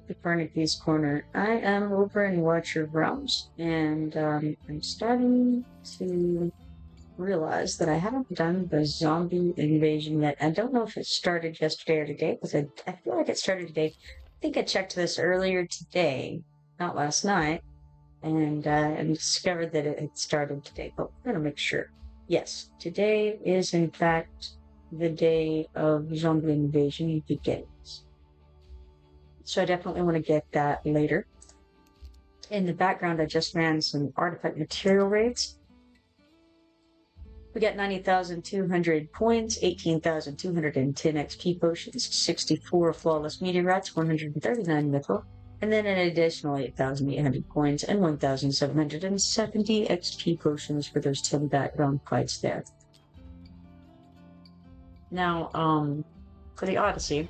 Kipoerneke's Corner. I am over in watcherofrealms, and I'm starting to realize that I haven't done the zombie invasion yet. I don't know if it started yesterday or today, because I feel like it started today. I think I checked this earlier today, not last night, and discovered that it had started today, but we're going to make sure. Yes, today is in fact the day of zombie invasion begins. So I definitely want to get that later. In the background, I just ran some artifact material raids. We got 90,200 coins, 18,210 XP potions, 64 flawless meteorites, 139 mythical, and then an additional 8,800 coins and 1,770 XP potions for those 10 background fights there. Now, for the Odyssey,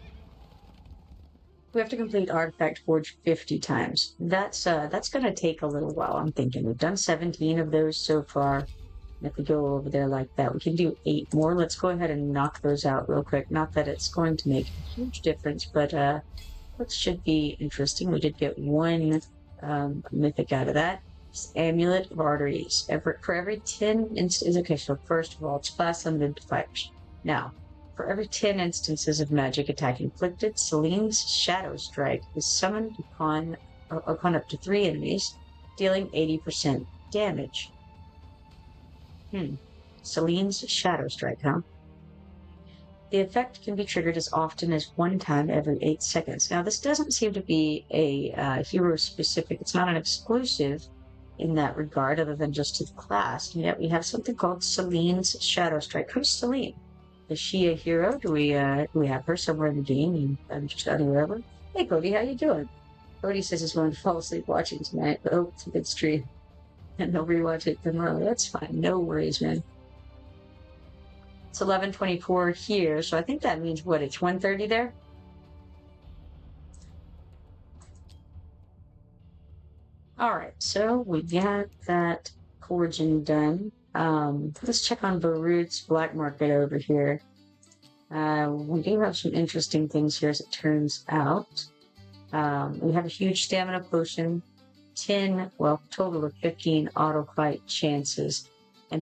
we have to complete Artifact Forge 50 times. That's going to take a little while, I'm thinking. We've done 17 of those so far. If we go over there like that, we can do 8 more. Let's go ahead and knock those out real quick. Not that it's going to make a huge difference, but that should be interesting. We did get 1 mythic out of that. Amulet of Arteries. For every 10 instances, okay, so first of all, it's class limited to fighters. Now, for every 10 instances of magic attack inflicted, Celine's Shadow Strike is summoned upon up to 3 enemies, dealing 80% damage. Celine's Shadow Strike, huh? The effect can be triggered as often as 1 time every 8 seconds. Now, this doesn't seem to be a hero-specific. It's not an exclusive in that regard, other than just to the class. And yet we have something called Celine's Shadow Strike. Who's Celine? Is she a hero? Do we have her somewhere in the game? I'm just unaware of her. Hey, Cody, how you doing? Cody says he's going to fall asleep watching tonight. Oh, it's a good stream. And he'll rewatch it tomorrow. That's fine. No worries, man. It's 11:24 here, so I think that means what? It's 1:30 there? Alright, so we got that forging done. Let's check on Barut's black market over here. We do have some interesting things here, as it turns out. We have a huge stamina potion, 10, well, total of 15 auto fight chances. And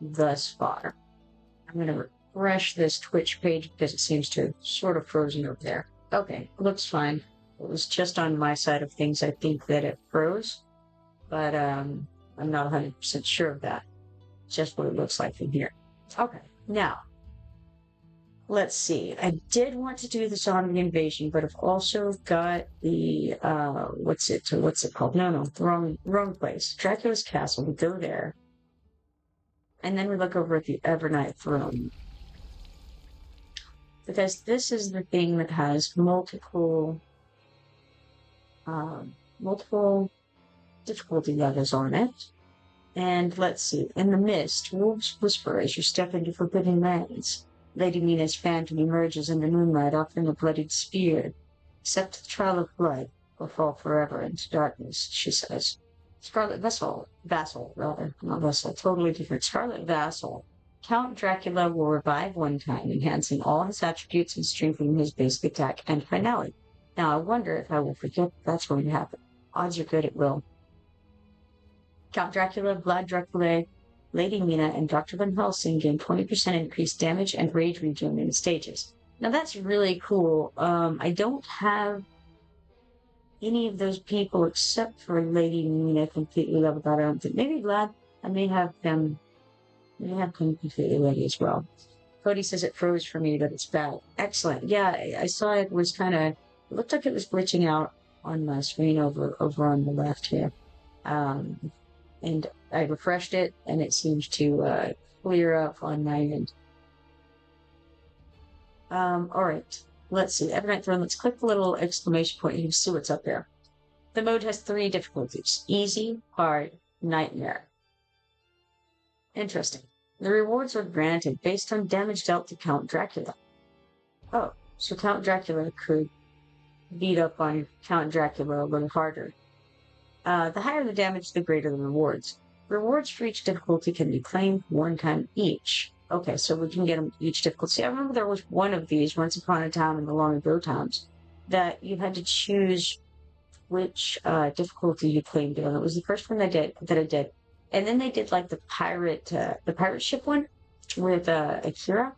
thus far, I'm going to refresh this Twitch page because it seems to have sort of frozen over there. Okay, looks fine. It was just on my side of things, I think, that it froze, but I'm not 100% sure of that. It's just what it looks like from here. Okay, now, let's see. I did want to do the zombie invasion, but I've also got the, what's it called? No, wrong place. Dracula's Castle. We go there. And then we look over at the Evernight Throne. Because this is the thing that has multiple difficulty levels on it. And let's see. In the mist, wolves whisper as you step into forbidden lands. Lady Mina's phantom emerges in the moonlight, offering a bloodied spear. Accept the trial of blood, or fall forever into darkness, she says. Scarlet Vassal, not Vessel, totally different. Scarlet Vassal. Count Dracula will revive 1 time, enhancing all his attributes and strengthening his basic attack and finality. Now, I wonder if I will forget that's going to happen. Odds are good it will. Count Dracula, Vlad Dracula, Lady Mina, and Dr. Van Helsing gain 20% increased damage and rage regen in stages. Now, that's really cool. I don't have any of those people except for Lady Mina completely leveled out. I don't think. Maybe Vlad, I may have them completely ready as well. Cody says it froze for me, but it's bad. Excellent. Yeah, I saw it was it looked like it was glitching out on my screen over on the left here. And I refreshed it, and it seems to clear up on my end. Alright. let's see, Evernight Throne. Let's click the little exclamation point. You can see what's up there. The mode has 3 difficulties: easy, hard, nightmare. Interesting. The rewards are granted based on damage dealt to Count Dracula. Oh, so Count Dracula could beat up on Count Dracula a little harder. The higher the damage, the greater the rewards. Rewards for each difficulty can be claimed 1 time each. Okay, so we can get them each difficulty. I remember there was one of these once upon a time in the long ago times that you had to choose which difficulty you claimed on. It was the first one that I did, and then they did like the pirate ship one with Akira,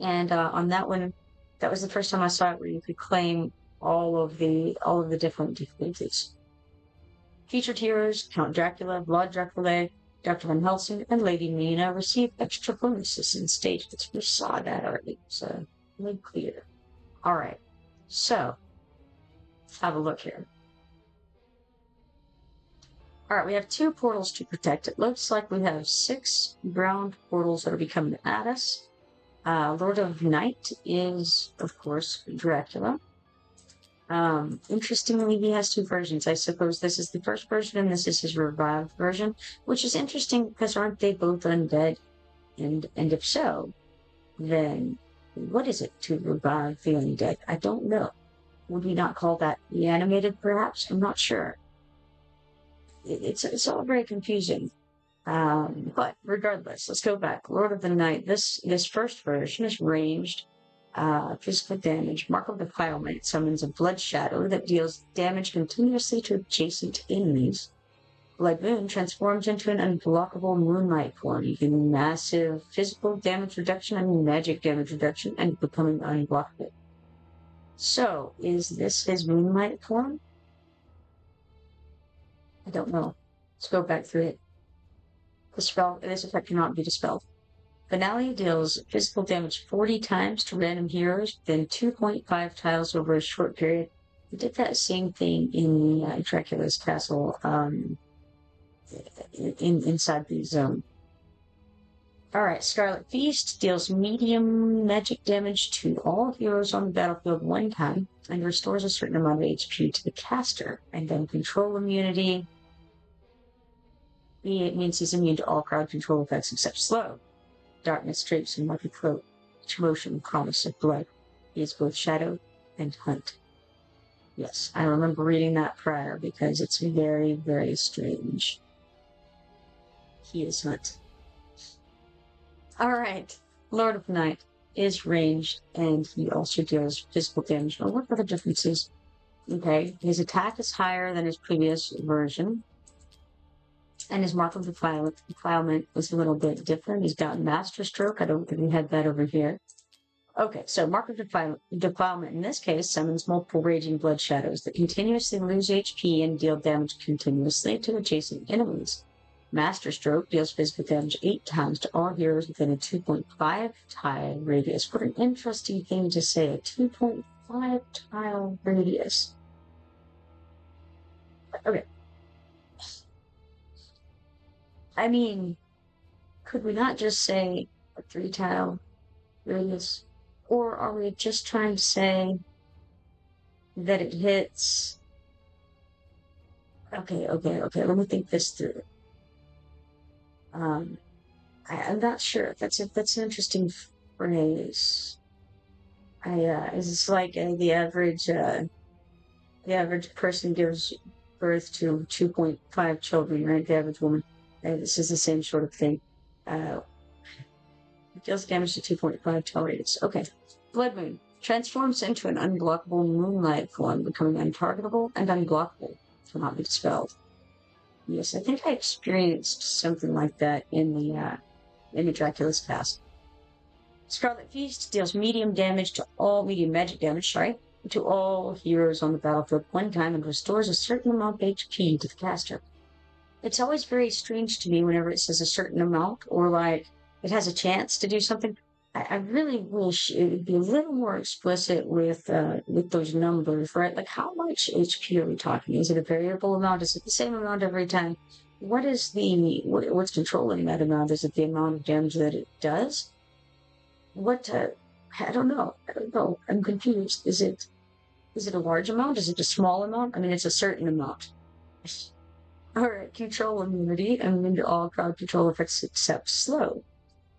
and on that one, that was the first time I saw it where you could claim all of the different difficulties. Featured heroes: Count Dracula, Vlad Dracula, Dr. Van Helsing, and Lady Mina receive extra bonuses in stages. We saw that already, so really clear. All right, so let's have a look here. All right, we have 2 portals to protect. It looks like we have 6 ground portals that are coming at us. Lord of Night is, of course, Dracula. Interestingly, he has 2 versions. I suppose this is the first version and this is his revived version, which is interesting because aren't they both undead? And if so, then what is it to revive the undead? I don't know. Would we not call that reanimated, perhaps? I'm not sure. It's all very confusing. But regardless, let's go back. Lord of the Night. This first version is ranged. Physical damage. Mark of Defilement summons a blood shadow that deals damage continuously to adjacent enemies. Blood Moon transforms into an unblockable moonlight form, giving massive physical damage reduction and magic damage reduction, and becoming unblockable. So, is this his moonlight form? I don't know. Let's go back through it. This effect cannot be dispelled. Finale deals physical damage 40 times to random heroes, then 2.5 tiles over a short period. We did that same thing in Dracula's castle, inside the zone. Alright, Scarlet Feast deals medium magic damage to all heroes on the battlefield 1 time, and restores a certain amount of HP to the caster. And then control immunity. It means he's immune to all crowd control effects except slow. Darkness drapes him like a cloak, each motion promise of blood. He is both shadow and hunt. Yes, I remember reading that prior because it's very, very strange. He is hunt. Alright, Lord of Night is ranged, and he also deals physical damage. Now, what are the differences? Okay, his attack is higher than his previous version. And his Mark of Defilement is a little bit different. He's got Master Stroke. I don't think we had that over here. Okay, so Mark of Defilement in this case summons multiple Raging Blood Shadows that continuously lose HP and deal damage continuously to adjacent enemies. Master Stroke deals physical damage 8 times to all heroes within a 2.5 tile radius. What an interesting thing to say, a 2.5 tile radius. Okay. I mean, could we not just say a 3 tile radius? Or are we just trying to say that it hits... Okay, let me think this through. I'm not sure. That's an interesting phrase. It's like the average person gives birth to 2.5 children, right? The average woman. This is the same sort of thing. It deals damage to 2.5 tile radius. Okay. Blood Moon transforms into an unblockable moonlight form, becoming untargetable and unblockable. Cannot be dispelled. Yes, I think I experienced something like that in the Dracula's past. Scarlet Feast deals medium magic damage, to all heroes on the battlefield 1 time and restores a certain amount of HP to the caster. It's always very strange to me whenever it says a certain amount, or like it has a chance to do something. I really wish it would be a little more explicit with those numbers, right? Like, how much HP are we talking? Is it a variable amount? Is it the same amount every time? What's controlling that amount? Is it the amount of damage that it does? I don't know. I don't know. I'm confused. Is it a large amount? Is it a small amount? I mean, it's a certain amount. All right, control immunity. Immune to all crowd control effects except slow.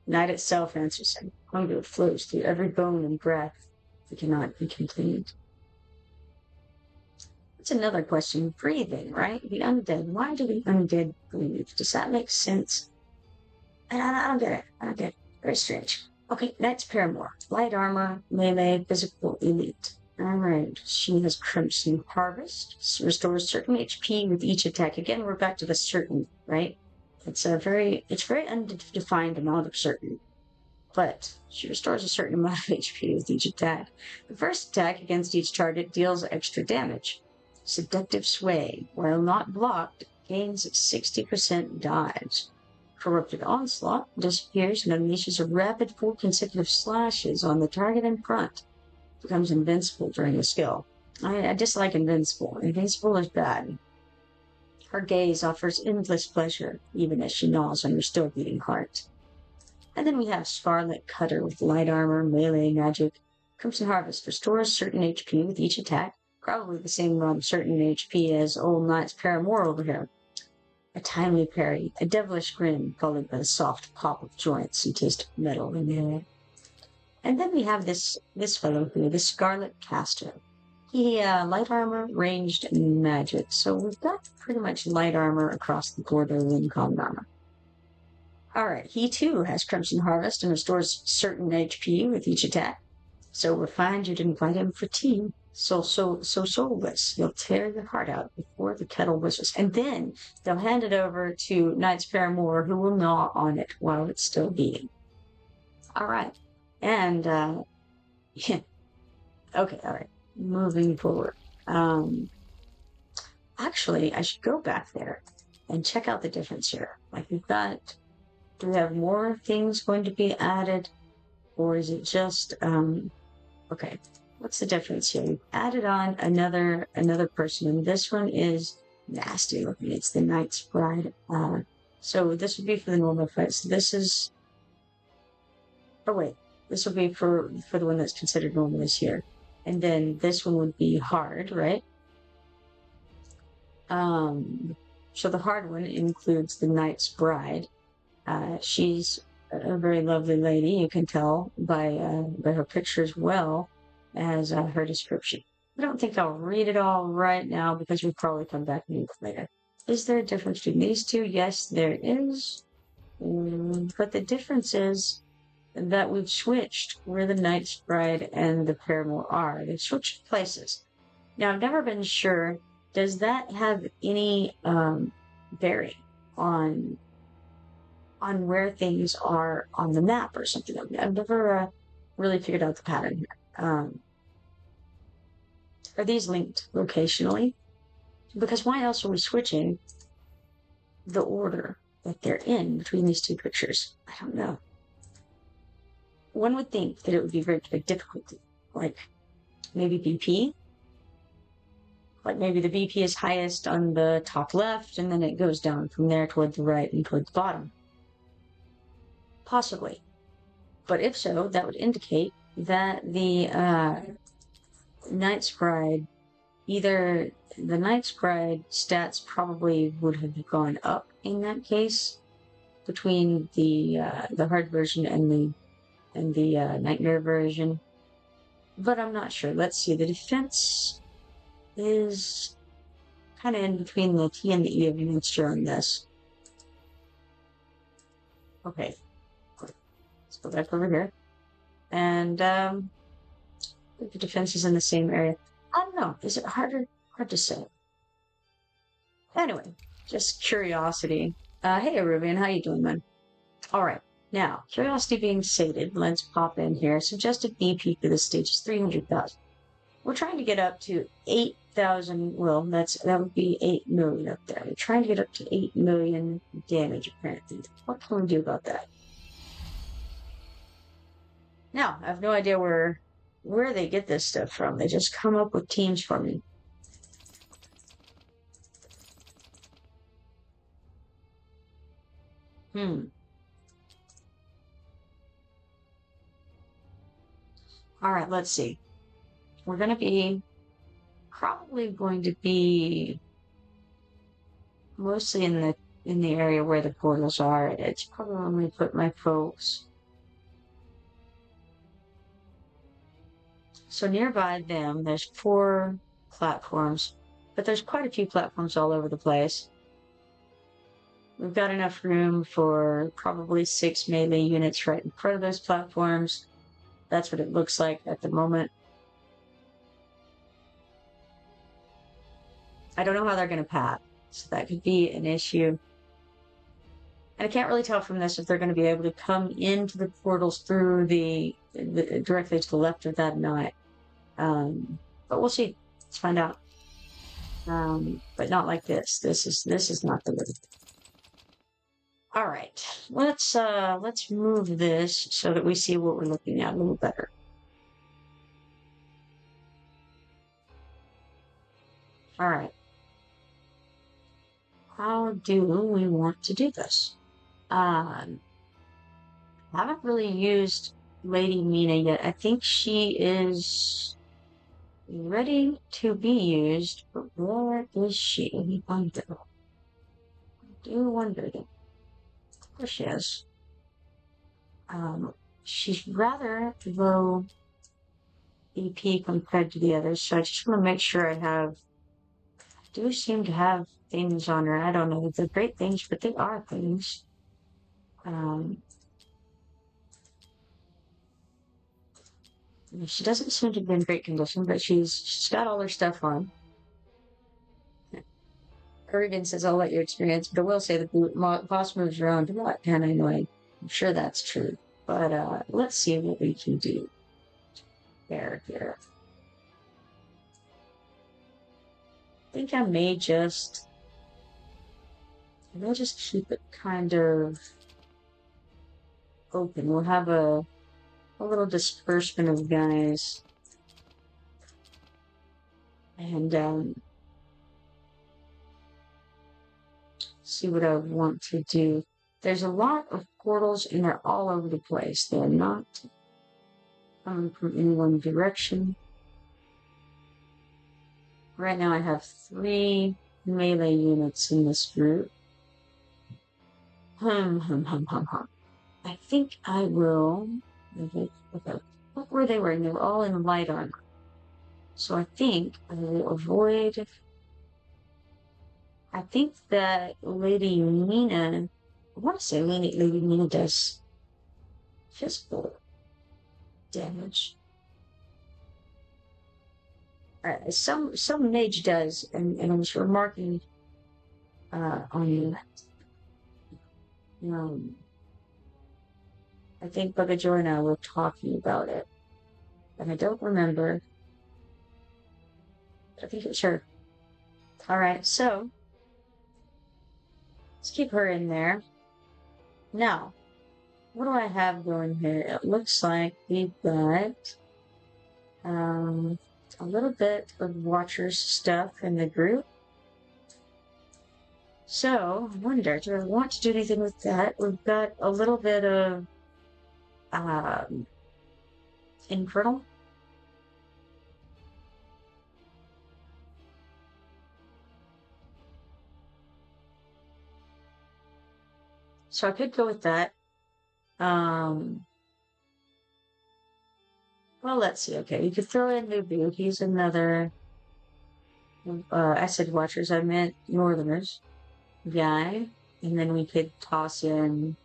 Night itself answers him. Hunger flows through every bone and breath. It cannot be contained. That's another question. Breathing, right? The undead. Why do the undead breathe? Does that make sense? I don't get it. I don't get it. Very strange. Okay, Knight's Paramour. Light armor, melee, physical elite. Alright, she has Crimson Harvest. Restores certain HP with each attack. Again, we're back to the certain, right? It's very undefined amount of certain. But she restores a certain amount of HP with each attack. The first attack against each target deals extra damage. Seductive Sway, while not blocked, gains 60% dodge. Corrupted Onslaught disappears and unleashes a rapid 4 consecutive slashes on the target in front. Becomes invincible during the skill. I dislike invincible. Invincible is bad. Her gaze offers endless pleasure, even as she gnaws on your still beating heart. And then we have Scarlet Cutter with light armor, melee magic. Crimson Harvest restores certain HP with each attack. Probably the same amount of certain HP as Old Knight's Paramour over here. A timely parry, a devilish grin, followed by a soft pop of joints and taste of metal in the air. And then we have this fellow here, the Scarlet Caster. He, light armor, ranged, and magic. So we've got pretty much light armor across the board in common armor. Alright, he too has Crimson Harvest and restores certain HP with each attack. So we're fine you didn't find him for tea. So soulless. He'll tear your heart out before the kettle whistles. And then they'll hand it over to Knight's Paramour, who will gnaw on it while it's still beating. Alright. And, yeah. Okay, alright. Moving forward. Actually, I should go back there and check out the difference here. Like, do we have more things going to be added? Or is it just, okay. What's the difference here? We've added on another person, and this one is nasty looking. It's the Knight's Bride. So this would be for the normal fight. So this is, oh wait, this will be for the one that's considered normal is here. And then this one would be hard, right? So the hard one includes the Knight's Bride. She's a very lovely lady, you can tell by her picture as well as her description. I don't think I'll read it all right now because we'll probably come back and read it later. Is there a difference between these two? Yes, there is. But the difference is that we've switched where the Knight's Bride and the Paramour are. They've switched places. Now, I've never been sure, does that have any bearing on where things are on the map or something? I've never really figured out the pattern here. Are these linked locationally? Because why else are we switching the order that they're in between these two pictures? I don't know. One would think that it would be very difficult, like maybe BP. Like maybe the BP is highest on the top left, and then it goes down from there toward the right and toward the bottom. Possibly. But if so, that would indicate that the Knight's Bride, either the Knight's Bride stats probably would have gone up in that case between the hard version and the nightmare version. But I'm not sure. Let's see. The defense is kind of in between the T and the E of mixture on this. Okay. Let's go back over here. And the defense is in the same area. I don't know. Is it harder? Hard to say. Anyway, just curiosity. Hey, Arubian, how you doing, man? All right. Now, curiosity being sated, let's pop in here. Suggested BP for this stage is 300,000. We're trying to get up to 8,000. Well, that would be 8 million up there. We're trying to get up to 8 million damage, apparently. What can we do about that? Now, I have no idea where they get this stuff from. They just come up with teams for me. All right, let's see. We're going to be probably going to be mostly in the area where the portals are. It's probably when we put my folks. So nearby them, there's 4 platforms, but there's quite a few platforms all over the place. We've got enough room for probably 6 melee units right in front of those platforms. That's what it looks like at the moment. I don't know how they're going to path, so that could be an issue. And I can't really tell from this if they're going to be able to come into the portals through the directly to the left of that or not. But we'll see. Let's find out. But not like this. This is not the way. All right, let's move this so that we see what we're looking at a little better. All right. How do we want to do this? I haven't really used Lady Mina yet. I think she is ready to be used, but where is she? I wonder. I do wonder. There she is. She's rather low EP compared to the others, so I just want to make sure I do seem to have things on her. I don't know if they're great things, but they are things. She doesn't seem to be in great condition, but she's got all her stuff on. Corrigan says, I'll let you experience, but I will say the boss moves around a lot, and I know I'm sure that's true. But let's see what we can do. Here. I think I may just keep it kind of open. We'll have a little disbursement of guys. And see what I want to do. There's a lot of portals and they're all over the place. They're not coming from any one direction. Right now I have 3 melee units in this group. I think I will. Okay. What were they wearing? They were all in light armor. So I think I will avoid. I think that Lady Mina, I want to say Lady Mina does physical damage. Some mage does, and I was remarking on I think Bugajor and I were talking about it, and I don't remember. I think it's her. All right, so let's keep her in there. Now, what do I have going here? It looks like we've got a little bit of Watcher's stuff in the group. So, I wonder, do I want to do anything with that? We've got a little bit of Infernal. So I could go with that. Well, let's see. Okay, you could throw in Nubu. He's another Acid Watchers. I meant Northerners guy. And then we could toss in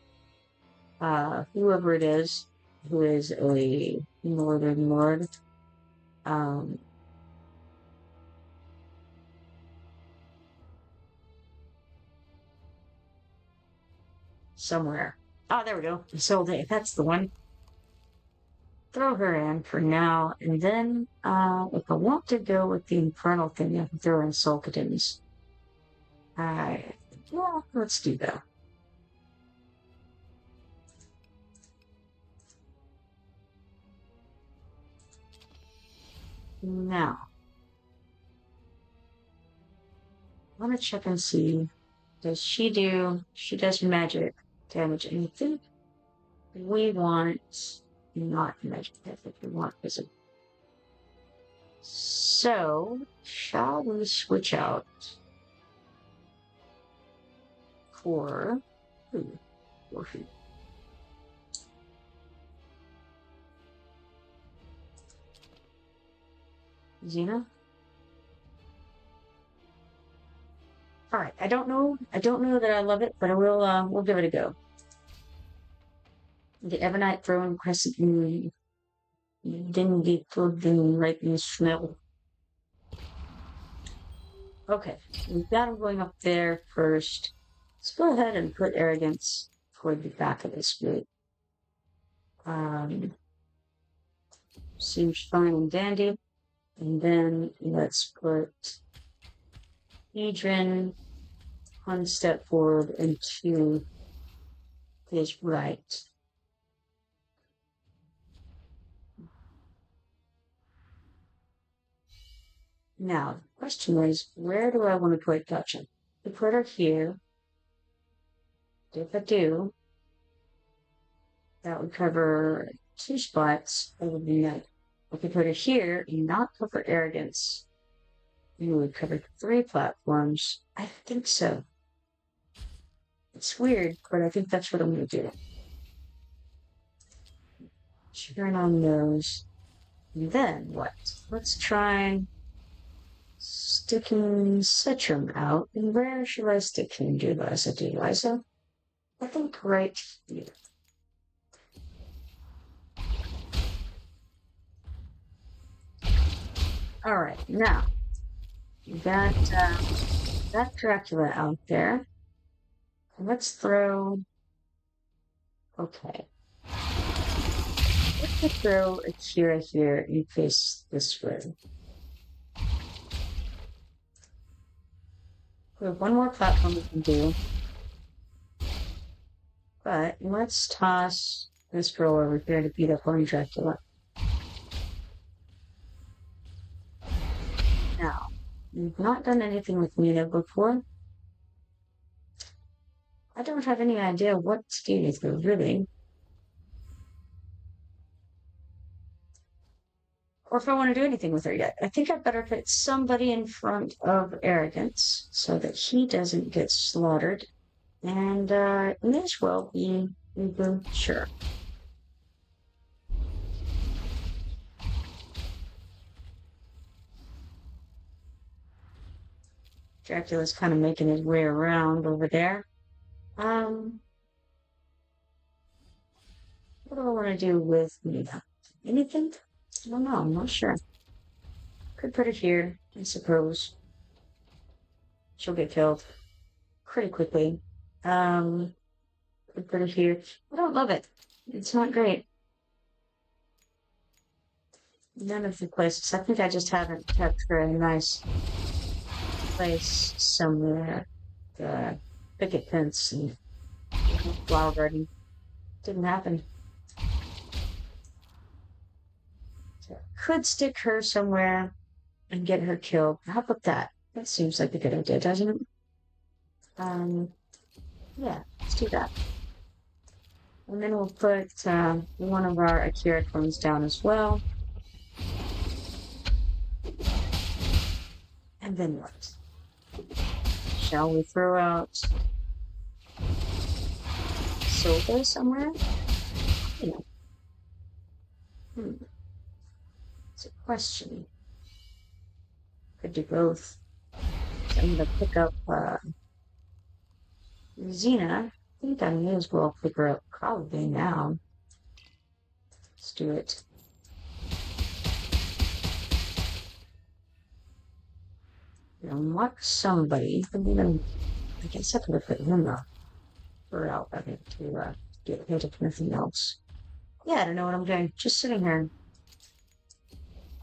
whoever it is who is a Northern Lord. Somewhere. Oh, there we go. Isolde. That's the one. Throw her in for now, and then if I want to go with the Infernal thing, I can throw in Sulcadins. Well, let's do that. Now, I want to check and see, she does magic damage, and I think we want not magic damage, we want physical So, shall we switch out for who? For who? Xena? All right. I don't know. I don't know that I love it, but I will. We'll give it a go. The Ebonite throwing crescent moon didn't get good right in the smell. Okay, we've got him going up there first. Let's go ahead and put arrogance toward the back of this group. Seems fine and dandy. And then let's put Adrian one step forward and to his right. Now, the question is, where do I want to put Gotcha? I put her here. If I do, that would cover 2 spots. That would be nice. If I put it here and not cover arrogance, you would cover 3 platforms. I think so. It's weird, but I think that's what I'm going to do. Turn on those. And then what? Let's try sticking Citrum out. And where should I stick him? Do Liza? I think right here. All right, now you got that Dracula out there. Let's throw. Okay. Let's throw Akira here and face this way. We have one more platform we can do. But let's toss this girl over here to beat up on Dracula. Now, we've not done anything with Mina before. I don't have any idea what to do with her, really. Or if I want to do anything with her yet. I think I'd better put somebody in front of Arrogance so that he doesn't get slaughtered. And may as well be sure. Dracula's kind of making his way around over there. What do I want to do with Mina? Anything? I don't know. I'm not sure. Could put it here, I suppose. She'll get killed pretty quickly. Could put it here. I don't love it. It's not great. None of the places. I think I just haven't kept her in a nice place somewhere. The picket fence and flower garden. Didn't happen. So could stick her somewhere and get her killed. How about that? That seems like a good idea, doesn't it? Yeah, let's do that. And then we'll put one of our Akira clones down as well. And then what? Shall we throw out Silver somewhere? You know. It's a question. Could do both. So I'm gonna pick up Xena. I think I may as well pick her up probably now. Let's do it. Unlock somebody. I guess I could have put him up or out of it to get hit of nothing else. Yeah, I don't know what I'm doing. Just sitting here.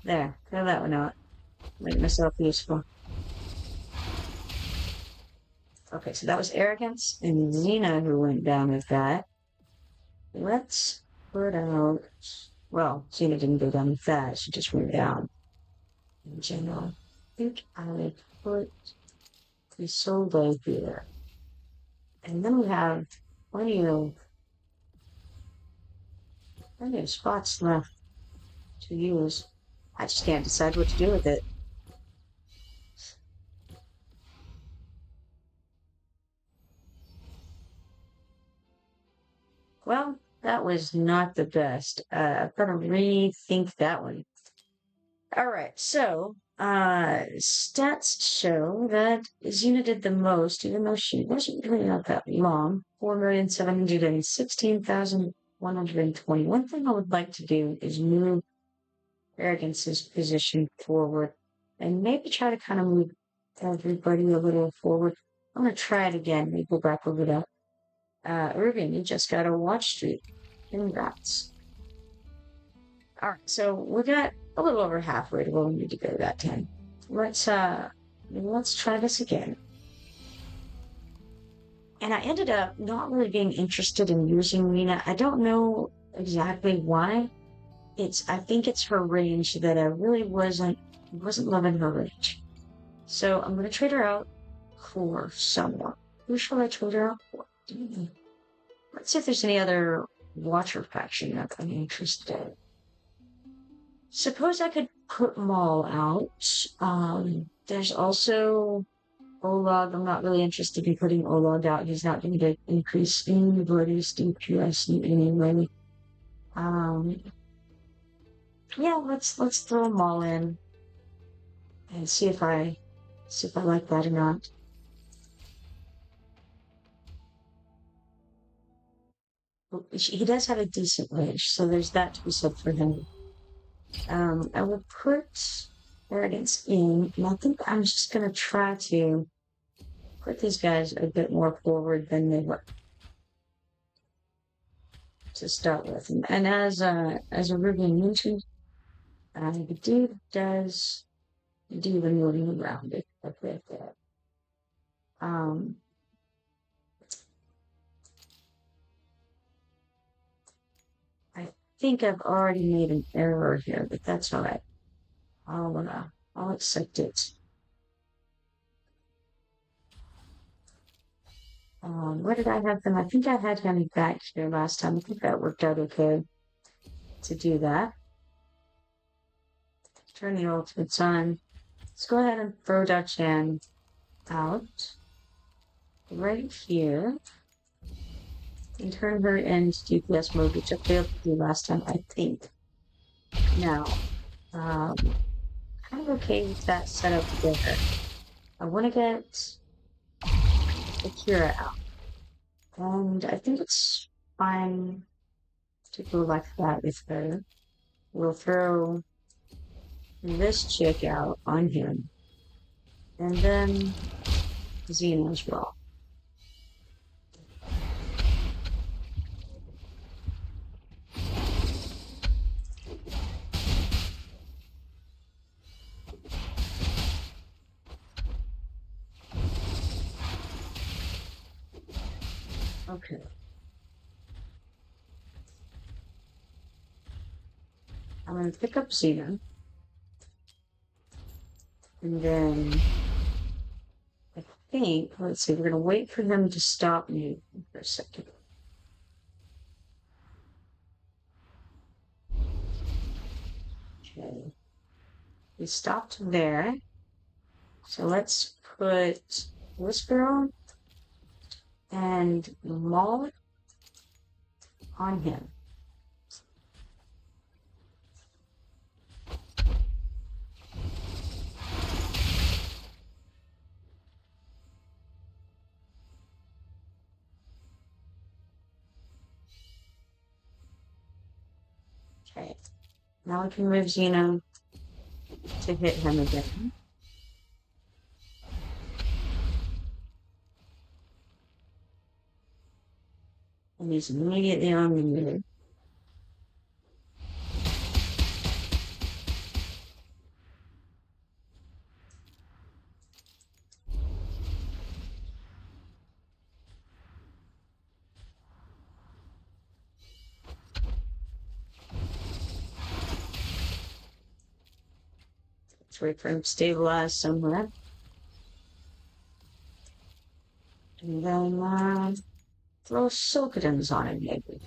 There, throw that one out. Make myself useful. Okay, so that was Arrogance and Xena who went down with that. Let's put out. Well, Xena didn't go down with that. She just went down in general. I think I would put the Soldo here. And then we have plenty of spots left to use. I just can't decide what to do with it. Well, that was not the best. I've got to rethink that one. All right, so stats show that Xena did the most, even though she wasn't really not that long. 4,716,120. One thing I would like to do is move Arrogance's position forward and maybe try to kind of move everybody a little forward. I'm gonna try it again. Maybe go back over that. Ruben, you just got a watch streak. Congrats. All right, so we got a little over halfway to where we need to go that time. Let's try this again. And I ended up not really being interested in using Mina. I don't know exactly why. I think it's her range that I really wasn't loving her range. So I'm gonna trade her out for someone. Who shall I trade her out for? Let's see if there's any other Watcher faction that I'm interested in. Suppose I could put Maul out. There's also Olag. I'm not really interested in putting Olag out. He's not going to increase anybody's DPS in any way. Yeah, let's throw them all in and see if I like that or not. He does have a decent range, so there's that to be said for him. I will put Arrogance in, and I think I'm just gonna try to put these guys a bit more forward than they were to start with. And as a Ruben mentioned, the dude does do the moving around it a bit there. I think I've already made an error here, but that's all right. I'll accept it. Where did I have them? I think I had him back here last time. I think that worked out okay to do that. Turn the ultimates on. Let's go ahead and throw Dachan out right here and turn her into DPS mode, which I failed to do last time, I think. Now, kind of okay with that setup there. I want to get Akira out. And I think it's fine to go like that with her. We'll throw this chick out on him. And then Xena as well. Okay. I'm going to pick up Xena. And then I think, let's see, we're going to wait for them to stop moving for a second. Okay. We stopped there. So let's put Whisper on and Maul on him. Okay. Now we can move Xena to hit him again. And he's immediately on the move. Let's wait for him to stabilize somewhere. And then throw Silkedons on him, maybe.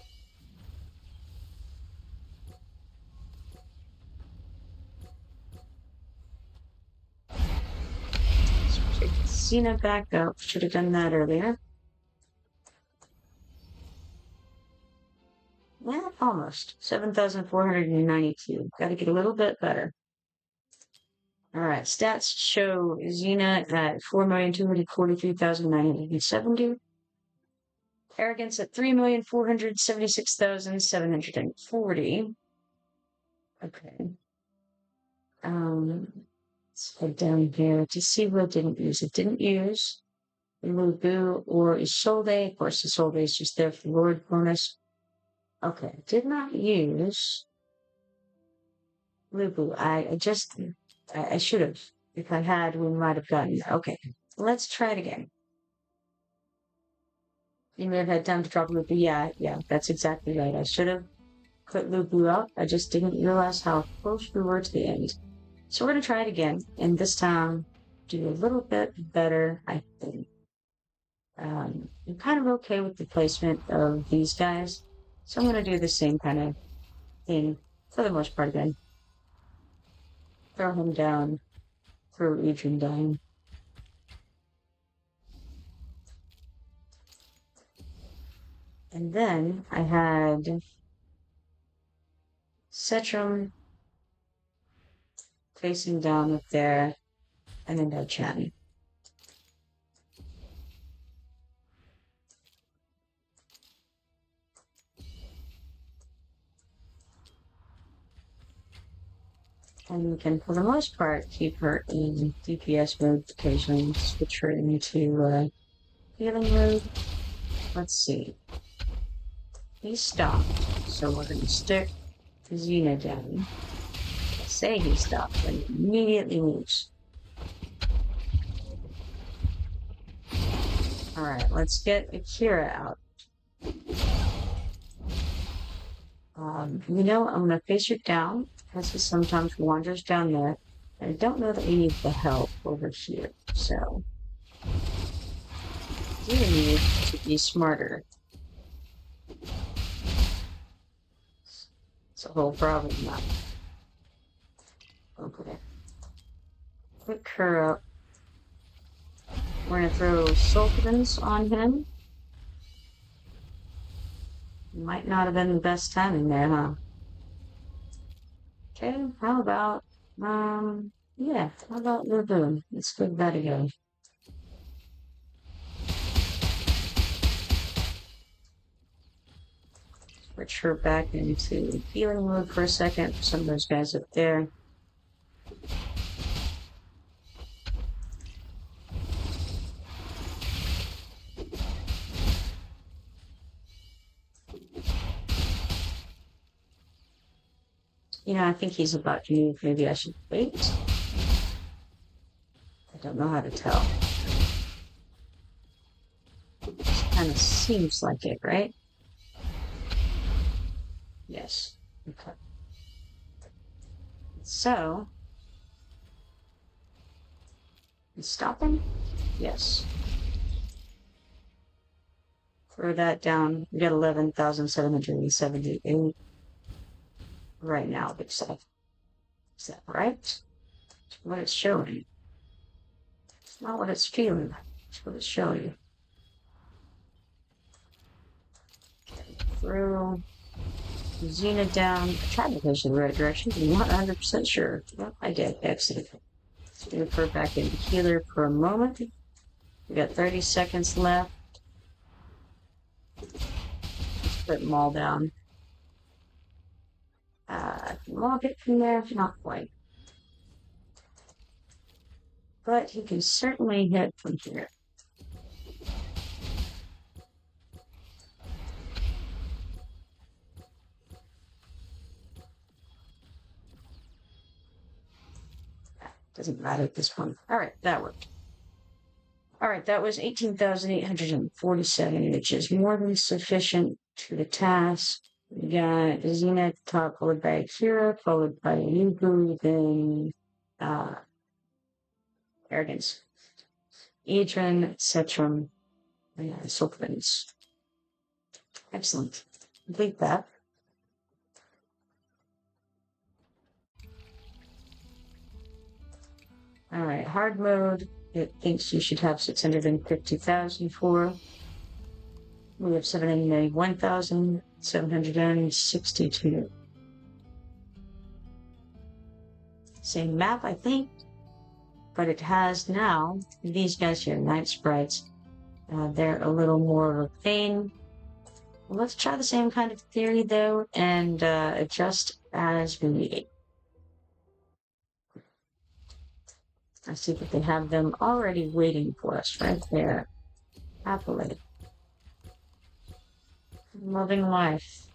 Pick Xena back up. Should have done that earlier. Yeah, almost. 7,492. Got to get a little bit better. All right, stats show Xena at 4,243,970. Arrogance at 3,476,740. Okay. Let's head down here to see what it didn't use. It didn't use Lubu or Isolde. Of course, Isolde is just there for Lord bonus. Okay, did not use Lubu. I should have. If I had, we might have gotten it. Okay, let's try it again. You may have had time to drop Lubu. Yeah, that's exactly right. I should have put Lubu up. I just didn't realize how close we were to the end. So we're going to try it again, and this time do a little bit better, I think. I'm kind of okay with the placement of these guys, so I'm going to do the same kind of thing for the most part again. Throw him down, throw Adrian down. And then I had Cetrum facing down up there, and then no chatting. And we can, for the most part, keep her in DPS mode occasionally, switch her into healing mode. Let's see. He stopped, so we're going to stick Xena down. Say he stopped, but he immediately moves. Alright, let's get Akira out. I'm going to face it down, because he sometimes wanders down there. I don't know that we need the help over here, so we need to be smarter. It's a whole problem now. Okay. Quick her up. We're going to throw Sultans on him. Might not have been the best timing there, huh? Okay, how about, how about Laboon? Let's give that a go. Switch her back into healing mode for a second. Some of those guys up there. I think he's about to move. Maybe I should wait. I don't know how to tell. It kind of seems like it, right? Yes. Okay. So, stop him? Yes. Throw that down. We got 11,778 right now. Is that right? It's what it's showing. It's not what it's feeling. It's what it's showing. Throw Xena down. I tried to push in the right direction, but I'm not 100% sure. Yep, I did. Excellent. So we put her back into healer for a moment. We got 30 seconds left. Let's put them all down. Log it from there, not quite. But he can certainly hit from here. Doesn't matter at this point. All right, that worked. All right, that was 18,847, which is more than sufficient to the task. We got Xena top, followed by Akira, followed by Yubu, then Arrogance. Adrian, Cetrum, and Sultans. Excellent. Complete that. Alright, hard mode it thinks you should have 650,000 for. We have 791,762. Same map, I think, but it has now these guys here, night sprites. They're a little more of a pain. Well, let's try the same kind of theory though, and adjust as we need. I see that they have them already waiting for us right there. Happily. Loving life.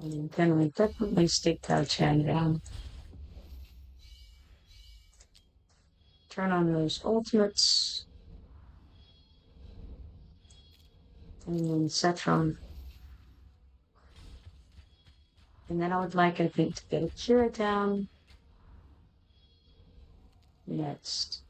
And then we definitely stick that chan down. Turn on those ultimates. And then Setron. And then I would like, I think, to get a Kira down. Next.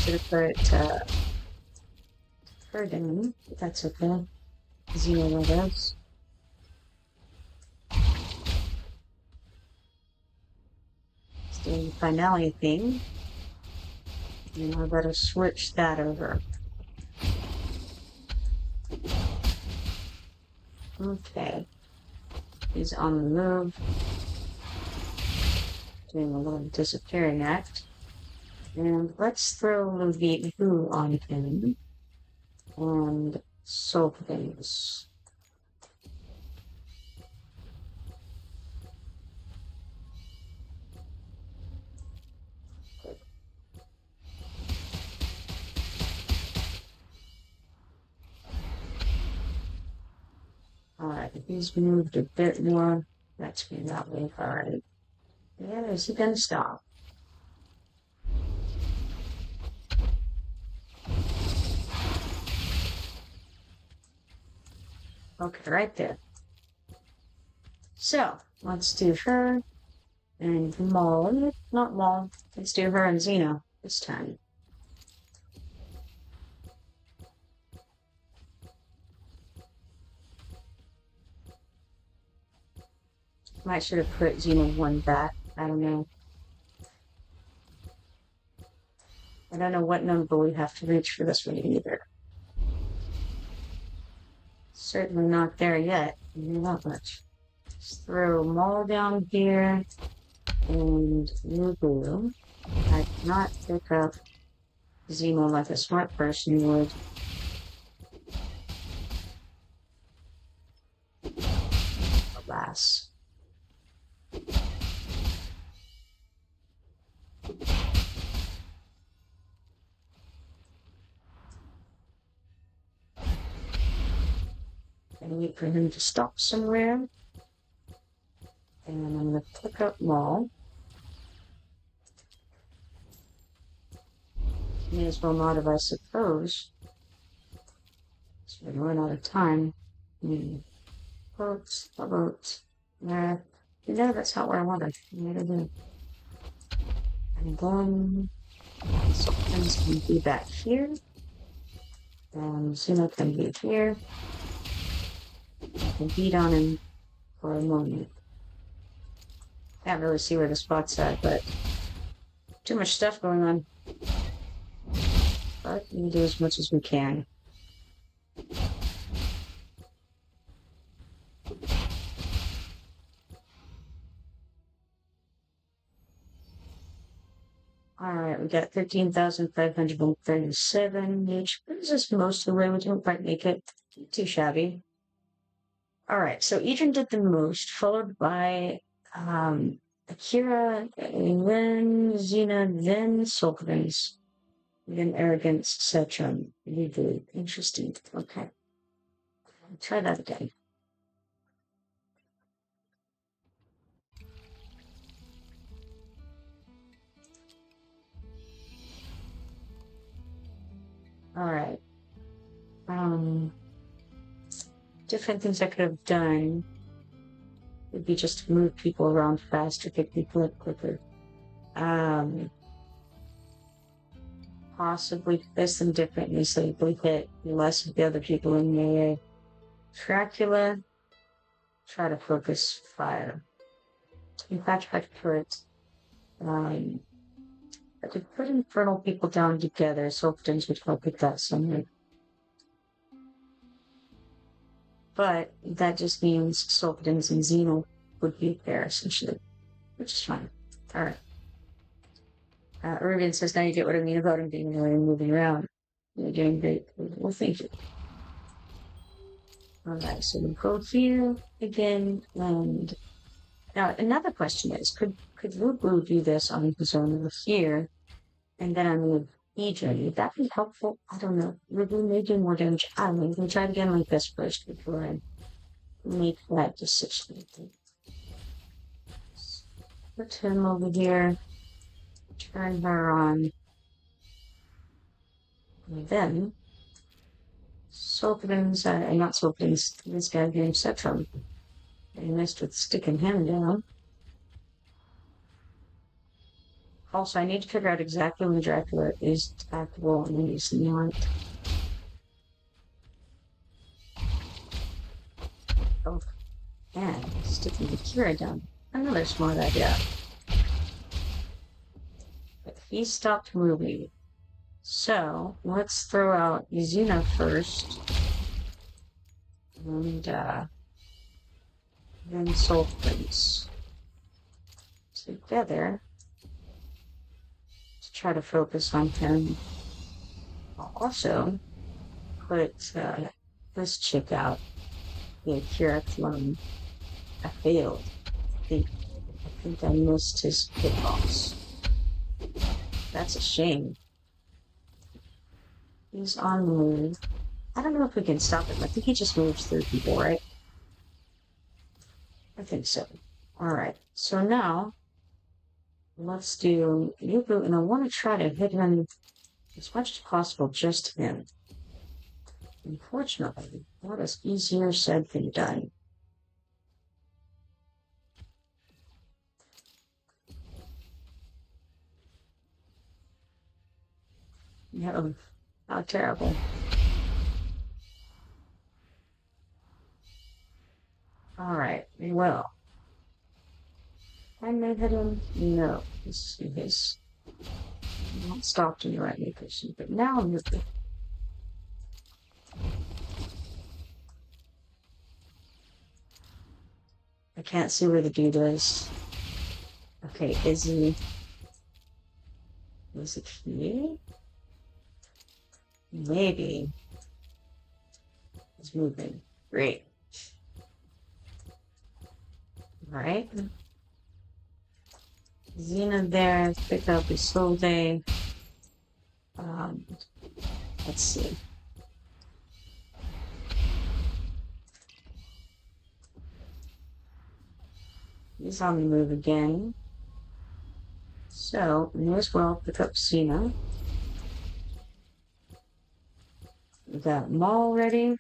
Should have put her down, but that's okay. Zero levels. It's the finale thing. And I better switch that over. Okay. He's on the move. Doing a little disappearing act. And let's throw Levite Who on him. And soul things. Alright, he's moved a bit more. That's me that way. Alright. Yeah, is he gonna stop? Okay, right there. So, let's do her and Maul. Not Maul. Let's do her and Xena this time. Might should have put Xena 1 back. I don't know. I don't know what number we have to reach for this one either. Certainly not there yet. Not much. Just throw Maul down here and Nubu. I cannot pick up Xena like a smart person would. Alas. And wait for him to stop somewhere. And I'm going to pick up Maul. May as well not have, I suppose. So we run out of time. Boats, boats. No, that's not where I want it. And then something's going to be back here. And Xena can be here. I can beat on him for a moment. Can't really see where the spot's at, but too much stuff going on. But we can do as much as we can. Alright, we got 13,537, which brings us most of the way. We didn't quite make it too shabby. Alright, so Adrian did the most, followed by Akira, then Xena, then Sulkavens, then Arrogance, Setrum. Really interesting. Okay. I'll try that again. Alright. Different things I could have done would be just to move people around faster, get people up quicker. Possibly place them differently so you can hit less of the other people in the area. Dracula, try to focus fire. In fact, I could put infernal people down together, so things would help with that somewhere. But that just means Sultans and Xeno would be there, essentially, which is fine. Alright. Ruben says, now you get what I mean about him being annoying and moving around. You're doing great. Well, thank you. Alright, so we go here again, and now another question is, could Rubu do this on his own over here, and then on the Egypt? Would that be helpful? I don't know. Rubu may do more damage. I don't know. We can try again like this first before I make that decision. Put him over here. Turn her on. And then Sultans, not Sultans, this guy getting Setrum. I missed with sticking him down. Also, I need to figure out exactly when Dracula is attackable and when he's not. Oh, and sticking the Kira down. Another smart idea. But he stopped moving. So, let's throw out Xena first. And, then Sultans. Together. To try to focus on him. I'll also put, this chick out. The Akira clone. I failed. I think I missed his hitbox. That's a shame. He's on the move. I don't know if we can stop him. I think he just moves through people, right? I think so. Alright, so now let's do Yubu, and I want to try to hit him as much as possible, just him. Unfortunately, that is easier said than done. No, how terrible. Alright, well. Can I hit him? No. He's not stopped in the right location, but now I'm moving. I can't see where the dude is. Okay, is it here? Maybe. He's moving. Great. Alright. Xena there, pick up his soul day. Let's see. He's on the move again. So, may as well pick up Xena. We got Maul ready.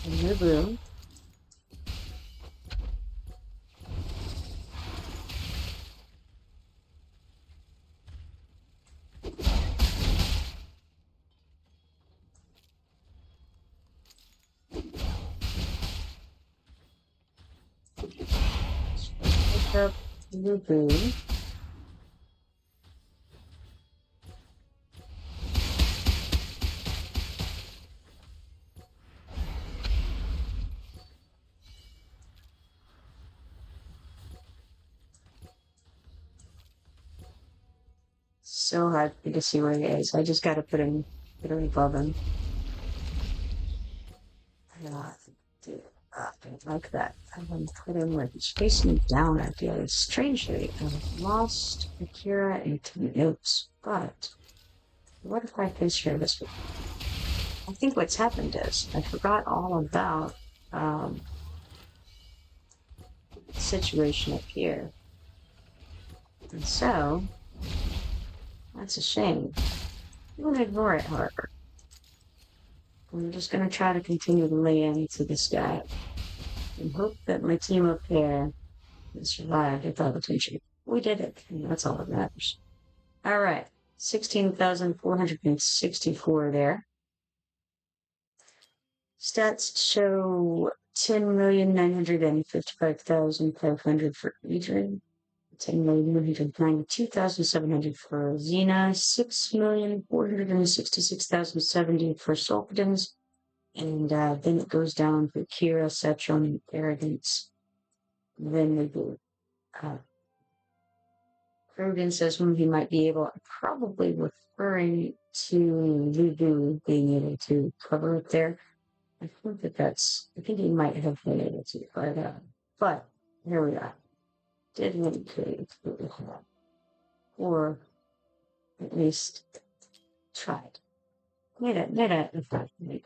And Nubu. Pick up Nubu. So hard for me to see where he is. I just gotta put him above him. Like that. I'm gonna put him where he's facing down. I feel strangely, I've lost Akira and 2 notes. But what if I face her this way? I think what's happened is I forgot all about the situation up here. And so that's a shame. I'm gonna ignore it, however. I'm just gonna try to continue to lay into this guy. and hope that my team up there survived without attention. We did it, and that's all that matters. All right, 16,464 there. Stats show 10,955,500 for Adrian, 10,192,700 for Xena, 6,466,070 for Sulkadins, and then it goes down for Kira, Setron, and Arrogance. Then we do Arrogance says when he might be able, probably referring to Lubu being able to cover it there. I think I think he might have been able to, but here we are. Didn't indicate what we had, or at least tried. Made it, in fact, made it.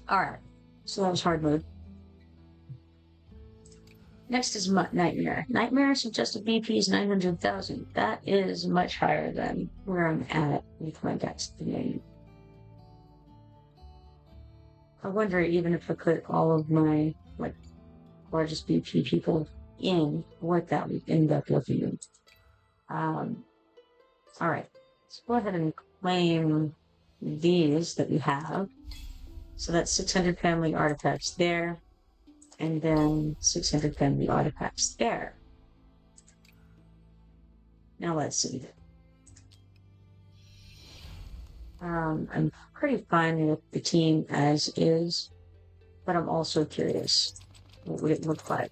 Alright, so that was hard mode. Next is Nightmare. Nightmare suggested BP is 900,000. That is much higher than where I'm at with my guys today. I wonder even if I put all of my largest BP people in, what that would end up looking like. Alright, let's go ahead and claim these that we have. So that's 600 family artifacts there, and then 600 family artifacts there. Now let's see. I'm pretty fine with the team as is, but I'm also curious, what would it look like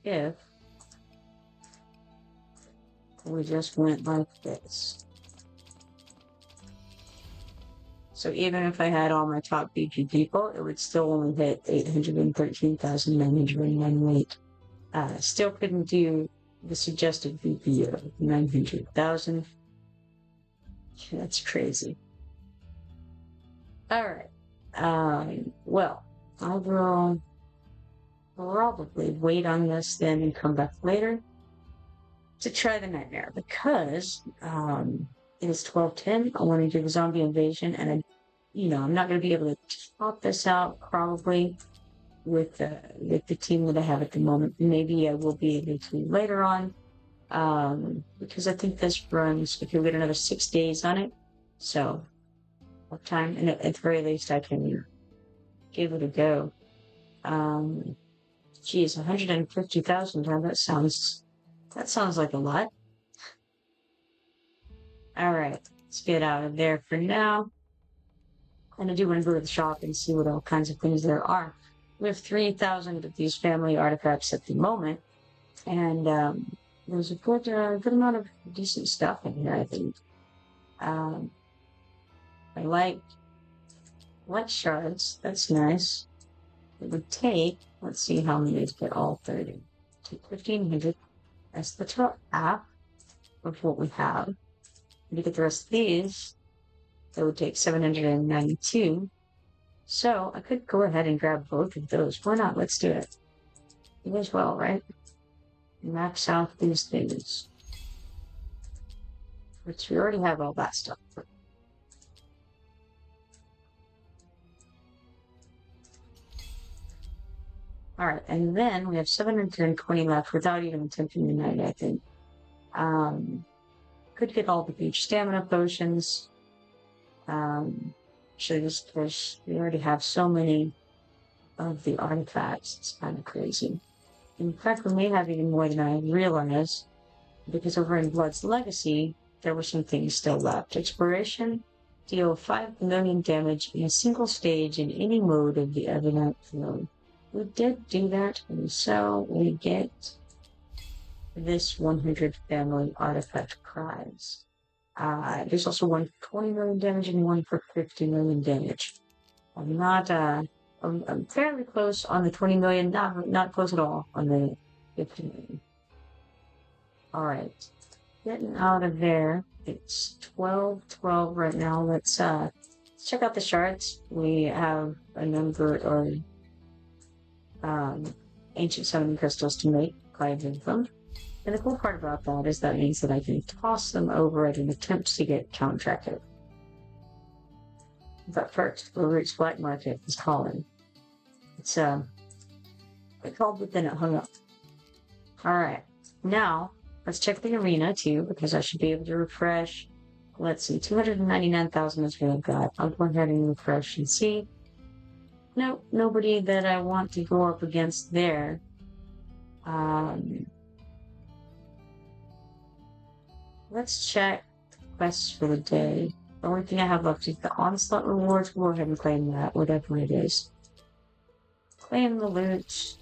if we just went like this? So even if I had all my top BP people, it would still only hit 813,998. Still couldn't do the suggested BP of 900,000. That's crazy. Alright. Well, I will probably wait on this then and come back later to try the Nightmare, because it is 12:10. I want to do the zombie invasion, and I'm not going to be able to top this out probably with the team that I have at the moment. Maybe I will be able to later on, because I think this runs, if you get another 6 days on it, so what time, and at the very least I can give it a go. Geez, 150,000. That sounds like a lot. Alright, let's get out of there for now. And I do want to go to the shop and see what all kinds of things there are. We have 3,000 of these family artifacts at the moment, and there's a good amount of decent stuff in here, I think. I like shards. That's nice. It would take, let's see how many to get all 30. Take 1,500. That's the top half of what we have. To get the rest of these, that would take 792. So I could go ahead and grab both of those. Why not? Let's do it. You as well, right? Max out these things. Which we already have all that stuff. Alright, and then we have 720 left without even attempting the night, I think. Could get all the beach stamina potions. Just because we already have so many of the artifacts, it's kind of crazy. In fact, we may have even more than I realize, because over in Blood's Legacy, there were some things still left. Exploration, deal 5 million damage in a single stage in any mode of the Evident Flow. We did do that, and so we get this 100 family artifact prize. There's also one for 20 million damage and one for 50 million damage. I'm not, I'm fairly close on the 20 million, not close at all on the 50 million. Alright, getting out of there. It's 12:12 right now. Let's check out the shards. We have a number of ancient summoning crystals to make 5 of them. And the cool part about that is that means that I can toss them over at an attempt to get contracted. But first, the Roots Black Market is calling. It called, but then it hung up. Alright, now, let's check the arena too, because I should be able to refresh. Let's see, 299,000 is what I've got. I'll go ahead and refresh and see. Nope, nobody that I want to go up against there. Let's check quests for the day. The only thing I have left is the onslaught rewards. We'll go ahead and claim that, whatever it is. Claim the loot.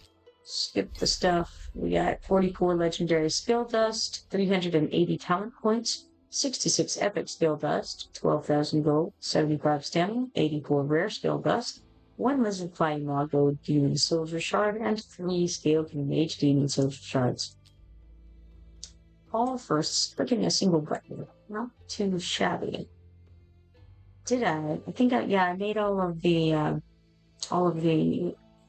Skip the stuff. We got 44 legendary skill dust, 380 talent points, 66 epic skill dust, 12,000 gold, 75 stamina, 84 rare skill dust, 1 lizard flying maw gold demon soldier shard, and 3 scaled mage demon soldier shards. All for clicking a single button. Not too shabby. Did I? I think I made all of the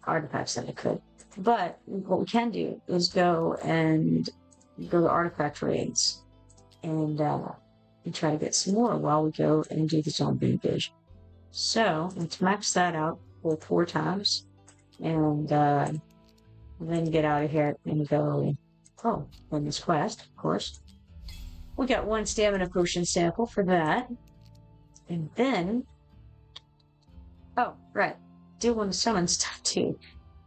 artifacts that I could. But what we can do is go to artifact raids and try to get some more while we go and do the zombie invasion. So let's max that out for 4 times and then get out of here and go win this quest, of course. We got 1 stamina potion sample for that. And then do want to summon stuff too.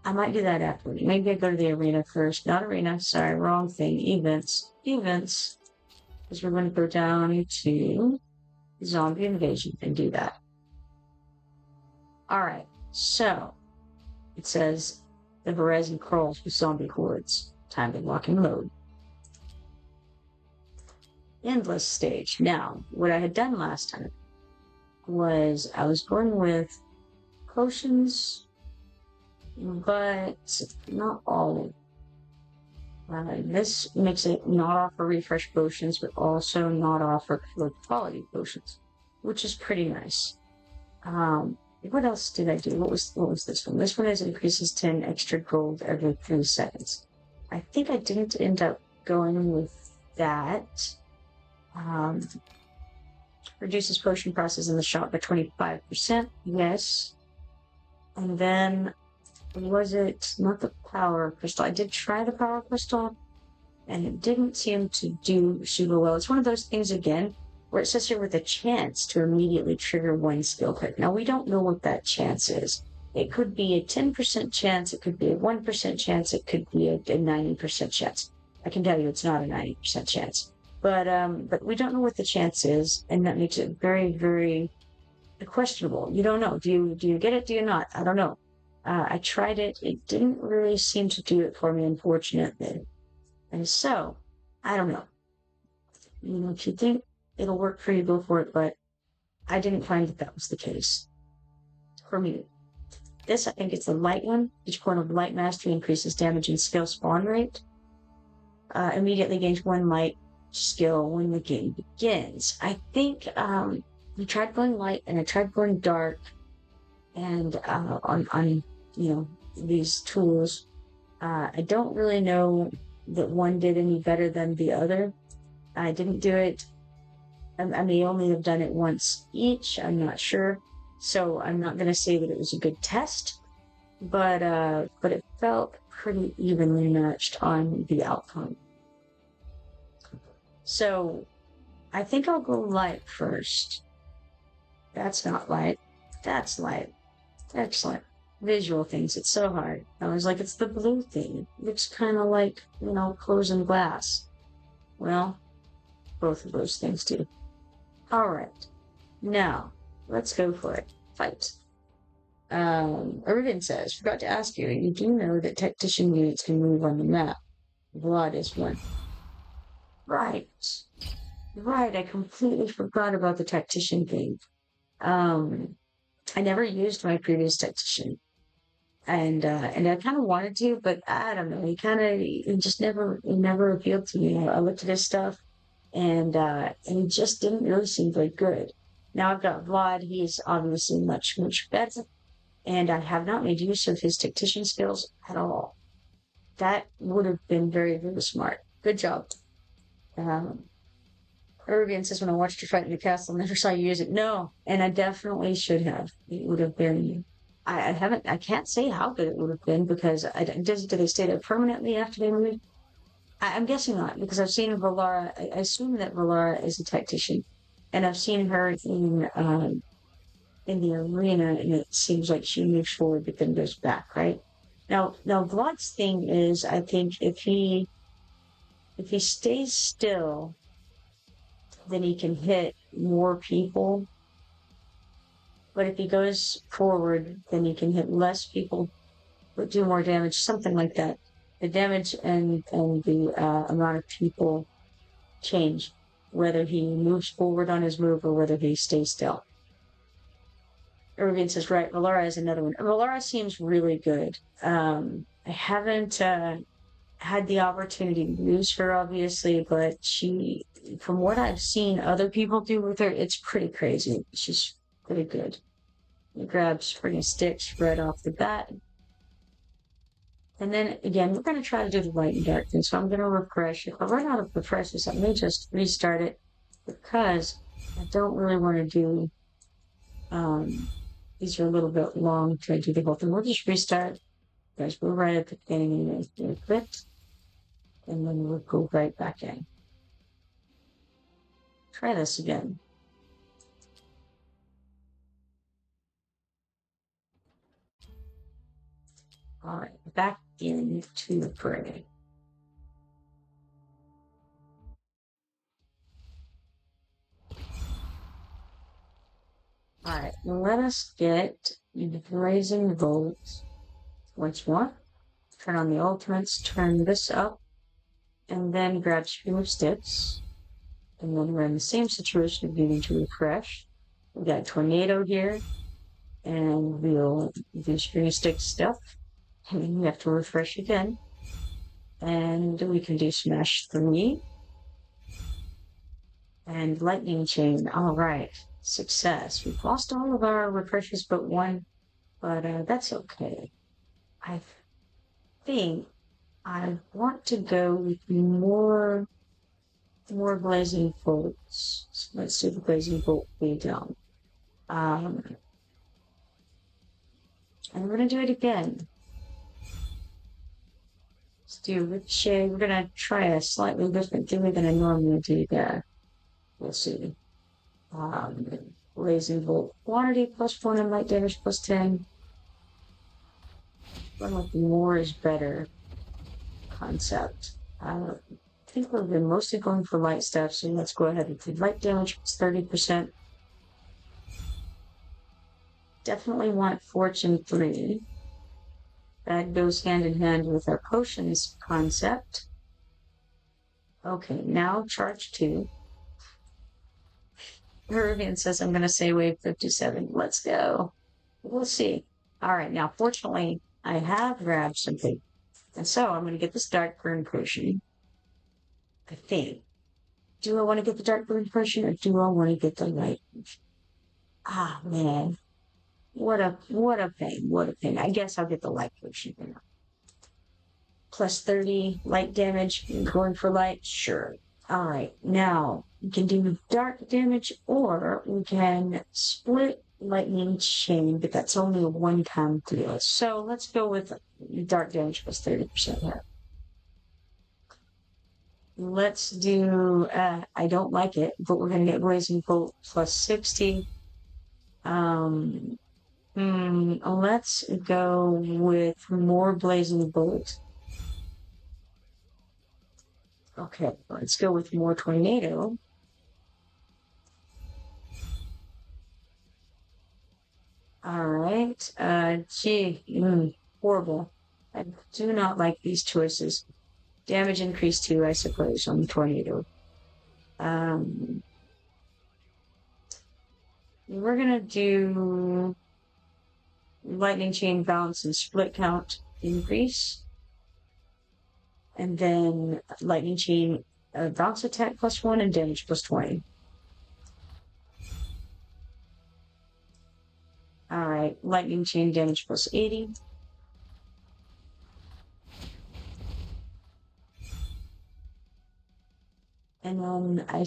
I might do that after. Maybe I go to the arena first. Not arena, sorry, wrong thing. Events. Because we're going to go down to zombie invasion and do that. Alright, so it says the horizon crawls with zombie hordes. Time to lock and load. Endless stage. Now, what I had done last time was I was going with potions, but not all. This makes it not offer refresh potions, but also not offer low quality potions, which is pretty nice. What else did I do? What was this one? This one increases 10 extra gold every 3 seconds. I think I didn't end up going with that. Reduces potion prices in the shop by 25%. Yes. And then was it not the power crystal? I did try the power crystal, and it didn't seem to do super well. It's one of those things again where it says here with a chance to immediately trigger 1 skill pick. Now we don't know what that chance is. It could be a 10% chance, it could be a 1% chance, it could be a 90% chance. I can tell you it's not a 90% chance. But we don't know what the chance is, and that makes it very, very questionable. You don't know. Do you get it? Do you not? I don't know. I tried it. It didn't really seem to do it for me, unfortunately. And so, I don't know. You know, if you think it'll work for you, go for it, but I didn't find that was the case for me. This, I think it's the light one. Each point of light mastery increases damage and skill spawn rate. Immediately gains 1 light skill when the game begins. I think I tried going light and I tried going dark, and on these tools, I don't really know that one did any better than the other. I didn't do it. I may only have done it once each. I'm not sure, so I'm not going to say that it was a good test, but it felt pretty evenly matched on the outcome. So, I think I'll go light first. That's not light. That's light. Excellent. Visual things. It's so hard. I was like, it's the blue thing. It looks kind of like, closing glass. Well, both of those things do. Alright. Now, let's go for it. Fight. Irvin says, forgot to ask you, you do know that tactician units can move on the map. Blood is one. Right, I completely forgot about the tactician thing. I never used my previous tactician, and I kind of wanted to, but I don't know. It never appealed to me. I looked at his stuff, and it just didn't really seem very good. Now I've got Vlad. He's obviously much better, and I have not made use of his tactician skills at all. That would have been very, very smart. Good job. Irvian says, when I watched you fight in the castle, I never saw you use it. No, and I definitely should have. It would have been. I haven't. I can't say how good it would have been because did they stay there permanently after they moved? I'm guessing not because I've seen Valara. I assume that Valara is a tactician, and I've seen her in the arena, and it seems like she moves forward but then goes back. Right now, Vlad's thing is, I think if he stays still, then he can hit more people. But if he goes forward, then he can hit less people but do more damage, something like that. The damage and the amount of people change, whether he moves forward on his move or whether he stays still. Irving says, right, Valara is another one. Valara seems really good. I haven't had the opportunity to use her, obviously, but from what I've seen other people do with her, it's pretty crazy. She's pretty good. He grabs freaking sticks right off the bat. And then again, we're going to try to do the light and dark thing. So I'm going to refresh. If I run out of refreshes, I may just restart it because I don't really want to do, these are a little bit long to do the whole thing. We'll just restart. Guys, we're right at the beginning and do it quick. And then we'll go right back in. Try this again. All right, back into the parade. All right, let us get the Blazing Bolts once more. Turn on the ultimates, turn this up, and then grab Stream of Sticks. And then we're in the same situation of needing to refresh. We got Tornado here, and we'll do Stream of Sticks stuff. And then we have to refresh again. And we can do Smash 3. And Lightning Chain. All right. Success. We've lost all of our refreshes but one, but that's okay. I think I want to go with more Blazing Bolts. So let's do the Blazing Bolt way down. And we're going to do it again. Let's do Ricochet. We're going to try a slightly different theory than I normally do there. We'll see. Blazing Bolt quantity +1 and light damage +10. One with more is better concept. I think we've been mostly going for light stuff, so let's go ahead and do light damage +30%. Definitely want Fortune 3. That goes hand in hand with our potions concept. Okay, now charge 2. Peruvian says I'm going to say wave 57. Let's go. We'll see. All right, now fortunately, I have grabbed something. And so I'm going to get this Dark Burn Potion. I think. Do I want to get the Dark Burn Potion or do I want to get the Light? Ah, man. What a pain. What a pain. I guess I'll get the Light Potion. +30 light damage. Going for light? Sure. All right. Now, we can do dark damage or we can split lightning chain, but that's only a one-time deal. So let's go with dark damage +30% here. Let's do, I don't like it, but we're going to get Blazing Bolt +60. Let's go with more Blazing Bolt. Okay, let's go with more Tornado. All right. Horrible. I do not like these choices. Damage increase 2, I suppose, on the Tornado. We're gonna do Lightning Chain Bounce and Split Count increase. And then Lightning Chain Bounce Attack +1 and Damage +20. Alright, Lightning Chain Damage +80. And then I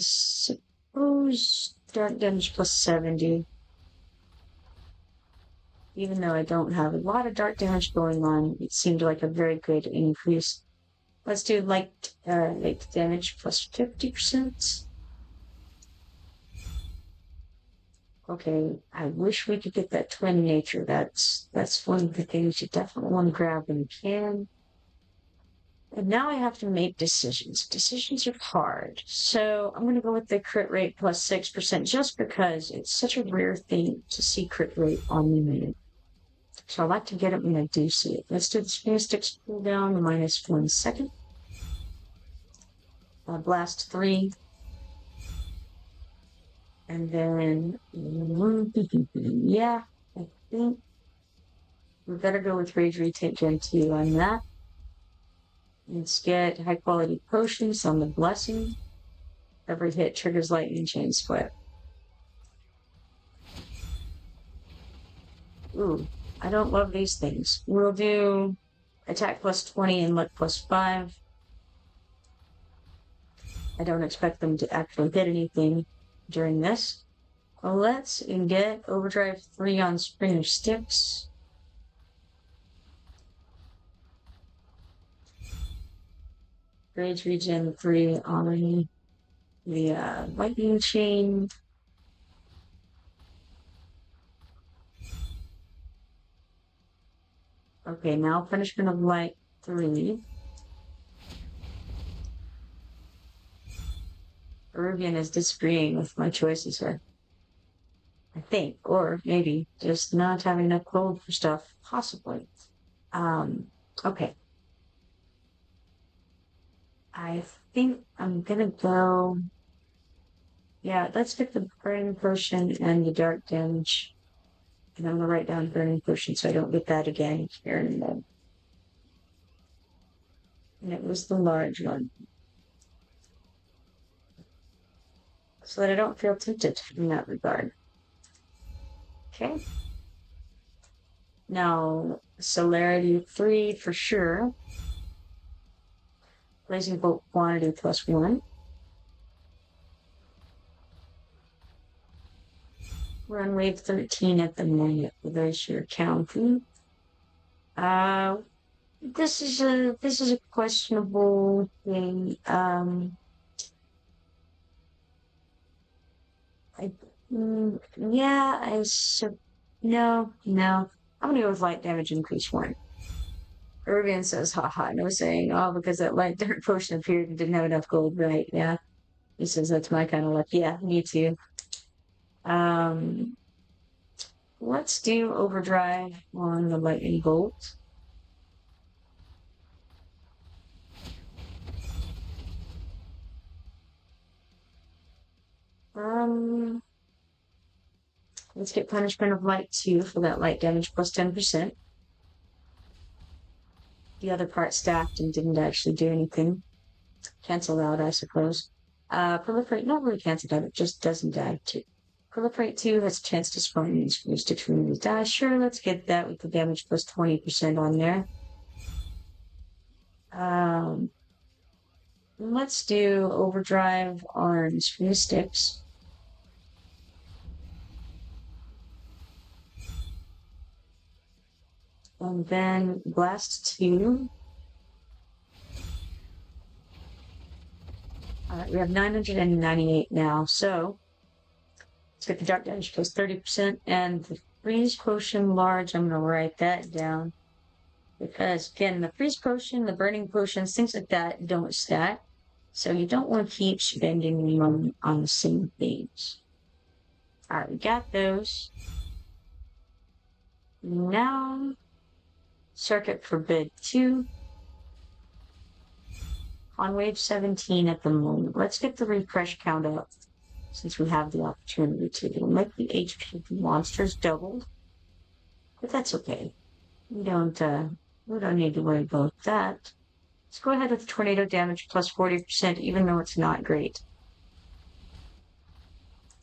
use dark damage plus 70. Even though I don't have a lot of dark damage going on, it seemed like a very good increase. Let's do light damage plus 50%. Okay, I wish we could get that twin nature. That's one of the things you definitely want to grab when you can. And now I have to make decisions. Decisions are hard. So I'm going to go with the crit rate plus 6% just because it's such a rare thing to see crit rate on the unit. So I like to get it when I do see it. Let's do the spin sticks cooldown minus 1 second. Blast 3. And then, yeah, I think we better go with Rage Retake Gen 2 on that. Let's get high quality potions on the Blessing. Every hit triggers Lightning Chain Split. Ooh, I don't love these things. We'll do attack plus 20 and luck plus 5. I don't expect them to actually hit anything during this. Well, let's get Overdrive 3 on Springer Sticks. Rage Regen 3 on the Lightning Chain. Okay, now Punishment of Light 3. Peruvian is disagreeing with my choices here. I think, or maybe just not having enough gold for stuff, possibly. Okay. I think I'm gonna go. Yeah, let's pick the Burning Potion and the Dark Damage. And I'm gonna write down Burning Potion so I don't get that again here in a moment. And it was the large one. So that I don't feel tempted in that regard. Okay. Now, Celerity 3 for sure. Blazing Bolt quantity plus 1. We're on wave 13 at the moment with those you're counting. This is a questionable thing. No. I'm gonna go with light damage increase 1. Irvian says, haha, no saying, oh, because that light dark potion appeared and didn't have enough gold, right? Yeah. He says that's my kind of luck. Yeah, me too. Let's do overdrive on the lightning bolt. Let's get punishment of light 2 for that light damage plus 10%. The other part stacked and didn't actually do anything. Cancel out, I suppose. Proliferate, not really cancelled out, it just doesn't die too. Proliferate 2 has a chance to spawn these sticks from these die. Sure, let's get that with the damage plus 20% on there. Let's do overdrive on screw sticks. And then blast 2. Alright, we have 998 now, so let's get the dark damage plus 30% and the freeze potion large. I'm going to write that down because, again, the freeze potion, the burning potions, things like that don't stack. So you don't want to keep spending money on the same things. Alright, we got those. Now, Circuit Forbid 2. On wave 17 at the moment. Let's get the refresh count up since we have the opportunity to. It'll make the HP of the monsters doubled, but that's okay. We don't need to worry about that. Let's go ahead with tornado damage plus 40%, even though it's not great.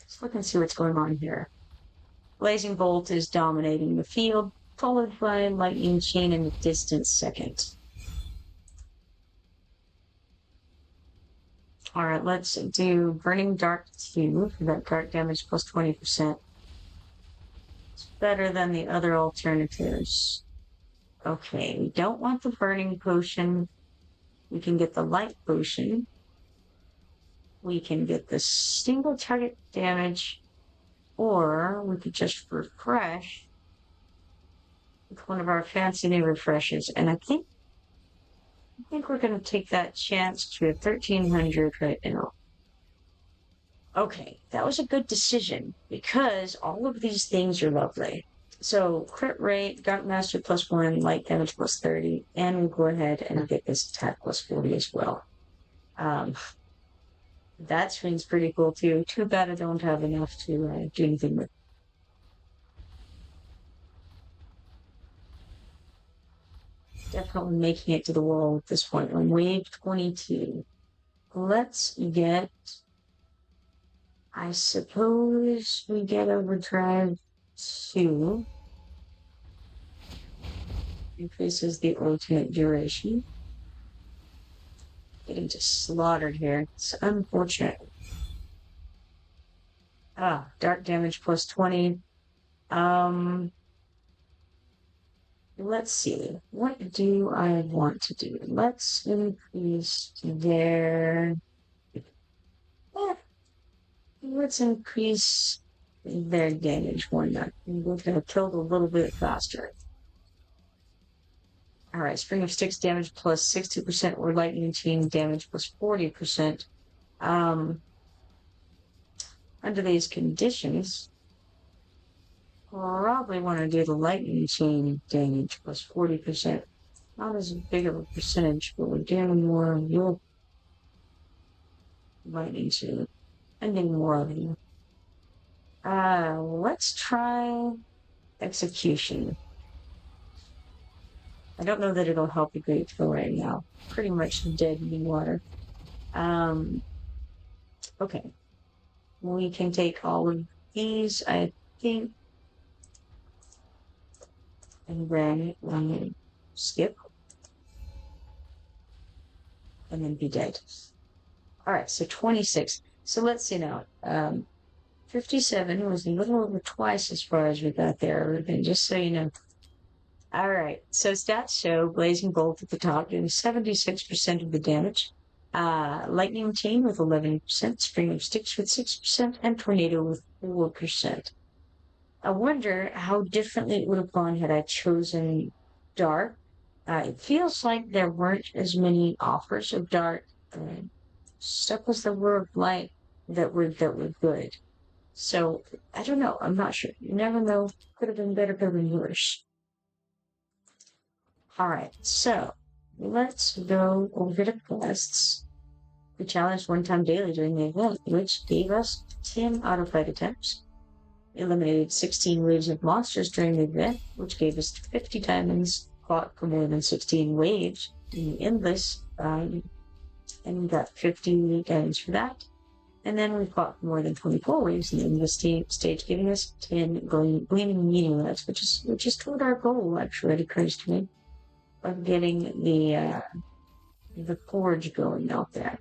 Let's look and see what's going on here. Blazing Bolt is dominating the field, followed by Lightning Chain in the distant second. Alright, let's do Burning Dark 2 for that dark damage plus 20%. It's better than the other alternatives. Okay, we don't want the Burning Potion. We can get the Light Potion. We can get the single target damage, or we could just refresh with one of our fancy new refreshes. And I think we're going to take that chance to 1300 right now. Okay, that was a good decision because all of these things are lovely. So crit rate, Dark Master plus 1, light damage plus 30, and we'll go ahead and get this attack plus 40 as well. That swing's pretty cool too. Too bad I don't have enough to do anything with. Definitely making it to the wall at this point. On wave 22. Let's get, I suppose we get Overdrive 2. Increases the ultimate duration. Getting just slaughtered here. It's unfortunate. Dark damage plus 20. Let's see. What do I want to do? Let's increase their... let's increase their damage one nut. We're going to kill it a little bit faster. Alright, Spring of Sticks damage plus 60% or Lightning Chain damage plus 40%. Under these conditions, probably want to do the Lightning Chain damage plus 40%. Not as big of a percentage, but we're doing more of your Lightning Chain. Ending more of you. Let's try Execution. I don't know that it'll help a great deal right now. Pretty much dead in the water. Okay. We can take all of these, I think. And then skip. And then be dead. Alright, so 26. So let's see now. 57 was a little over twice as far as we got there, and just so you know. Alright, so stats show Blazing Bolt at the top doing 76% of the damage. Lightning Chain with 11%, Spring of Sticks with 6%, and Tornado with 4%. I wonder how differently it would have gone had I chosen Dark. It feels like there weren't as many offers of Dark. Stuff as there were of Light that were good. So, I don't know. I'm not sure. You never know. Could have been better, could have been worse. Alright, so let's go over to quests. We challenged one time daily during the event, which gave us 10 auto-fight attempts. Eliminated 16 waves of monsters during the event, which gave us 50 diamonds, fought for more than 16 waves in the endless, and we got 50 diamonds for that. And then we fought for more than 24 waves in the endless stage, giving us 10 gleaming meaningless, which is toward our goal, actually, it occurs to me, of getting the forge going out there.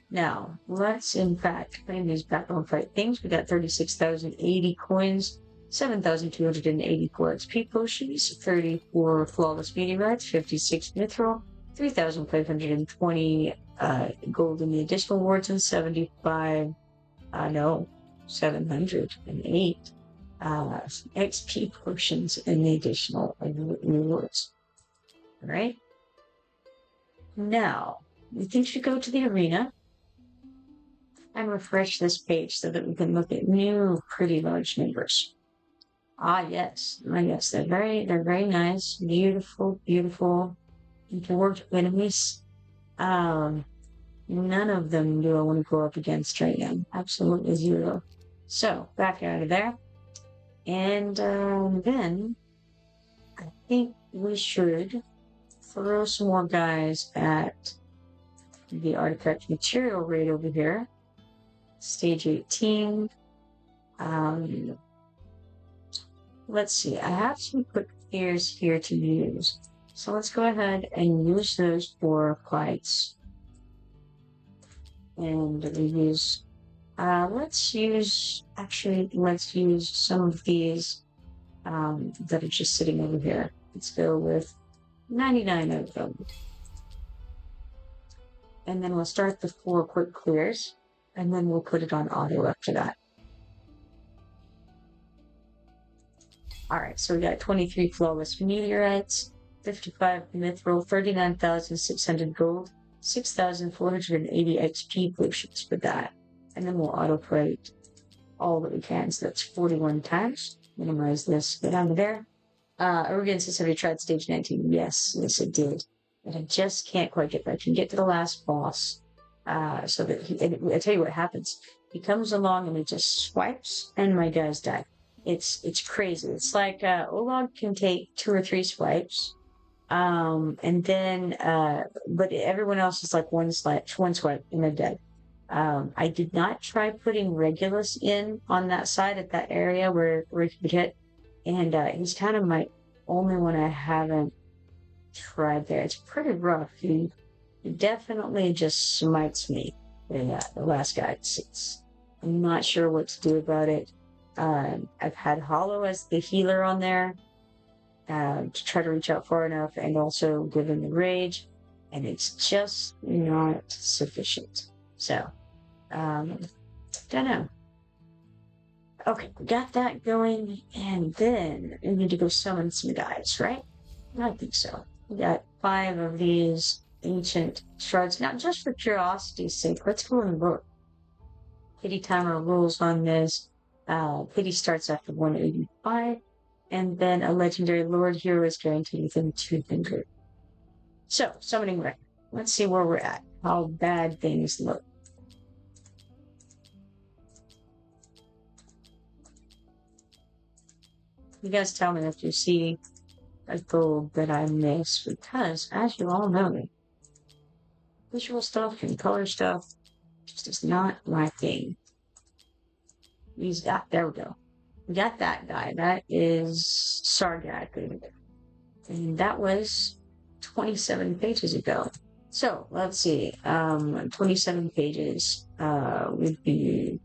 Now, let's in fact claim these backbone fight things. We got 36,080 coins, 7,284 XP potions, 34 flawless meteorites, 56 mithril, 3,520 gold in the additional rewards, and 708 XP potions in the additional rewards. Alright? Now, we think we should go to the arena and refresh this page so that we can look at new, pretty large numbers. Yes, they're very nice, beautiful, dwarf enemies. None of them do I want to go up against right now. Absolutely zero. So, back out of there. And then, I think we should throw some more guys at the artifact material raid over here. Stage 18. Let's see. I have some quick fears here to use. So let's go ahead and use those for fights. And we use, let's use some of these that are just sitting over here. Let's go with 99 of them. And then we'll start the 4 quick clears, and then we'll put it on auto after that. Alright, so we got 23 flawless meteorites, 55 mithril, 39,600 gold, 6,480 XP potions for that. And then we'll auto-plate all that we can, so that's 41 times. Minimize this, go down to there. Oregon says, have you tried stage 19? Yes, it did. But I just can't quite get back. I can get to the last boss. So that I tell you what happens. He comes along and he just swipes, and my guys die. It's crazy. It's like Olog can take 2 or 3 swipes, and then but everyone else is like one swipe, and they're dead. I did not try putting Regulus in on that side at that area where he could hit, and he's kind of my only one I haven't tried there. It's pretty rough. He definitely just smites me. The last guy. I'm not sure what to do about it. I've had Hollow as the healer on there to try to reach out far enough, and also give him the rage, and it's just not sufficient. So, don't know. Okay, we got that going, and then we need to go summon some guys, right? I think so. We got 5 of these ancient shards. Now, just for curiosity's sake, let's go and look. Pity timer rules on this. Pity starts after 185, and then a legendary lord hero is guaranteed within 200. So, summoning record. Let's see where we're at. How bad things look. You guys tell me if you see a gold that I miss, because, as you all know, visual stuff and color stuff just is not my thing. There we go. We got that guy. That is Sargak. And that was 27 pages ago. So, let's see. 27 pages would be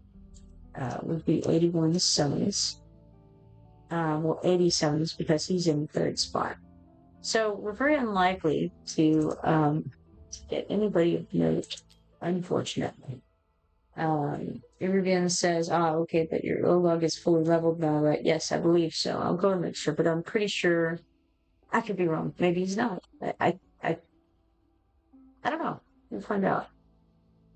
81 summons. Well, 80 summons because he's in 3rd spot. So, we're very unlikely to get anybody of note, unfortunately. Iridian says, okay, but your Olog is fully leveled now, right? Yes, I believe so. I'll go and make sure, but I'm pretty sure I could be wrong. Maybe he's not. I don't know. We'll find out.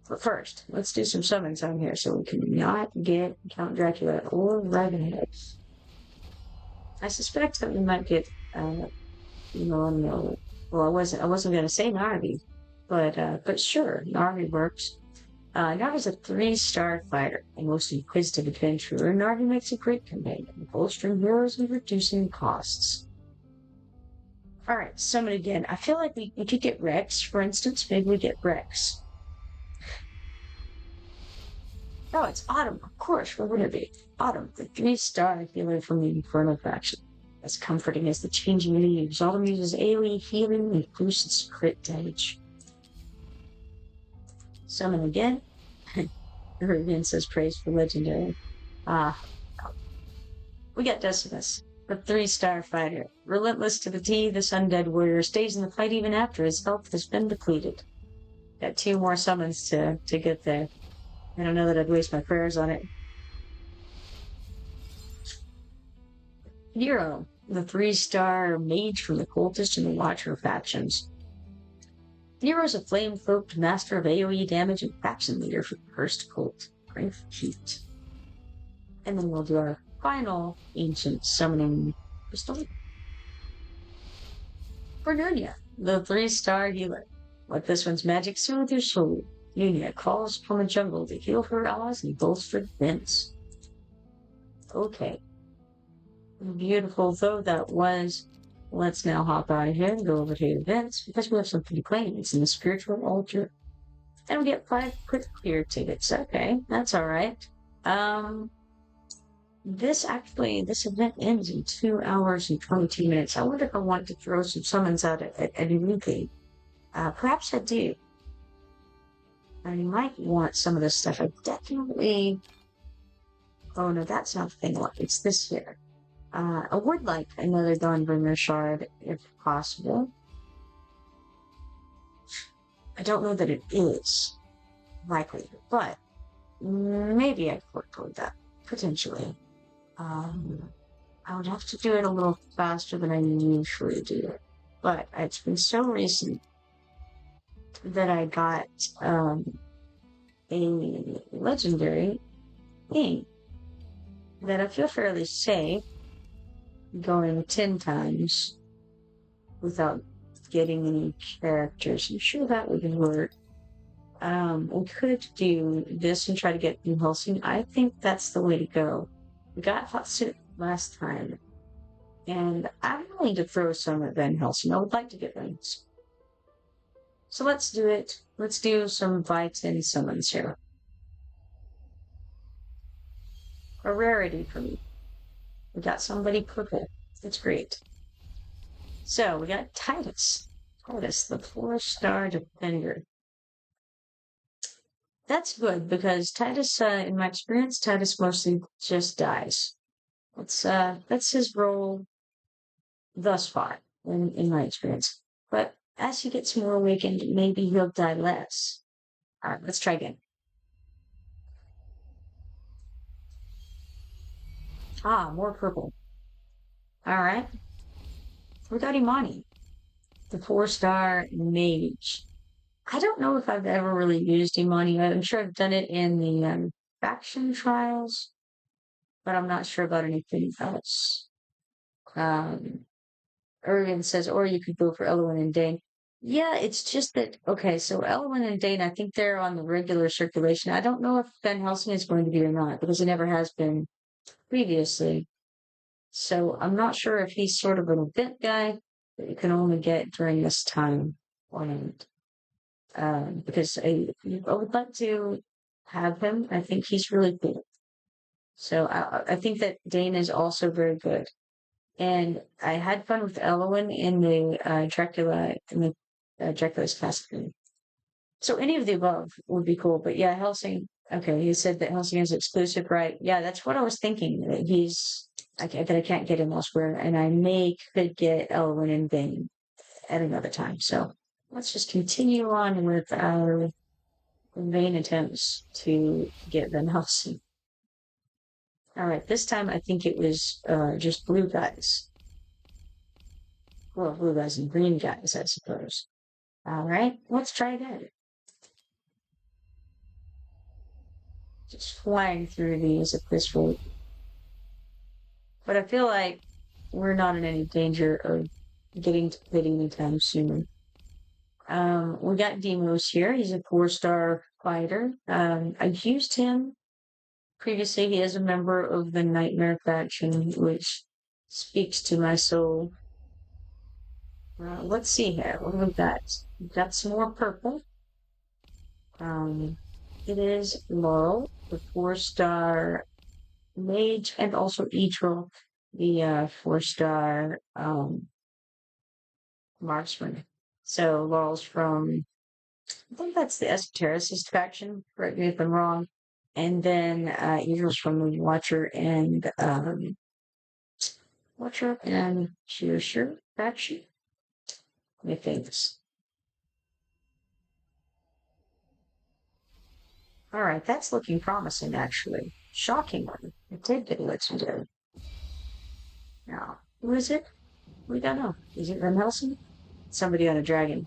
But first, let's do some summons on here so we can not get Count Dracula or Ravenheads. I suspect that we might get, well, I wasn't gonna say Narvi, but sure, Narvi works. Narvi's a 3-star fighter and most inquisitive adventurer. Narvi makes a great companion, bolstering heroes and reducing costs. Alright, summon again. I feel like we could get Rex, for instance. Maybe we get Rex. Oh, it's Autumn. Of course, what would it be? Autumn, the 3-star healer from the Infernal faction. As comforting as the changing leaves, Autumn uses AoE healing and boosts crit damage. Summon again. Iridian says praise for legendary. We got Decimus, the 3-star fighter. Relentless to the T, this undead warrior stays in the fight even after his health has been depleted. Got 2 more summons to get there. I don't know that I'd waste my prayers on it. Nero, the 3-star mage from the cultist and the watcher factions. Nero's a flame-cloaked master of AoE damage and faction leader for the Cursed Cult. Great heat. And then we'll do our final ancient summoning crystal. For Nunya, the 3-star healer. Let this one's magic soothe your soul. Nunya calls from the jungle to heal her allies and bolster defense. Okay. Beautiful though that was, let's now hop out of here and go over to events because we have something to claim. It's in the spiritual altar. And we get 5 quick clear tickets. Okay, that's alright. This event ends in 2 hours and 22 minutes. I wonder if I want to throw some summons out at Enrique. Perhaps I do. I might want some of this stuff. I definitely... Oh no, that's not the thing. Look, it's this here. I would like another Dawnbringer shard, if possible. I don't know that it is likely, but maybe I could work with that, potentially. I would have to do it a little faster than I usually do. But it's been so recent that I got a legendary thing that I feel fairly safe going 10 times without getting any characters. I'm sure that would work. We could do this and try to get New Helsing. I think that's the way to go. We got Hotsuit last time, and I'm willing to throw some at Van Helsing. I would like to get things. So let's do it. Let's do some Vitin summons here. A rarity for me. We got somebody purple. That's great. So we got Titus. Titus, the 4-star defender. That's good because Titus, in my experience, Titus mostly just dies. That's his role thus far, in my experience. But as he gets more awakened, maybe he'll die less. Alright, let's try again. Ah, more purple. Alright. We got Imani, the 4-star mage. I don't know if I've ever really used Imani. I'm sure I've done it in the faction trials, but I'm not sure about anything else. Erwin says, or you could go for Elwyn and Dane. Yeah, it's just that, okay, so Elwyn and Dane, I think they're on the regular circulation. I don't know if Van Helsing is going to be or not, because it never has been previously. So I'm not sure if he's sort of an event guy that you can only get during this time or not. Because I would like to have him. I think he's really cool. So I think that Dane is also very good. And I had fun with Elwyn in the Dracula, in the Dracula's Castle game. So any of the above would be cool. But yeah, Helsing, okay, he said that Helsing is exclusive, right? Yeah, that's what I was thinking, that that I can't get him elsewhere. And I could get Elwyn and Dane at another time. So let's just continue on with our vain attempts to get Van Helsing. All right, this time I think it was just blue guys. Well, blue guys and green guys, I suppose. All right, let's try again. Just flying through these at this rate. But I feel like we're not in any danger of getting to pit anytime soon. We got Demos here. He's a 4-star fighter. I've used him previously. He is a member of the Nightmare faction, which speaks to my soul. Let's see here. What have we got? We've got some more purple. It is Laurel, the 4-star mage, and also Etril, the 4-star marksman. So Laurel's from, I think that's the Esotericist faction, correct me if I'm wrong. And then Etril's from the Watcher and Shearsher faction. Let me think this. Alright, that's looking promising, actually. Shockingly. It did get legendary. Now, who is it? We don't know. Is it Van Helsing? Somebody on a dragon.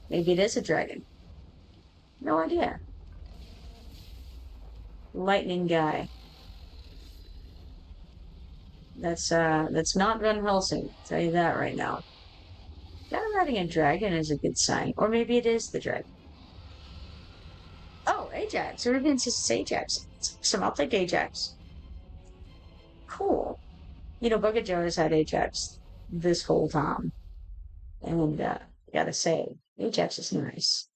Maybe it is a dragon. No idea. Lightning guy. That's not Van Helsing. I'll tell you that right now. Guy riding a dragon is a good sign. Or maybe it is the dragon. Oh, Ajax. Everyone says Ajax. So I'll take Ajax. Cool. You know, Bugga Joe has had Ajax this whole time. And gotta say, Ajax is nice.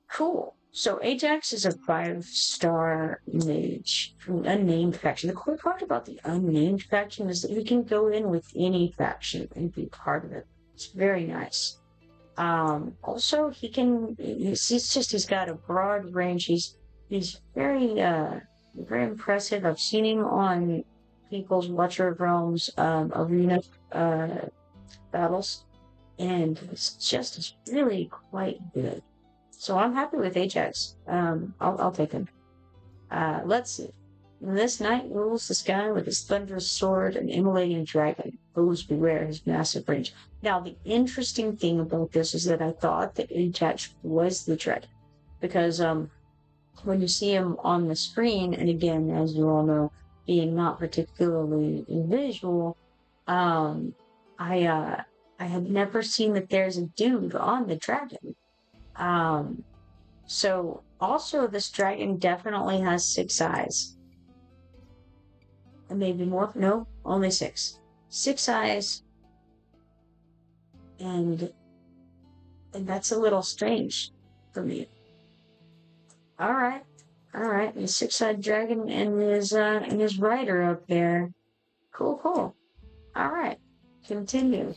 Cool. So Ajax is a 5-star mage from an unnamed faction. The cool part about the unnamed faction is that you can go in with any faction and be part of it. It's very nice. Also, he's got a broad range. He's very impressive. I've seen him on people's Watcher of Realms arena battles, and he's really quite good. So I'm happy with Ajax. I'll take him. Let's see. This knight rules the sky with his thunderous sword and immolating dragon. Foes beware his massive range. Now, the interesting thing about this is that I thought that Ajax was the dragon. Because when you see him on the screen, and again, as you all know, being not particularly visual, um, I had never seen that there's a dude on the dragon. So also this dragon definitely has 6 eyes. And maybe more. No, only 6. 6 eyes. And that's a little strange for me. Alright. Alright. The 6-eyed dragon and his rider up there. Cool. Alright. Continue.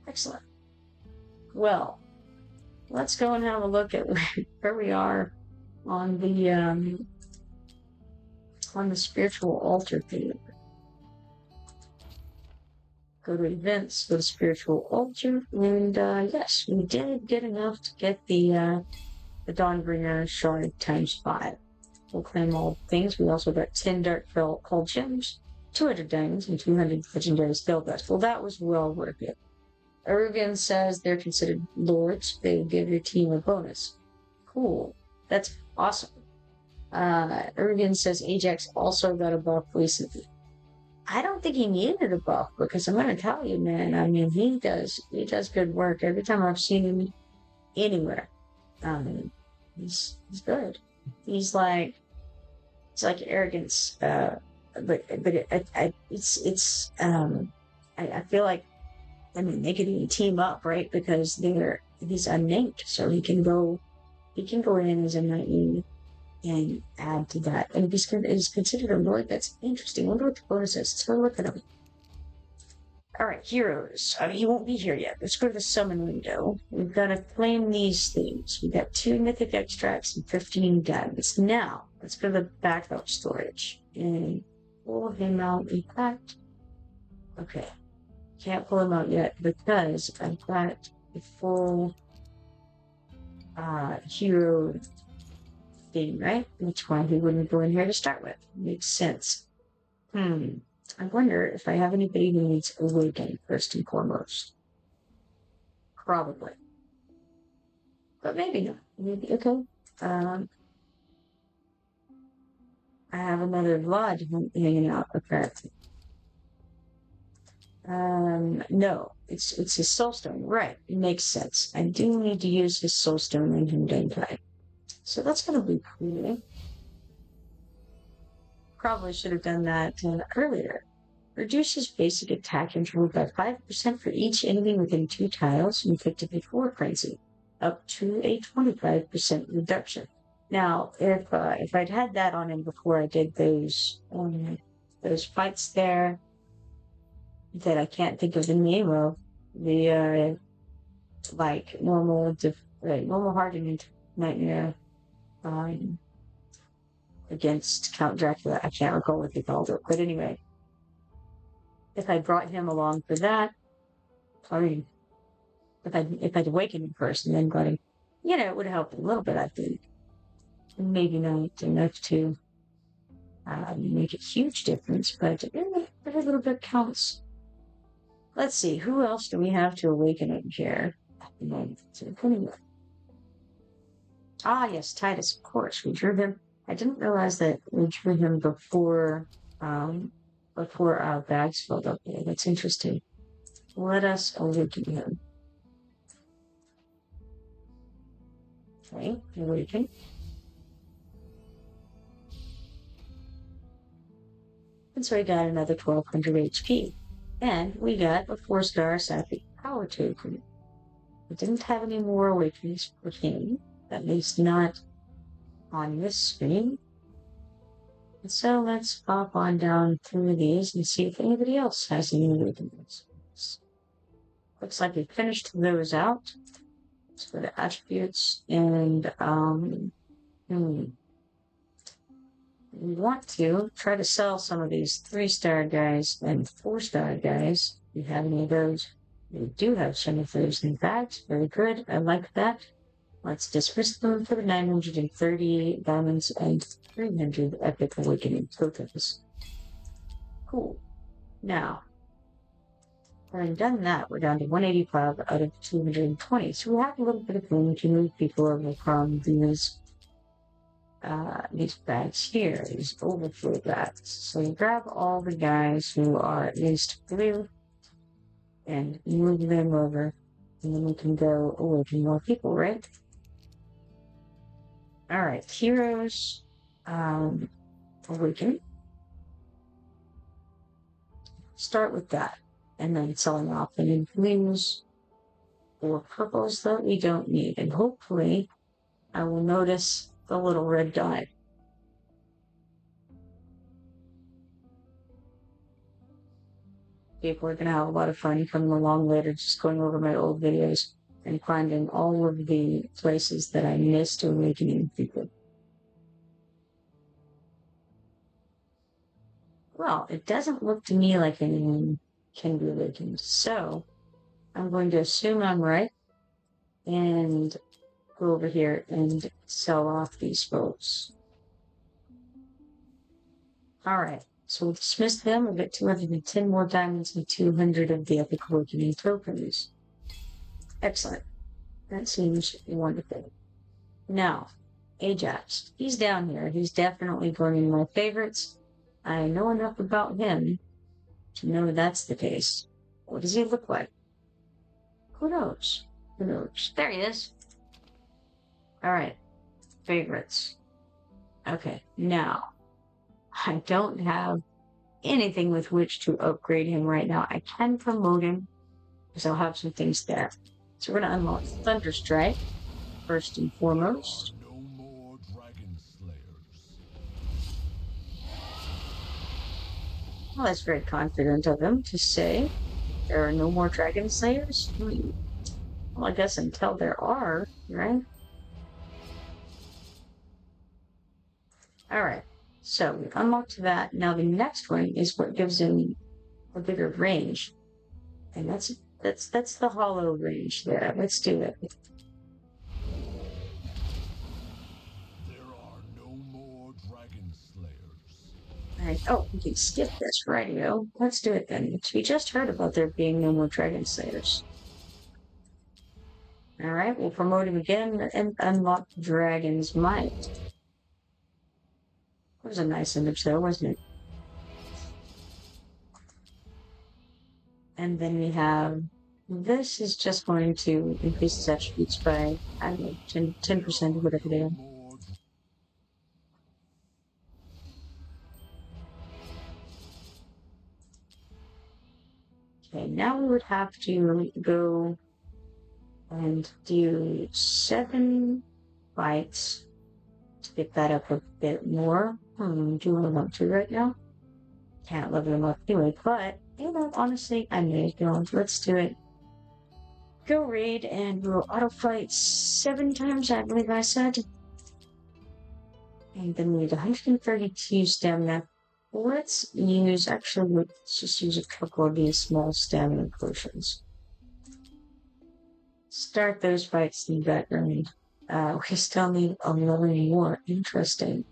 Excellent. Well, let's go and have a look at where we are on the spiritual altar theme. Go to events, go to spiritual altar, and yes, we did get enough to get the Dawnbringer shard times 5. We'll claim all things. We also got 10 dark called gems, 200 diamonds, and 200 legendary spell dust. Well, that was well worth it. Erugan says they're considered lords. They will give your team a bonus. Cool. That's awesome. Erugan says Ajax also got a buff recently. I don't think he needed a buff because I'm going to tell you, man. I mean, he does good work every time I've seen him anywhere. He's good. He's like arrogance. But I feel like, I mean, they could even team up, right? Because he's unnamed, so he can go in as a knight and add to that. And he's considered a lord. That's interesting. I wonder what the bonus is. Let's go look at him. Alright, heroes. He won't be here yet. Let's go to the summon window. We've got to claim these things. We've got 2 mythic extracts and 15 diamonds. Now, let's go to the backup storage. And pull him out. In fact, okay. Can't pull him out yet because I've got a full hero thing, right? Which one he wouldn't go in here to start with. Makes sense. I wonder if I have anybody who needs awakening first and foremost. Probably. But maybe not. Maybe, okay. I have another Vlad hanging out apparently. No, it's his soulstone, right? It makes sense. I do need to use his soulstone in him gameplay. So that's gonna be cool. Probably should have done that earlier. Reduces basic attack interval by 5% for each enemy within 2 tiles inflicted before frenzy, up to a 25% reduction. Now, if I'd had that on him before I did those fights there, that I can't think of the name of, the like normal hardened nightmare against Count Dracula. I can't recall what they called it, but anyway, if I brought him along for that, I mean, if I'd awakened him first and then got him, it would help a little bit, I think. Maybe not enough to make a huge difference, but every little bit counts. Let's see, who else do we have to awaken him here at the moment? Ah, yes, Titus, of course. We drew him. I didn't realize that we drew him before our bags filled up there. That's interesting. Let us awaken him. Okay, awaken. And so we got another 1200 HP. And we got a 4-star Sapphic Power Token. We didn't have any more awakenings for him, at least not on this screen. So let's pop on down through these and see if anybody else has any weaknesses. Looks like we finished those out. Let's go to attributes and we want to try to sell some of these 3-star guys and 4-star guys. Do you have any of those? We do have some of those in fact. Very good. I like that. Let's dismiss them for the 938 diamonds and 300 epic awakening tokens. Cool. Now, having done that, we're down to 185 out of 220. So we have a little bit of room to move people over from these bags here, these overflow bags. So you grab all the guys who are at least blue and move them over, and then we can go away more people, right? Alright, heroes, awaken. Start with that, and then selling off any blues or purples that we don't need, and hopefully I will notice the little red dot. People are going to have a lot of fun coming along later, just going over my old videos and finding all of the places that I missed awakening people. Well, it doesn't look to me like anyone can be awakened, so I'm going to assume I'm right and go over here and sell off these folks. Alright, so we'll dismiss them. We'll get 210 more diamonds and 200 of the epic awakening tokens. Excellent. That seems wonderful. Now, Ajax. He's down here. He's definitely one of my favorites. I know enough about him to know that's the case. What does he look like? Who knows? Who knows? There he is. Alright. Favorites. Okay, now, I don't have anything with which to upgrade him right now. I can promote him, because I'll have some things there. So we're going to unlock Thunderstrike, first and foremost. No more dragon slayers. Well, that's very confident of him to say there are no more dragon slayers. Well, I guess until there are, right? Alright, so we unlocked that. Now the next one is what gives him a bigger range. And that's the hollow range there. Let's do it. There are no more dragon slayers. Alright, oh, we can skip this radio. Let's do it then. We just heard about there being no more dragon slayers. Alright, we'll promote him again and unlock Dragon's Might. That was a nice image though, wasn't it? And then we have, this is just going to increase his attributes by, I don't know, 10% or whatever they are. Okay, now we would have to go and do 7 fights to get that up a bit more. Do I want to right now? Can't level him up anyway, but, you know, honestly, I may go. Let's do it. Go raid, and we'll auto fight 7 times, I believe I said. And then we need 132 stamina. Let's just use a couple of these small stamina potions. Start those fights in the background. We still need 11 more. Interesting.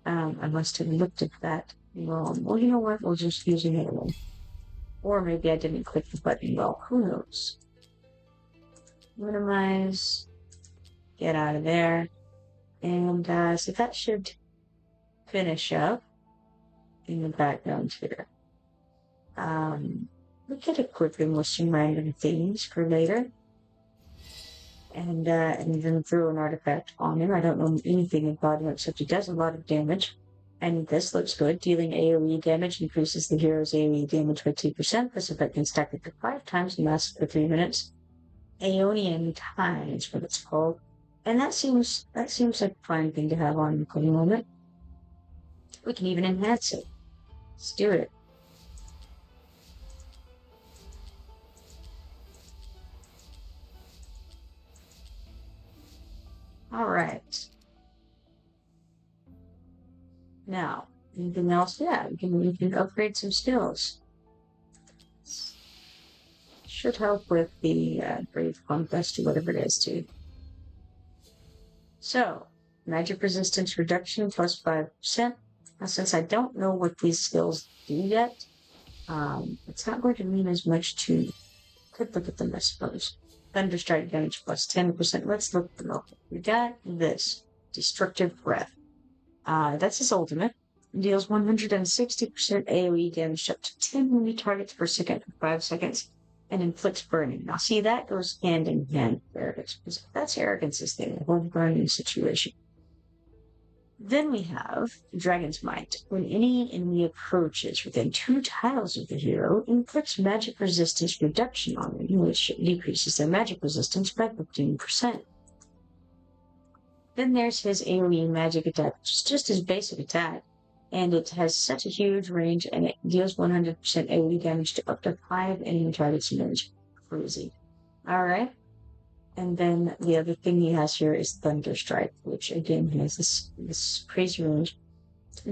I must have looked at that wrong. Well, you know what? We'll just use another one. Or maybe I didn't click the button well. Who knows? Minimize. Get out of there. And so that should finish up in the background here. We could equip him with some random things for later. And then throw an artifact on him. I don't know anything about him except he does a lot of damage. And this looks good. Dealing AoE damage increases the hero's AoE damage by 2%. This effect can stack it to 5 times and lasts for 3 minutes. Aeonian Time is what it's called. And that seems like a fine thing to have on for the moment. We can even enhance it. Let's do it. All right. Now, anything else? Yeah, we can upgrade some skills. Should help with the Brave Conquest or whatever it is, too. So, magic resistance reduction plus 5%. Now, since I don't know what these skills do yet, it's not going to mean as much to... Could look at them, I suppose. Thunderstrike damage plus 10%. Let's look them up. We got this. Destructive Breath. That's his ultimate. Deals 160% AoE damage up to 10 enemy targets per second for 5 seconds, and inflicts burning. Now, see, that goes hand in hand with arrogance, because that's arrogance's thing, the whole burning situation. Then we have Dragon's Might. When any enemy approaches within 2 tiles of the hero, inflicts magic resistance reduction on them, which decreases their magic resistance by 15%. Then there's his AoE magic attack, which is just his basic attack, and it has such a huge range, and it deals 100% AoE damage to up to 5 enemy targets in range. Crazy. Alright. And then the other thing he has here is Thunderstrike, which again has this crazy range.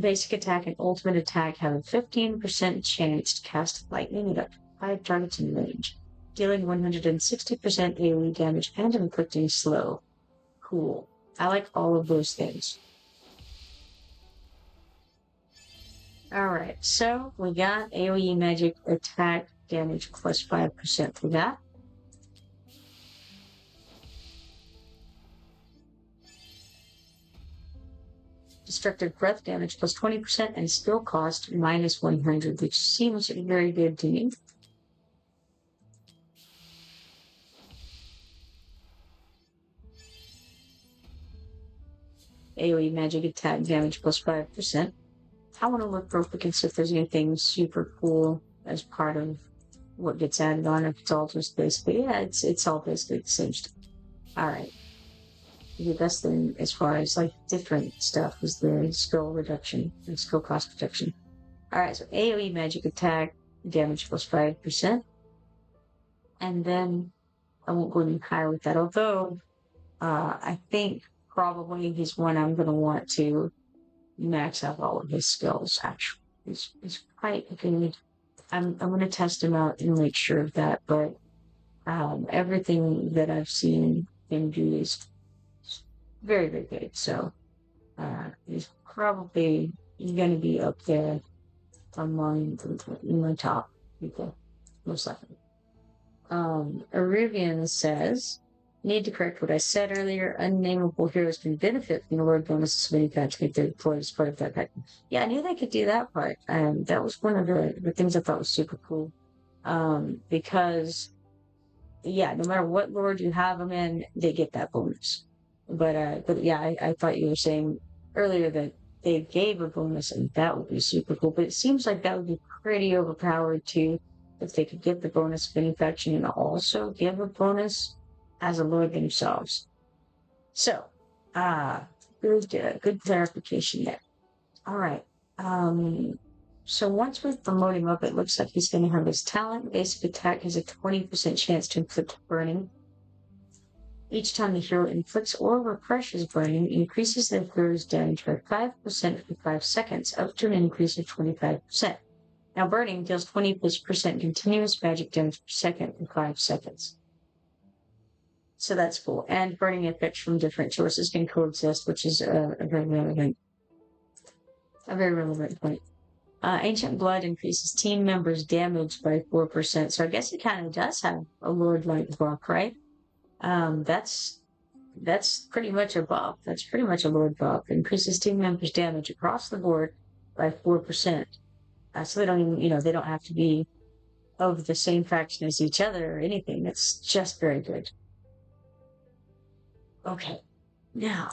Basic attack and ultimate attack have a 15% chance to cast lightning at up to 5 targets in range, dealing 160% AoE damage and inflicting slow. Cool. I like all of those things. Alright, so we got AoE magic attack damage plus 5% for that. Destructive Breath damage plus 20% and skill cost minus 100, which seems very good to me. AoE magic attack damage plus 5%. I want to look real quick and see if there's anything super cool as part of what gets added on. If it's all just basically, yeah, it's all basically the same stuff. Alright. The best thing as far as like different stuff is the skill reduction and skill cost reduction. Alright, so AoE magic attack damage plus 5%. And then I won't go any higher with that, although I think probably he's one I'm going to want to max out all of his skills, actually. He's quite good. I'm going to test him out and make sure of that, but everything that I've seen him do is very, very good. So he's probably going to be up there among my top people, most likely. Arabian says, need to correct what I said earlier. Unnameable heroes can benefit from the Lord bonuses when you patch if they're deployed as part of that pack. Yeah, I knew they could do that part. That was one of the things I thought was super cool. Because, yeah, no matter what Lord you have them in, they get that bonus. But yeah, I thought you were saying earlier that they gave a bonus, and that would be super cool. But it seems like that would be pretty overpowered too, if they could get the bonus of infection and also give a bonus as a lord themselves. So, good clarification there. All right. So once we promote him up, it looks like he's going to have his talent. Basic attack has a 20% chance to inflict burning. Each time the hero inflicts or refreshes burning, increases the hero's damage by 5% for 5 seconds, up to an increase of 25%. Now, burning deals 20% continuous magic damage per second for 5 seconds. So that's cool. And burning effects from different sources can coexist, which is a very relevant point. Ancient Blood increases team members' damage by 4%. So I guess it kind of does have a Lord-like buff, right? That's pretty much a buff. That's pretty much a Lord buff. Increases team members' damage across the board by 4%. So they don't even, they don't have to be of the same faction as each other or anything. It's just very good. Okay, now,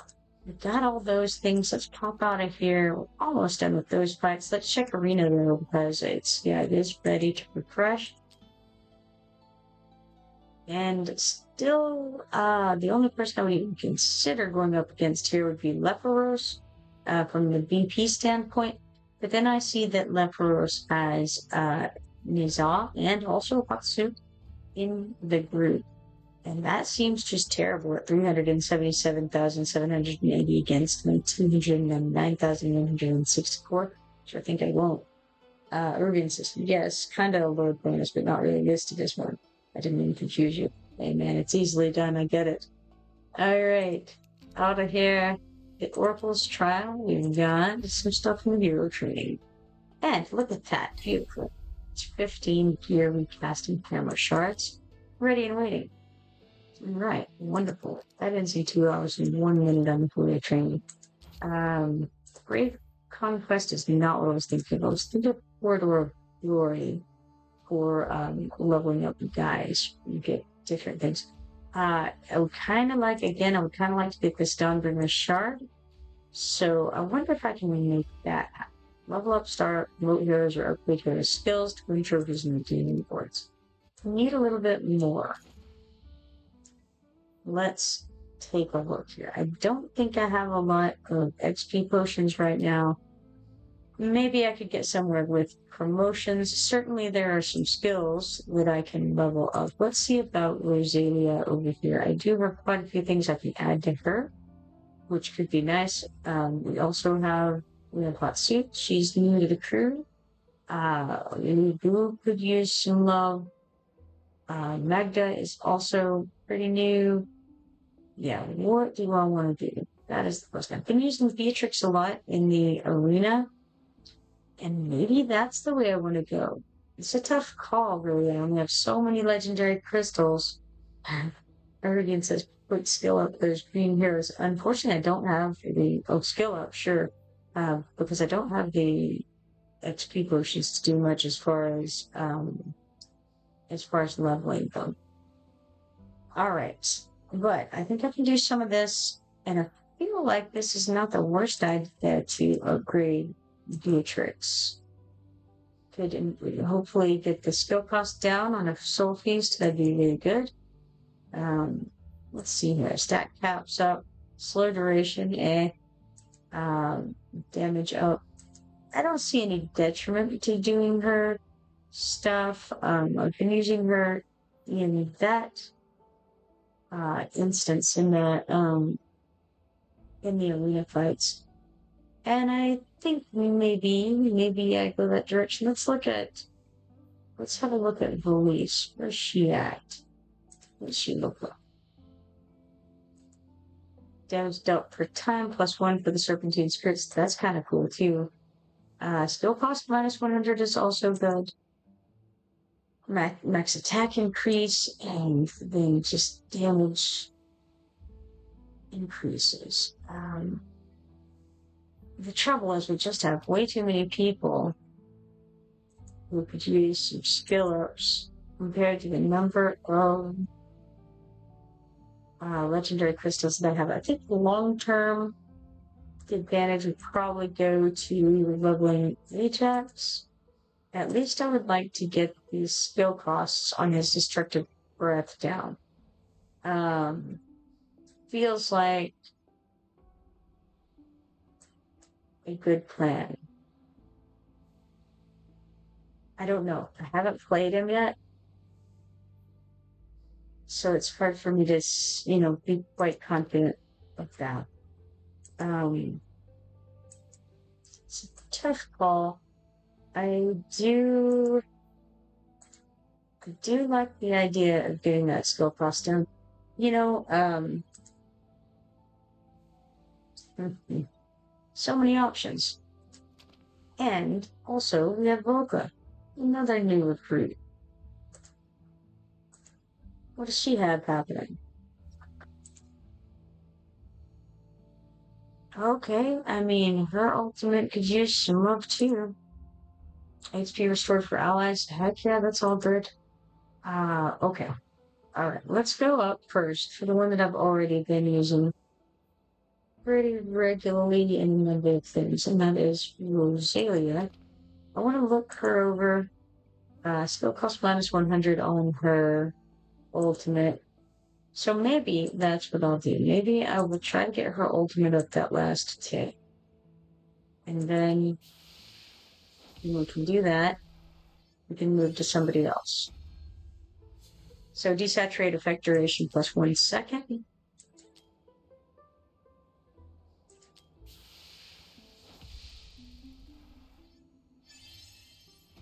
we've got all those things. Let's pop out of here. We're almost done with those fights. Let's check Arena though, because it is ready to refresh. And still, the only person I would even consider going up against here would be Leperos, from the BP standpoint. But then I see that Leperos has Nizar and also Hatsu in the group. And that seems just terrible at 377,780 against my 209,164, which I think I won't. Urban system, yes, kind of a low bonus, but not really listed as one. I didn't mean to confuse you. Hey man, it's easily done, I get it. Alright, out of here. The Oracle's trial, we've got some stuff in the hero training. And look at that, beautiful. It's 15 gear recasting camera shards. Ready and waiting. Right, wonderful. That ends in 2 hours and 1 minute on the full training. Great Conquest is not what I was thinking of. I was thinking of Corridor of Glory for leveling up the guys. You get different things. I would kind of like, again, I would kind of like to get this Dawnbringer shard. So I wonder if I can make that happen. Level up, start, promote heroes, or upgrade heroes' skills to win trophies and redeem rewards. Need a little bit more. Let's take a look here. I don't think I have a lot of XP potions right now. Maybe I could get somewhere with promotions. Certainly there are some skills that I can level up. Let's see about Rosalia over here. I do have quite a few things I can add to her, which could be nice. We have Hot Suit. She's new to the crew. Blue could use some love. Magda is also pretty new. Yeah, what do I want to do? That is the question. I've been using Beatrix a lot in the arena, and maybe that's the way I want to go. It's a tough call, really. I only have so many legendary crystals. Erdogan says, put skill up those green heroes. Unfortunately, I don't have the, skill up, sure, because I don't have the XP potions to do much as far as leveling them. Alright. But I think I can do some of this, and I feel like this is not the worst idea to upgrade Beatrix. Could hopefully get the skill cost down on a soul feast. That'd be really good. Let's see here. Stat caps up. Slow duration, damage up. I don't see any detriment to doing her stuff. I've been using her in that instance in the arena fights, and I think maybe I go that direction. Let's have a look at Valise. Where's she at? What's she look like? Damage dealt per time, +1 for the Serpentine Spirits. That's kind of cool too. Skill cost -100 is also good. Max attack increase, and then just damage increases. The trouble is we just have way too many people who could use some skill ups compared to the number of legendary crystals that I have. I think the long-term advantage would probably go to leveling Ajax. At least I would like to get the skill costs on his destructive breath down. Feels like a good plan. I don't know. I haven't played him yet, so it's hard for me to, be quite confident of that. It's a tough call. I do like the idea of getting that skill cost down. So many options. And also, we have Volga, another new recruit. What does she have happening? Okay, I mean, her ultimate could use some love too. HP restored for allies. Heck yeah, that's all good. Okay. Alright, let's go up first for the one that I've already been using pretty regularly in my big things, and that is Rosalia. I want to look her over. Skill cost -100 on her ultimate. So maybe that's what I'll do. Maybe I will try to get her ultimate up that last tick. And then And we can do that. We can move to somebody else. So desaturate effect duration plus 1 second.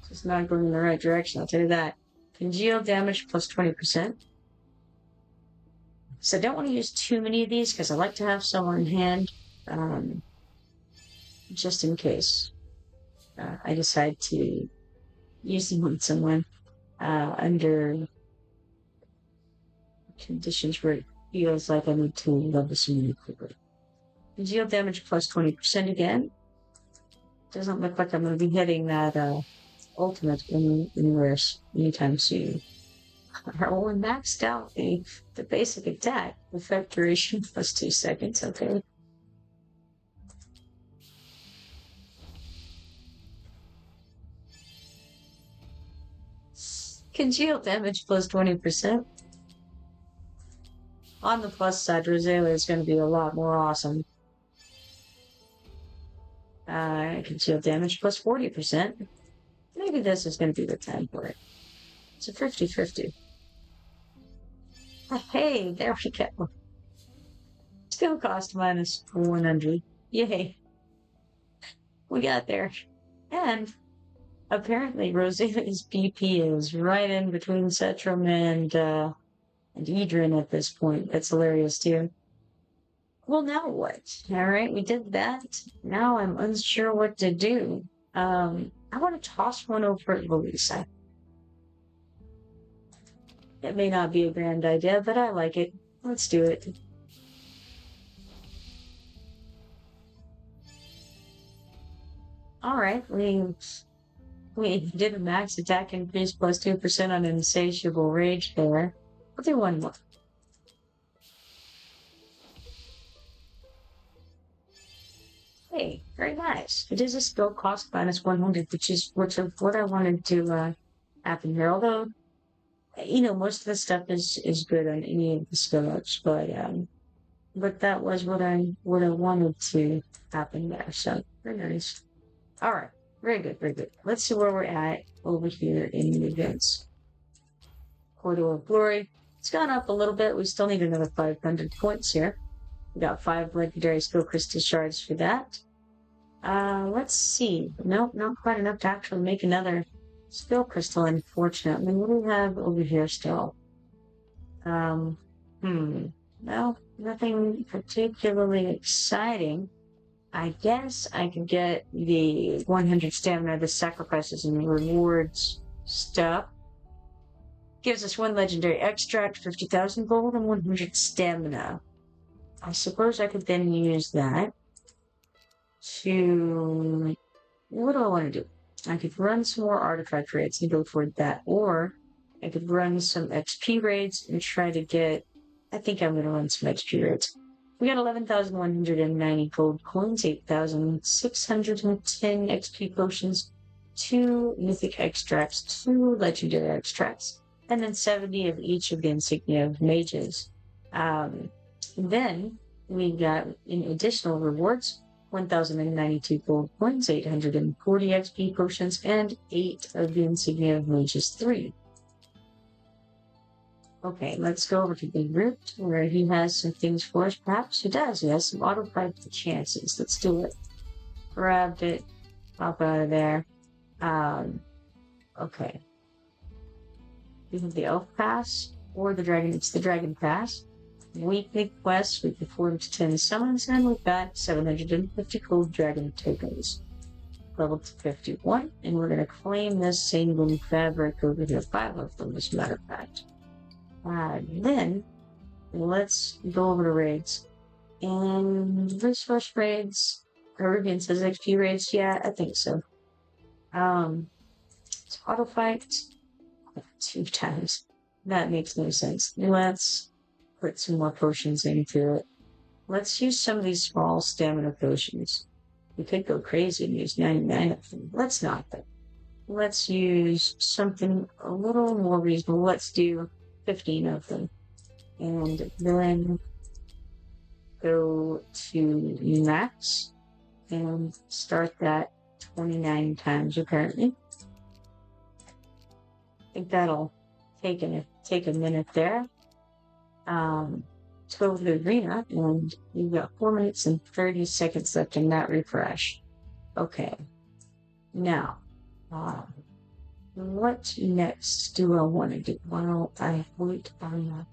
It's not going in the right direction, I'll tell you that. Congeal damage plus 20%. So I don't want to use too many of these because I like to have some on hand, just in case I decide to use them on someone under conditions where it feels like I need to level some quickly. Congeal damage plus 20% again. Doesn't look like I'm going to be hitting that ultimate anywhere anytime soon. Well, we maxed out the basic attack. Effect duration plus 2 seconds, okay. Congeal damage plus 20%. On the plus side, Rosalia is going to be a lot more awesome. Congeal damage plus 40%. Maybe this is going to be the time for it. It's a 50-50. Hey, there we go. Skill cost minus 100. Yay. We got there. And apparently Rosalia's BP is right in between Cetrum and Edrin at this point. That's hilarious too. Well, now what? Alright, we did that. Now I'm unsure what to do. I want to toss one over at Louisa. It may not be a grand idea, but I like it. Let's do it. Alright, we did a max attack increase plus 2% on insatiable rage there. I'll do one more. Hey, very nice. It is a skill cost minus 100, which is what I wanted to happen here. Although, most of the stuff is good on any of the skill ups, but that was what I wanted to happen there. So very nice. All right, very good, very good. Let's see where we're at over here in the events. Corridor of Glory. It's gone up a little bit. We still need another 500 points here. We got 5 legendary skill crystal shards for that. Let's see. Nope, not quite enough to actually make another skill crystal, unfortunately. What do we have over here still? No, nothing particularly exciting. I guess I could get the 100 stamina, the sacrifices and rewards stuff. Gives us 1 legendary extract, 50,000 gold, and 100 stamina. I suppose I could then use that to... What do I want to do? I could run some more artifact raids and go for that, or I could run some XP raids and try to get... I think I'm going to run some XP raids. We got 11,190 gold coins, 8,610 XP potions, 2 mythic extracts, 2 legendary extracts, and then 70 of each of the insignia of mages. Then we got, in additional rewards, 1,092 gold coins, 840 XP potions, and 8 of the insignia of mages 3. Okay, let's go over to the root where he has some things for us. Perhaps he does. He has some auto-pipe chances. Let's do it. Grabbed it. Pop out of there. Okay. We have the Elf Pass or the Dragon. It's the Dragon Pass. Weekly quests. We performed 10 summons and we've got 750 gold dragon tokens. Level to 51. And we're going to claim this same fabric over here. 5 of them, as a matter of fact. Then, let's go over to raids. And resource raids, Caribbean says XP raids, yeah, I think so. It's auto fight 2 times. That makes no sense. Let's put some more potions into it. Let's use some of these small stamina potions. We could go crazy and use 99 of them. Let's not, though. Let's use something a little more reasonable. Let's do 15 of them. And then go to max and start that 29 times apparently. I think that'll take a minute there. Let's go over the arena, and you've got 4 minutes and 30 seconds left in that refresh. Okay. Now, what next do I want to do? Well, I wait on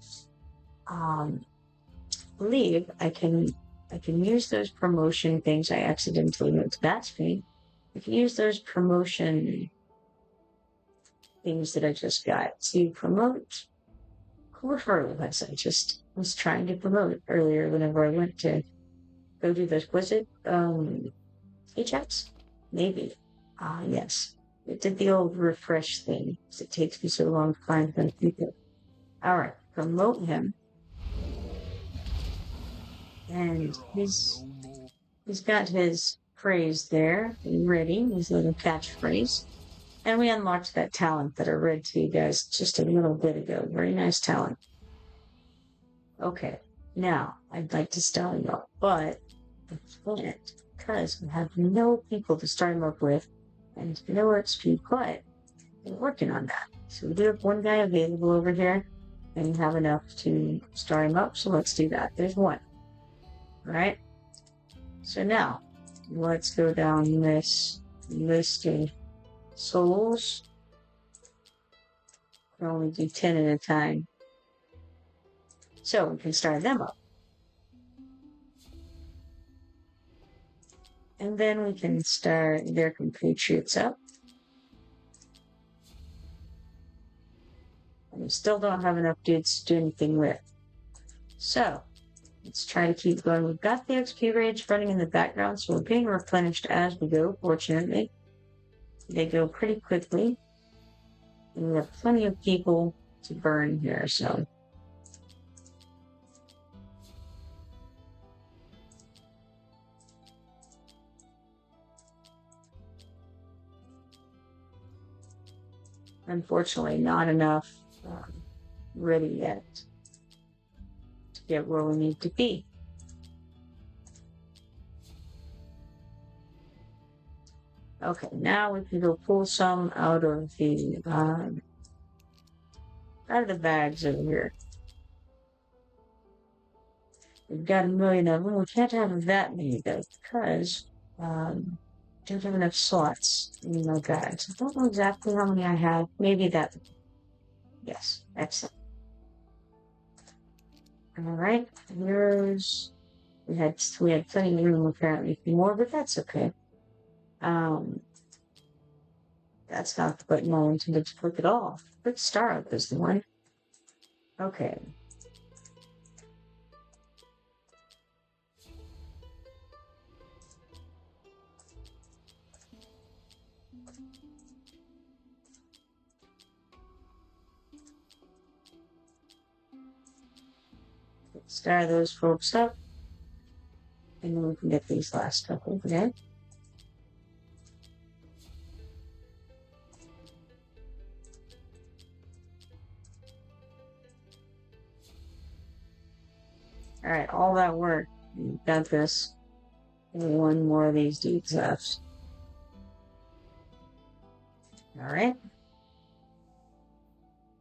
believe I can use those promotion things I accidentally went to that screen. I can use those promotion things that I just got to promote whoever it was I just was trying to promote earlier whenever I went to go do this. Was it Ajax? Maybe. Yes. It did the old refresh thing because it takes me so long to find them people. Alright, promote him. And he's got his phrase there ready, his little catchphrase. And we unlocked that talent that I read to you guys just a little bit ago. Very nice talent. Okay, now I'd like to start him up, but I can't because I have no people to start him up with and no XP, but we're working on that. So we do have one guy available over here and have enough to start him up, so let's do that. There's one. Right? So now, let's go down this list of souls. We can only do 10 at a time. So we can start them up. And then we can start their compatriots up. And we still don't have enough dudes to do anything with. So, let's try to keep going. We've got the XP rage running in the background, so we're being replenished as we go, fortunately. They go pretty quickly. And we have plenty of people to burn here, so. Unfortunately, not enough ready yet to get where we need to be. Okay, now we can go pull some out of the bags over here. We've got 1 million of them. We can't have that many though because don't have enough slots in my bags. I don't know exactly how many I have. Maybe that. Yes, excellent. All right, yours. We had plenty of room apparently for more, but that's okay. That's not the button I intended to click at all. Quick star up is the one. Okay. Star those folks up. And then we can get these last couple again. Alright, all that work. We've got this. And one more of these dudes left. Alright.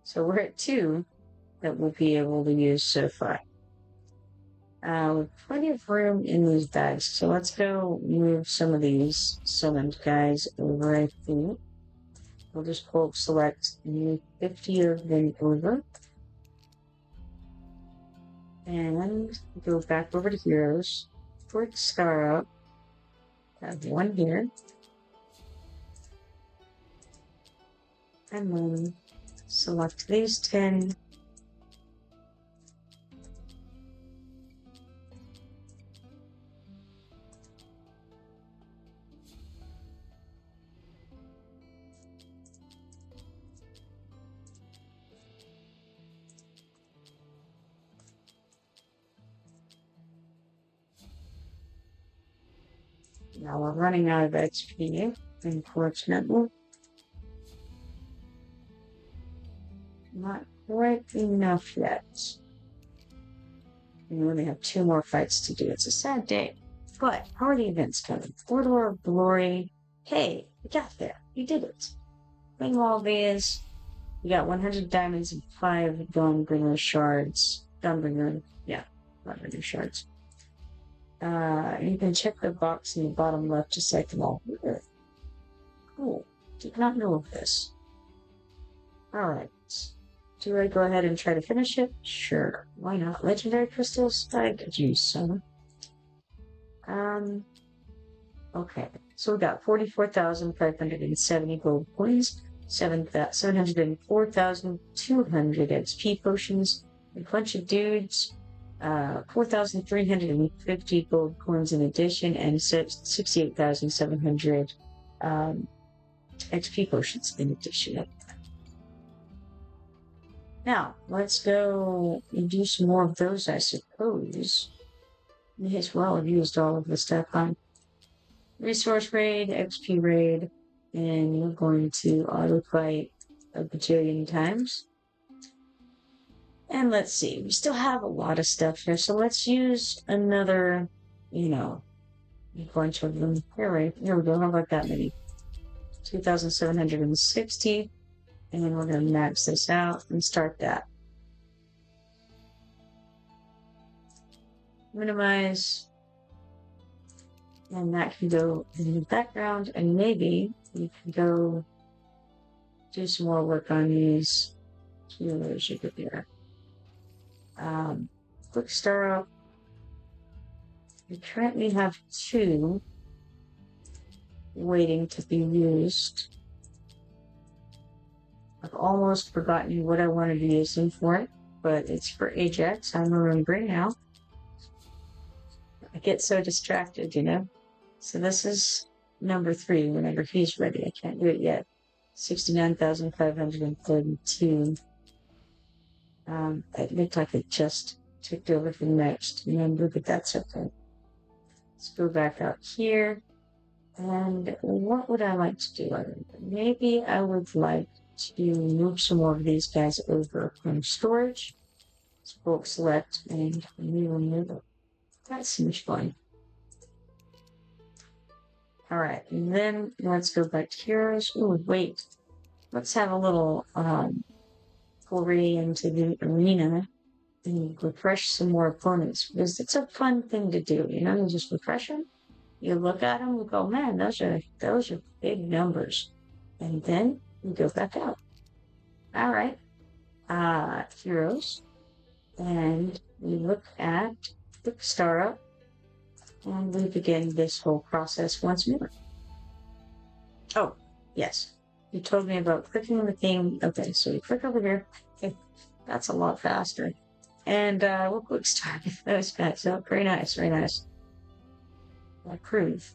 So we're at 2 that we'll be able to use so far. With plenty of room in these bags, so let's go move some of these summoned guys over, I think. We'll just bulk select 50 of them over. And go back over to heroes. Quick star up. Have one here. And then select these 10. Now we're running out of XP, unfortunately. Not quite enough yet. We only have 2 more fights to do. It's a sad day. But how are the events coming? Corridor of Glory, Hey, we got there. We did it. Bring all these. We got 100 diamonds and 5 Gunbringer shards. Yeah, Gunbringer shards. You can check the box in the bottom left to select them all. Cool. Did not know of this. Alright. Do I go ahead and try to finish it? Sure. Why not? Legendary crystals? I could use some. Okay. So we got 44,570 gold coins, 704,200 XP potions, a bunch of dudes, 4,350 gold coins in addition, and 68,700 XP potions in addition. Now, let's go and do some more of those, I suppose. May as well have used all of the stuff on resource raid, XP raid, and we're going to auto fight a bajillion times. And let's see, we still have a lot of stuff here, so let's use another, a bunch of them. Here we go. How about that many? 2,760. And then we're going to max this out and start that. Minimize. And that can go in the background, and maybe we can go do some more work on these healers over there. Quick start up. We currently have 2 waiting to be used. I've almost forgotten what I wanted to use them for, but it's for Ajax. I'm remembering now. I get so distracted, So this is number 3 whenever he's ready. I can't do it yet. 69,532. It looked like it just ticked over for next. And look at that's okay. Let's go back out here. And what would I like to do? Maybe I would like to move some more of these guys over from storage. Let's bulk select and remove it. That seems fun. Alright, and then let's go back to heroes. Oh, wait. Let's have a little foray into the arena and refresh some more opponents, because it's a fun thing to do, you just refresh them. You look at them, you go, man, those are big numbers. And then you go back out. Alright. Heroes. And we look at quick star up. And we begin this whole process once more. Oh, yes. You told me about clicking the thing. Okay, so you click over here. Okay, that's a lot faster. And we'll quick start those guys up. Very nice, very nice. Approve.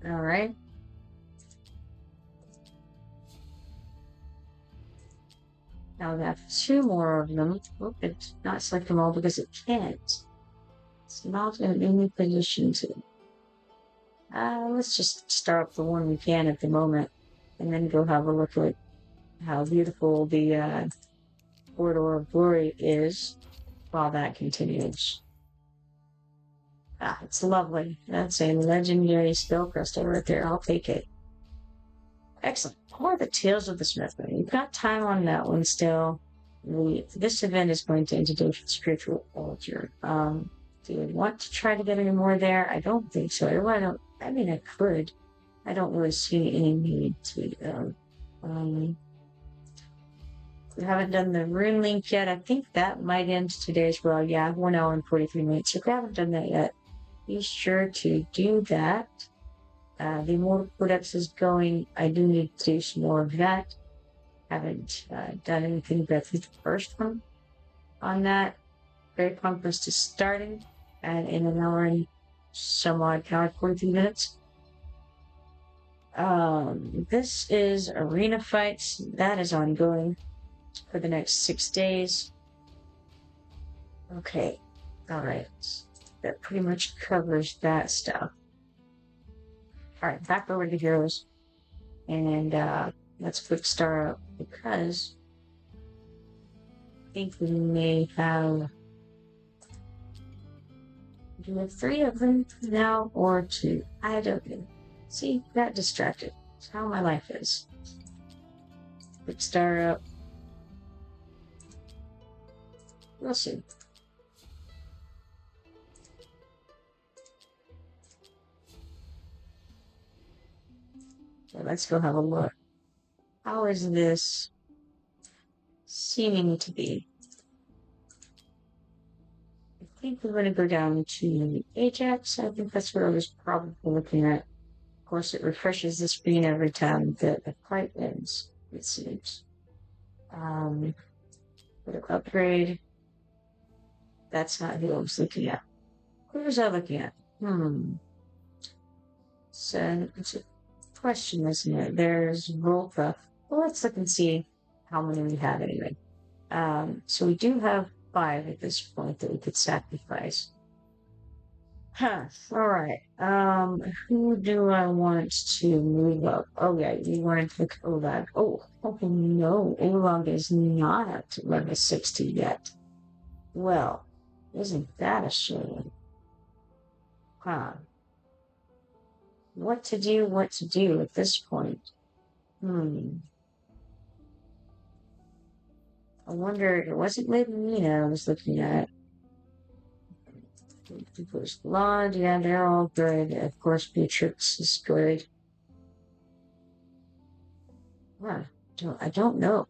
Alright. Now we have 2 more of them. Oh, it's not select them all because it can't. It's not in any position to. Let's just start up the one we can at the moment, and then go have a look at how beautiful the Corridor of Glory is while that continues. It's lovely. That's a legendary spell crystal right there. I'll take it. Excellent. More the Tales of the Smithman. You've got time on that one still. This event is going to introduce spiritual altar. Do you want to try to get any more there? I don't think so. I mean, I could. I don't really see any need to. We haven't done the rune link yet. I think that might end today as well. Yeah, 1 hour and 43 minutes. If we haven't done that yet, be sure to do that. The Immortal Codex is going. I do need to do some more of that. Haven't done anything but the first one on that. Very pumped to starting and in an hour and some odd count, 43 minutes. This is arena fights. That is ongoing for the next 6 days. Okay. Alright. That pretty much covers that stuff. Alright, back over to heroes. And let's quick start up because I think we may have Do we have 3 of them now or 2? I don't know. See, got distracted. That's how my life is. Quick star up. We'll see. Okay, let's go have a look. How is this seeming to be? I think we're going to go down to Ajax. I think that's what I was probably looking at. Of course, it refreshes the screen every time the fight ends, it seems. But upgrade. That's not who I was looking at. Who was I looking at? So it's a question, isn't it? There's Volca. Well, let's look and see how many we have anyway. So we do have 5 at this point that we could sacrifice. Huh. All right. Who do I want to move up? Oh yeah, you wanted to look Olag. Oh no, Olag is not up to level 60 yet. Well, isn't that a shame? Huh. What to do at this point? I wonder, it wasn't Lady Mina I was looking at. People's Blood, yeah, they're all good. Of course, Beatrix is good. Huh. I don't know.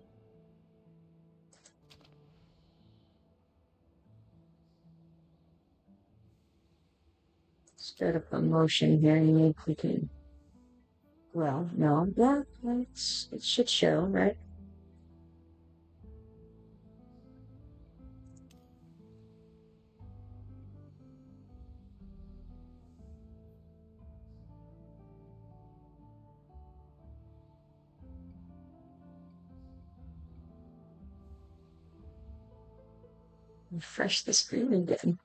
Let's go to promotion here and maybe we can. Well, no, yeah, it should show, right? Refresh the screen again.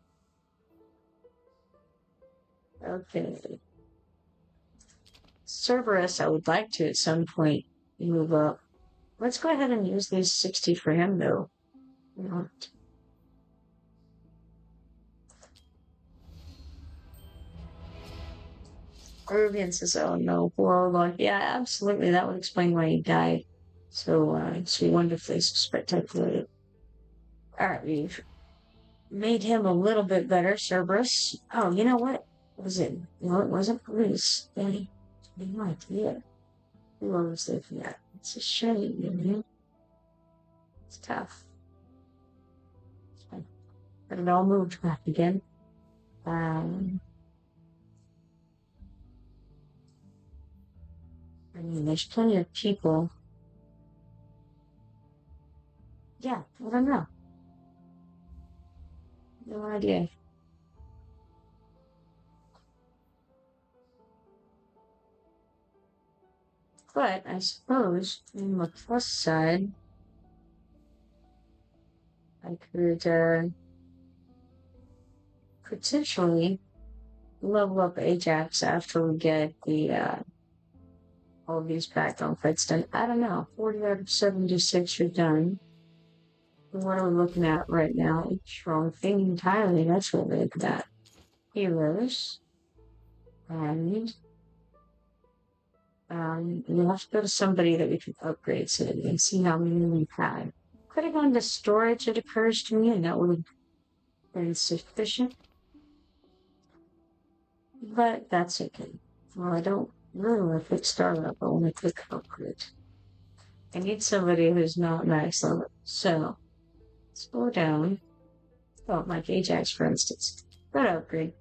Okay. Cerberus, I would like to at some point move up. Let's go ahead and use these 60 for him, though. Irvian says, oh no, poor Lord. Yeah, absolutely. That would explain why he died so wonderfully, so spectacularly. Alright, we've made him a little bit better, Cerberus. Oh, you know what? Was it? No, it wasn't police. They had no idea who I was looking at. It's a shame, you know? It's tough. But it all moved back again. I mean, there's plenty of people. Yeah, I don't know. No idea. But I suppose on the plus side, I could potentially level up Ajax after we get the all these background fights done. I don't know. 40 out of 76 are done. What are we looking at right now? Strong thing entirely. That's what we're looking at. Heroes. And we have to go to somebody that we can upgrade so that we can see how many we've had. Could have gone to storage, it occurs to me, and that would have been sufficient. But that's okay. Well, I don't really want to click startup. I want to click upgrade. I need somebody who's not max level. So let's go down. Oh, like Ajax, for instance. Go to upgrade.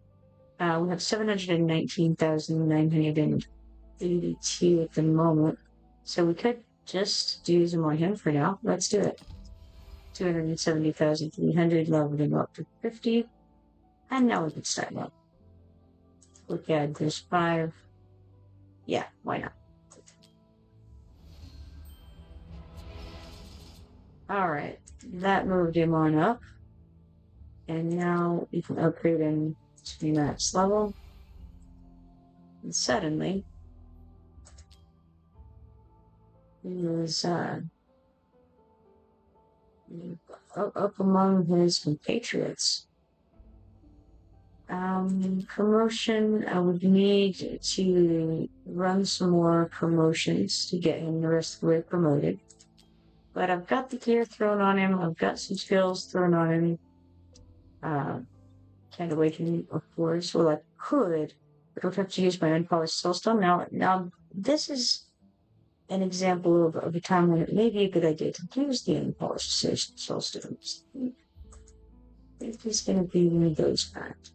We have 719,982 at the moment. So we could just do some more him for now. Let's do it. 270,300, leveled him up to 50. And now we can start up. Look at this 5. Yeah, why not? Alright, that moved him on up. And now we can upgrade him to max level. And suddenly, he was up among his compatriots. Promotion, I would need to run some more promotions to get him the rest of the way promoted. But I've got the gear thrown on him. I've got some skills thrown on him. Can't awaken, of course. Well, I could, but I'd have to use my unpolished soulstone. Now, this is an example of a time when it may be a good idea to use the unpolished soulstones. I think he's going to be one of those kinds.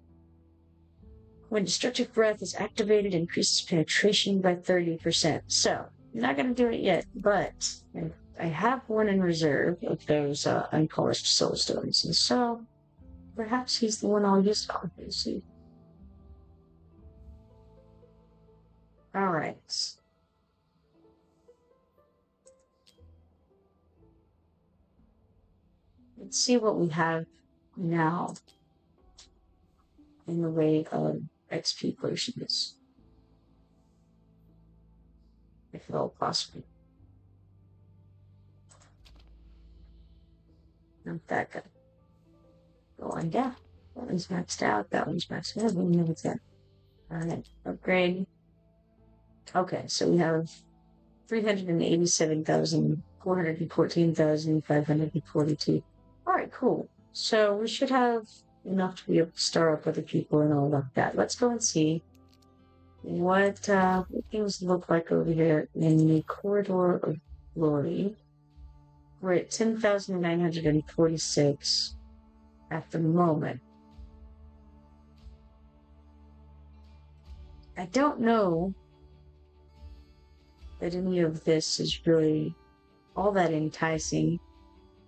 When destructive breath is activated, increases penetration by 30%. So, I'm not going to do it yet, but I have one in reserve of those unpolished soulstones, and so perhaps he's the one I'll use on. We'll see. All right. Let's see what we have now in the way of XP potions, if at all possible. Not that good. Go on down. That one's maxed out. That one's maxed out. We know what's that. Alright, upgrade. Okay, so we have 387,000, 414,542. Alright, cool. So we should have enough to be able to star up other people and all like that. Let's go and see what things look like over here in the Corridor of Glory. We're at 10,946 at the moment. I don't know that any of this is really all that enticing.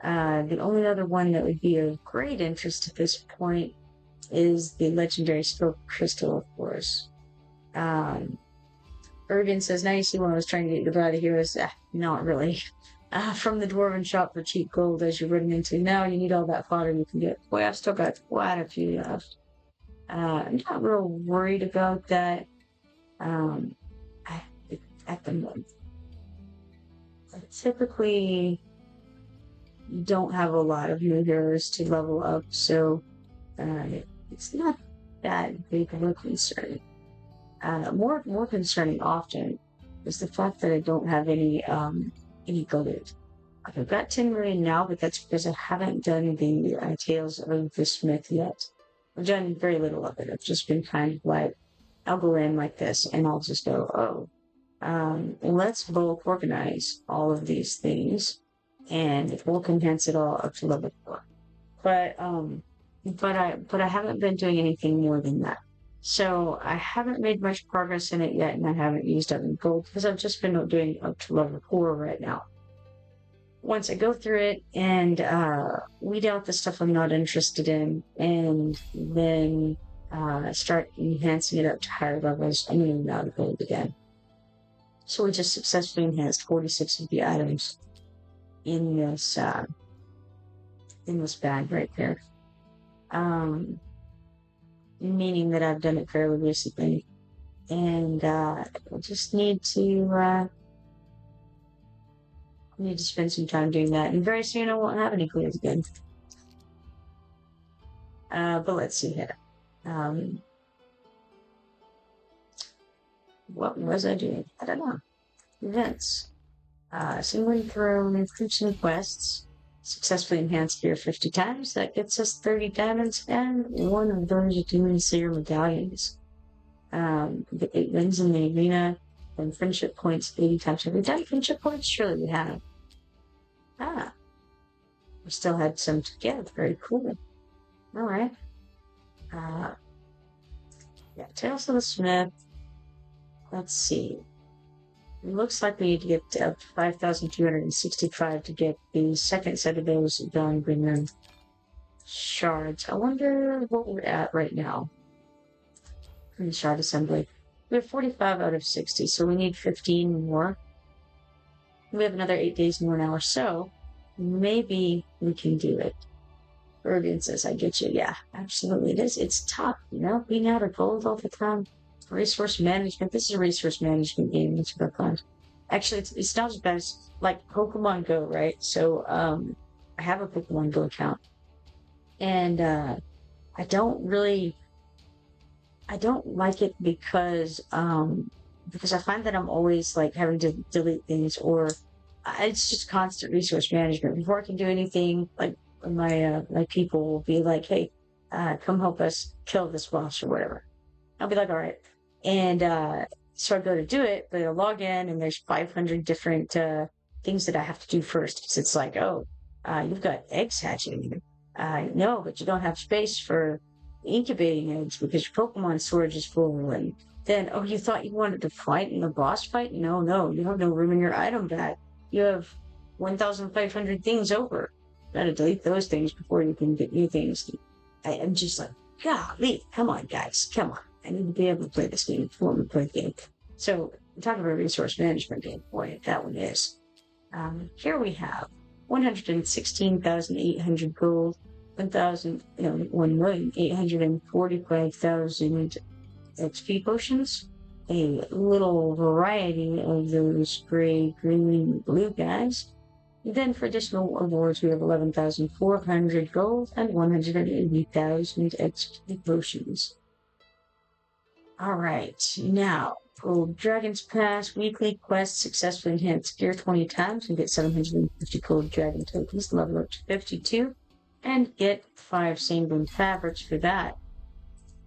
The only other one that would be of great interest at this point is the legendary Stroke Crystal, of course. Ergen says, now you see when I was trying to get you out of here. Not really. From the Dwarven shop for cheap gold as you're running into. Now you need all that fodder you can get. Boy, I've still got quite a few left. I'm not real worried about that at the moment. Typically, you don't have a lot of new heroes to level up, so it's not that big of a concern. More concerning often is the fact that I don't have any gold. I've got 10 million now, but that's because I haven't done the Tales of the Smith yet. I've done very little of it. I've just been kind of like, I'll go in like this, and I'll just go, let's bulk organize all of these things, and we'll condense it all up to level 4. But I haven't been doing anything more than that. So I haven't made much progress in it yet, and I haven't used up any gold because I've just been doing up to level 4 right now. Once I go through it and weed out the stuff I'm not interested in, and then start enhancing it up to higher levels, I'm going to run out of gold again. So we just successfully enhanced 46 of the items in this bag right there. Meaning that I've done it fairly recently, and I just need to spend some time doing that, and very soon I won't have any clears again. But let's see here. What was I doing? I don't know. Events. Singling through inscription quests. Successfully enhanced gear 50 times. That gets us 30 diamonds and one of those Demon Seer medallions. The 8 wins in the arena, and friendship points 80 times. Have we done friendship points? Surely we have. We still had some to get. Very cool. Alright. Yeah, Tales of the Smith. Let's see. It looks like we need to get up to 5,265 to get the second set of those Dawnbringer shards. I wonder what we're at right now in the shard assembly. We have 45 out of 60, so we need 15 more. We have another 8 days more now or so. Maybe we can do it. Ergen says, I get you. Yeah, absolutely it is. It's tough, being out of gold all the time. Resource management. This is a resource management game. It's about fun. Actually, it's not as bad as like Pokemon Go, right? So I have a Pokemon Go account, and I don't really I don't like it because I find that I'm always like having to delete things or it's just constant resource management. Before I can do anything, like my people will be like, "Hey, come help us kill this boss or whatever." I'll be like, "All right," and so I go to do it, but I log in and there's 500 different things that I have to do first. It's like, oh, you've got eggs hatching. No, but you don't have space for incubating eggs because your Pokemon storage is full. And then, oh, you thought you wanted to fight in the boss fight? No, no, you have no room in your item bag. You have 1,500 things over. Gotta delete those things before you can get new things. I'm just like, golly, come on, guys, come on. I need to be able to play this game before we play the game. So, talking about resource management game, boy, that one is. Here we have 116,800 gold, 1,845,000 XP potions, a little variety of those gray, green, blue guys. Then for additional awards, we have 11,400 gold and 180,000 XP potions. All right, now Gold Dragon's Pass weekly quest successfully enhance gear 20 times and get 750 Gold Dragon tokens, level up to 52, and get 5 Sanguine Fabrics for that.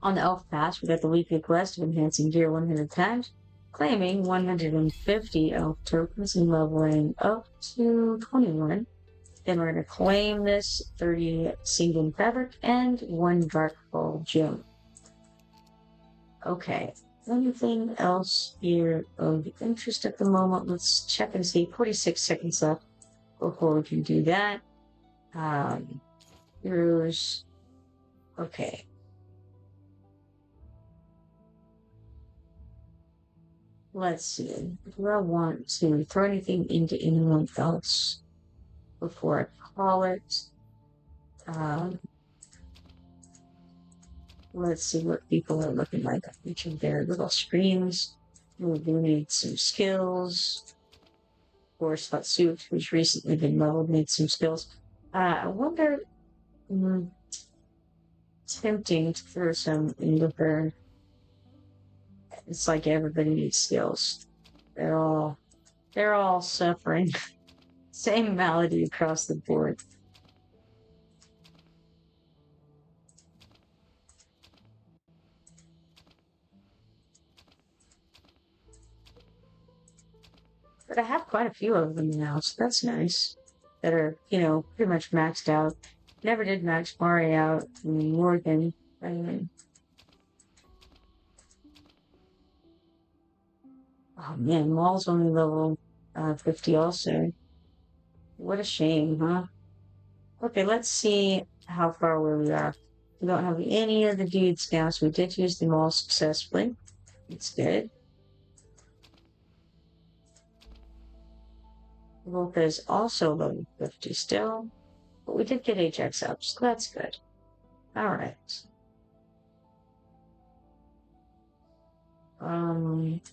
On the Elf Pass, we got the weekly quest of enhancing gear 100 times, claiming 150 Elf tokens and leveling up to 21. Then we're going to claim this 30 Sanguine Fabric and 1 Dark Ball Gem. Okay, anything else here of interest at the moment? Let's check and see. 46 seconds left before we can do that. Here's okay. Let's see. Do I want to throw anything into anyone else before I call it? Let's see what people are looking like on each of their little screens. We do need some skills. Of course, Hatsuit, who's recently been leveled, needs some skills. I wonder, tempting to throw some into her. It's like everybody needs skills. They're all suffering. Same malady across the board. But I have quite a few of them now, so that's nice. That are, pretty much maxed out. Never did max Mari out. Morgan. Oh man, Maul's only level 50 also. What a shame, huh? Okay, let's see how far away we are. We don't have any of the dudes now, so we did use them all successfully. It's good. Volca is also level 50 still, but we did get Ajax up, so that's good. Alright.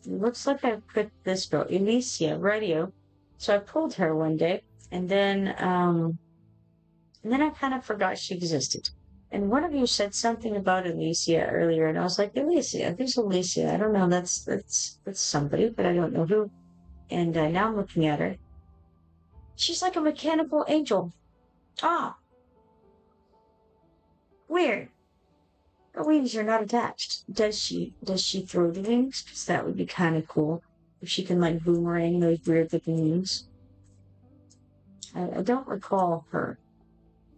Looks like I put this girl, Elysia, radio. So I pulled her one day, and then I kind of forgot she existed. And one of you said something about Elysia earlier, and I was like, Elysia, who's Elysia? I don't know, that's somebody, but I don't know who. And now I'm looking at her. She's like a mechanical angel. Ah, weird. Her wings are not attached. Does she throw the wings? Because that would be kind of cool. If she can like boomerang those weird looking wings. I don't recall her.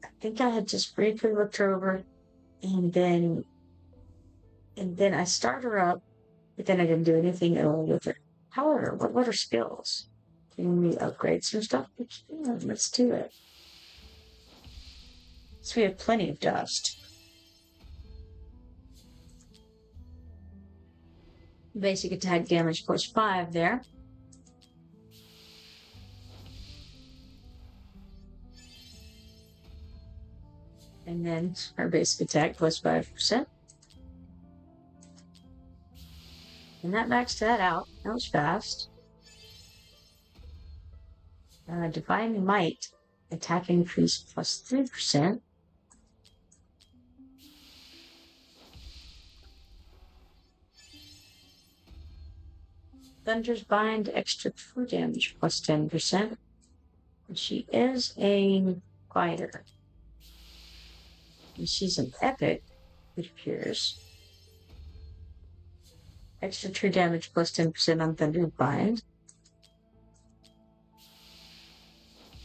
I think I had just briefly looked her over and then I started her up, but then I didn't do anything at all with her. However, what are skills? Can we upgrade some stuff? Yeah, let's do it. So we have plenty of dust. Basic attack damage plus 5 there. And then our basic attack plus 5%. And that maxed that out. That was fast. Divine Might. Attack increase plus 3%. Thunder's Bind, extra true damage, plus 10%. And she is a fighter. And she's an epic, it appears. Extra true damage, plus 10% on Thunder's Bind.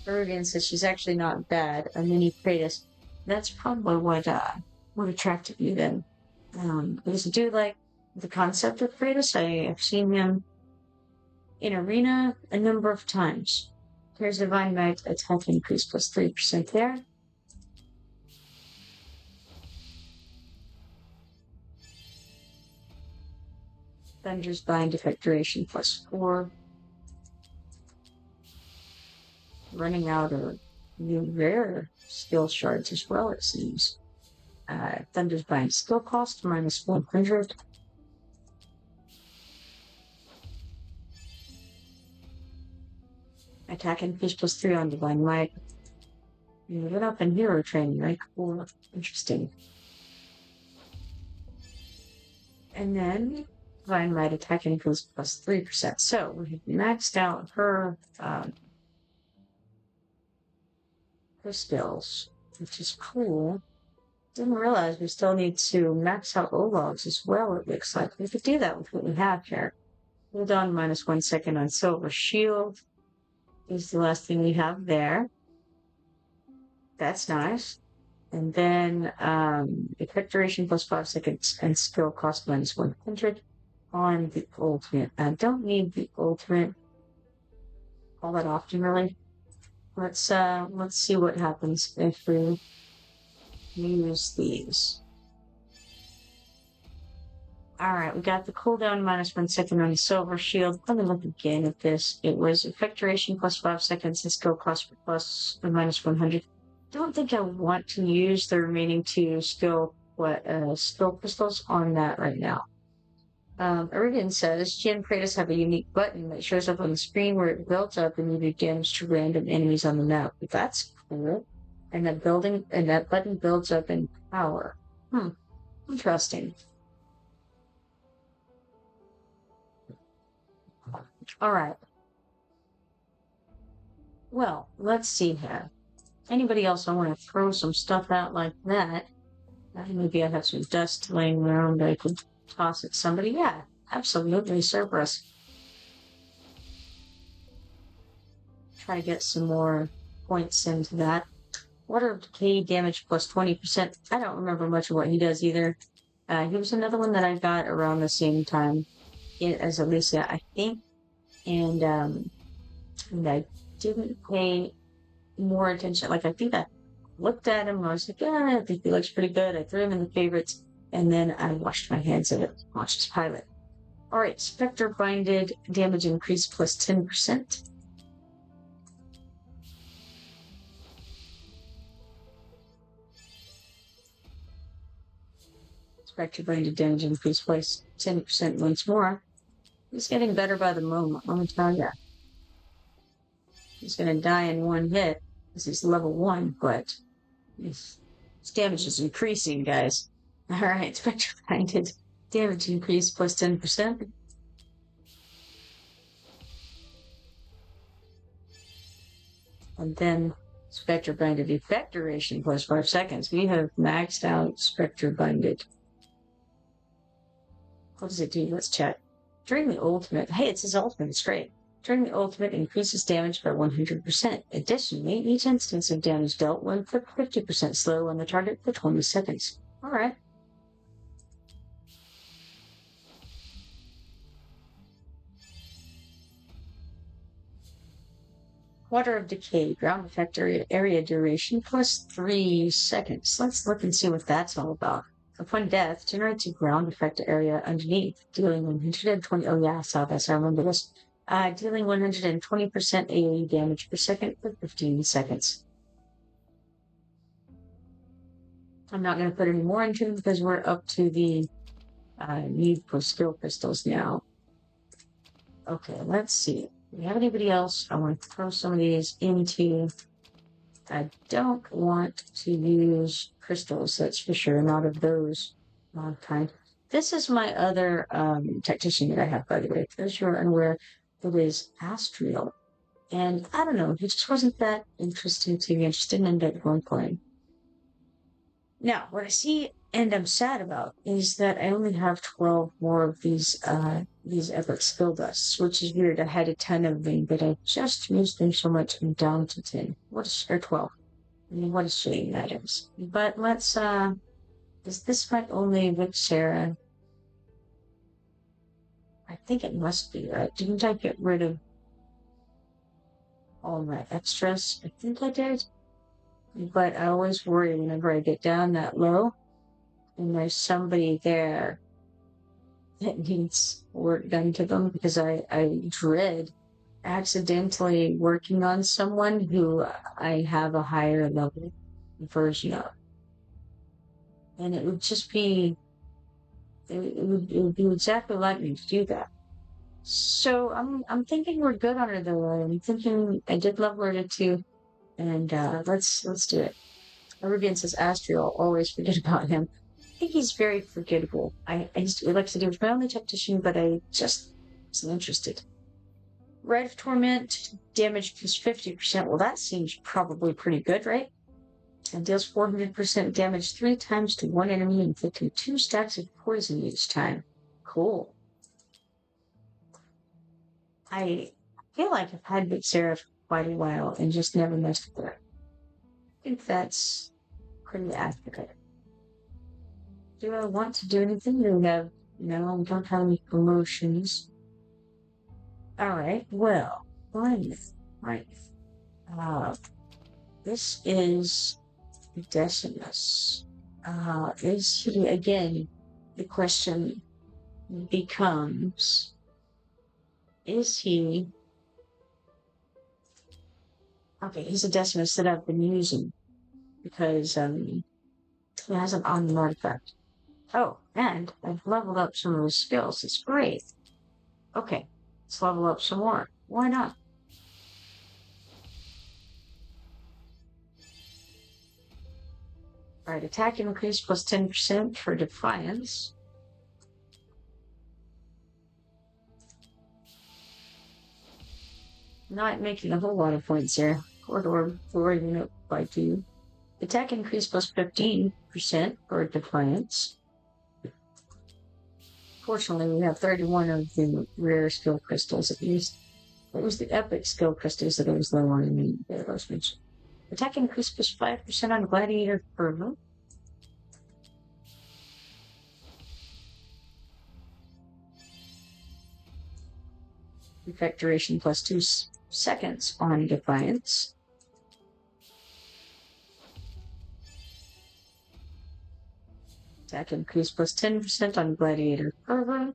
Bergen says she's actually not bad. A mini Kratos. That's probably what attracted you then. Because I do like the concept of Kratos. I have seen him in Arena a number of times. Here's Divine Might, attack increase plus 3% there. Thunder's Bind, effect duration plus 4. Running out of new rare skill shards as well, it seems. Thunder's Bind skill cost minus 100. Attack increase plus 3 on Divine Might. Move it up in hero training, right? Cool. Interesting. And then Divine Might attack increase plus 3%. So we have maxed out her skills, which is cool. Didn't realize we still need to max out Olog's as well, it looks like. We could do that with what we have here. Hold on minus 1 second on Silver Shield. Is the last thing we have there. That's nice. And then effect duration plus 5 seconds and skill cost minus 100 on the ultimate. I don't need the ultimate all that often, really. Let's see what happens if we use these. Alright, we got the cooldown minus 1 second on the Silver Shield. Let me look again at this. It was effect duration plus 5 seconds and skill cost plus or minus 100. Don't think I want to use the remaining 2 skill crystals on that right now. Iridian says, She and Kratos have a unique button that shows up on the screen where it builds up and you do damage to random enemies on the map. That's cool. And that button builds up in power. Interesting. Alright. Well, let's see here. Anybody else I want to throw some stuff out like that? Maybe I have some dust laying around I could toss at somebody. Yeah, absolutely, Cerberus. Try to get some more points into that. Water of Decay damage plus 20%. I don't remember much of what he does either. He was another one that I got around the same time as Alicia, I think. And I didn't pay more attention. Like, I think I looked at him and I was like, yeah, I think he looks pretty good. I threw him in the favorites. And then I washed my hands of it. Watched his pilot. Alright, Spectre Binded, damage increase plus 10%. Spectre Binded damage increase plus 10% once more. He's getting better by the moment, let me tell ya. He's gonna die in one hit, because he's level 1, but his damage is increasing, guys. Alright, Spectre Binded damage increase plus 10%. And then Spectre Binded effect duration plus 5 seconds. We have maxed out Spectre Binded. What does it do? Let's check. During the ultimate, hey, it's his ultimate, it's great. During the ultimate, increases damage by 100%. Additionally, each instance of damage dealt will inflict 50% slow on the target for 20 seconds. Alright. Water of Decay, ground effect area duration plus 3 seconds. Let's look and see what that's all about. Upon death, generates a ground effect area underneath, dealing 120. Oh yeah, I saw this. I remember this. Dealing 120% AoE damage per second for 15 seconds. I'm not going to put any more into it because we're up to the need for skill crystals now. Okay, let's see. Do we have anybody else? I want to throw some of these into. I don't want to use crystals, that's for sure. Not of those kind. this is my other tactician that I have, by the way. As you're unaware, it is Astriel. And I don't know, he just wasn't that interesting to me. I just didn't end up going playing. Now, what I see and I'm sad about is that I only have 12 more of these epic skill dusts, which is weird. I had a ton of them, but I just used them so much I'm down to 10. Or 12. I mean, what a shame that is. But let's is this my only with Sarah? I think it must be, right? Didn't I get rid of all my extras? I think I did. But I always worry whenever I get down that low and there's somebody there that needs work done to them because I dread accidentally working on someone who I have a higher level version of. And it would just be, it would be exactly like me to do that. So I'm thinking we're good on it though. I'm thinking I did level her to 2, and let's do it. Rubian says Astriel, always forget about him. I think he's very forgettable. I used to like to do with my only tactician, but I just wasn't interested. Red of Torment, damage plus 50%. Well, that seems probably pretty good, right? And deals 400% damage 3 times to one enemy, inflicting 2 stacks of poison each time. Cool. I feel like I've had Big Sarah for quite a while and just never messed with her. I think that's pretty accurate. Do I want to do anything? Do we have, no, we don't have any promotions. Alright, well, right. This is Decimus. Is he, again, the question becomes, is he... Okay, he's a Decimus that I've been using because he has an on artifact. Oh, and I've leveled up some of his skills. It's great. Okay, let's level up some more. Why not? Alright, attack increase plus 10% for Defiance. Not making a whole lot of points here. Corridor, lowering it by 2. Attack increase plus 15% for Defiance. Fortunately, we have 31 of the rare skill crystals at least. It was the epic skill crystals that I was low on in the last mention. Attack increase plus 5% on Gladiator Fervor. Effect duration plus 2 seconds on Defiance. Attack increase plus 10% on Gladiator Fervor.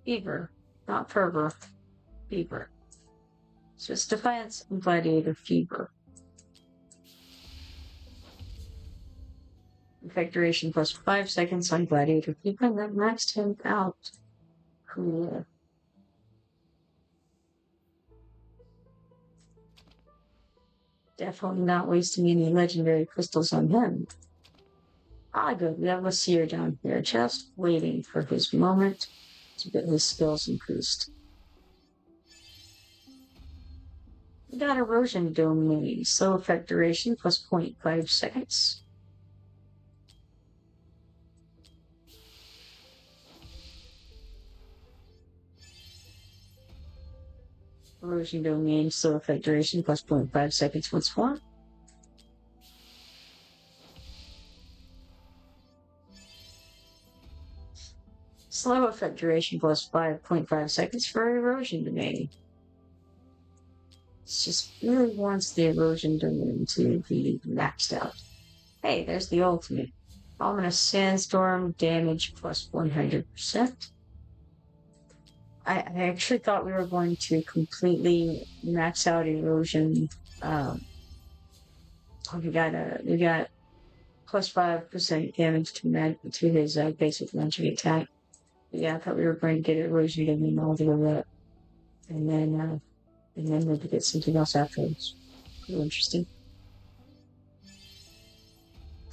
Fever, not Fervor. Fever. So it's Defiance and Gladiator Fever. Effect duration plus 5 seconds on Gladiator Fever, and that maxed him out. Cool. Definitely not wasting any legendary crystals on him. Ah, good. We have a seer down here, just waiting for his moment to get his skills increased. We got Erosion Domain, slow effect duration plus 0.5 seconds. Erosion Domain, slow effect duration plus 0.5 seconds once more. Slow effect duration plus 5.5 seconds for Erosion Domain. It just really wants the Erosion Domain to be maxed out. Hey, there's the ultimate. Ominous Sandstorm, damage plus 100%. I actually thought we were going to completely max out Erosion. We got plus 5% damage to his basic magic attack. Yeah, I thought we were going to get Erosion Domain all the way up, and then maybe get something else afterwards. Pretty interesting.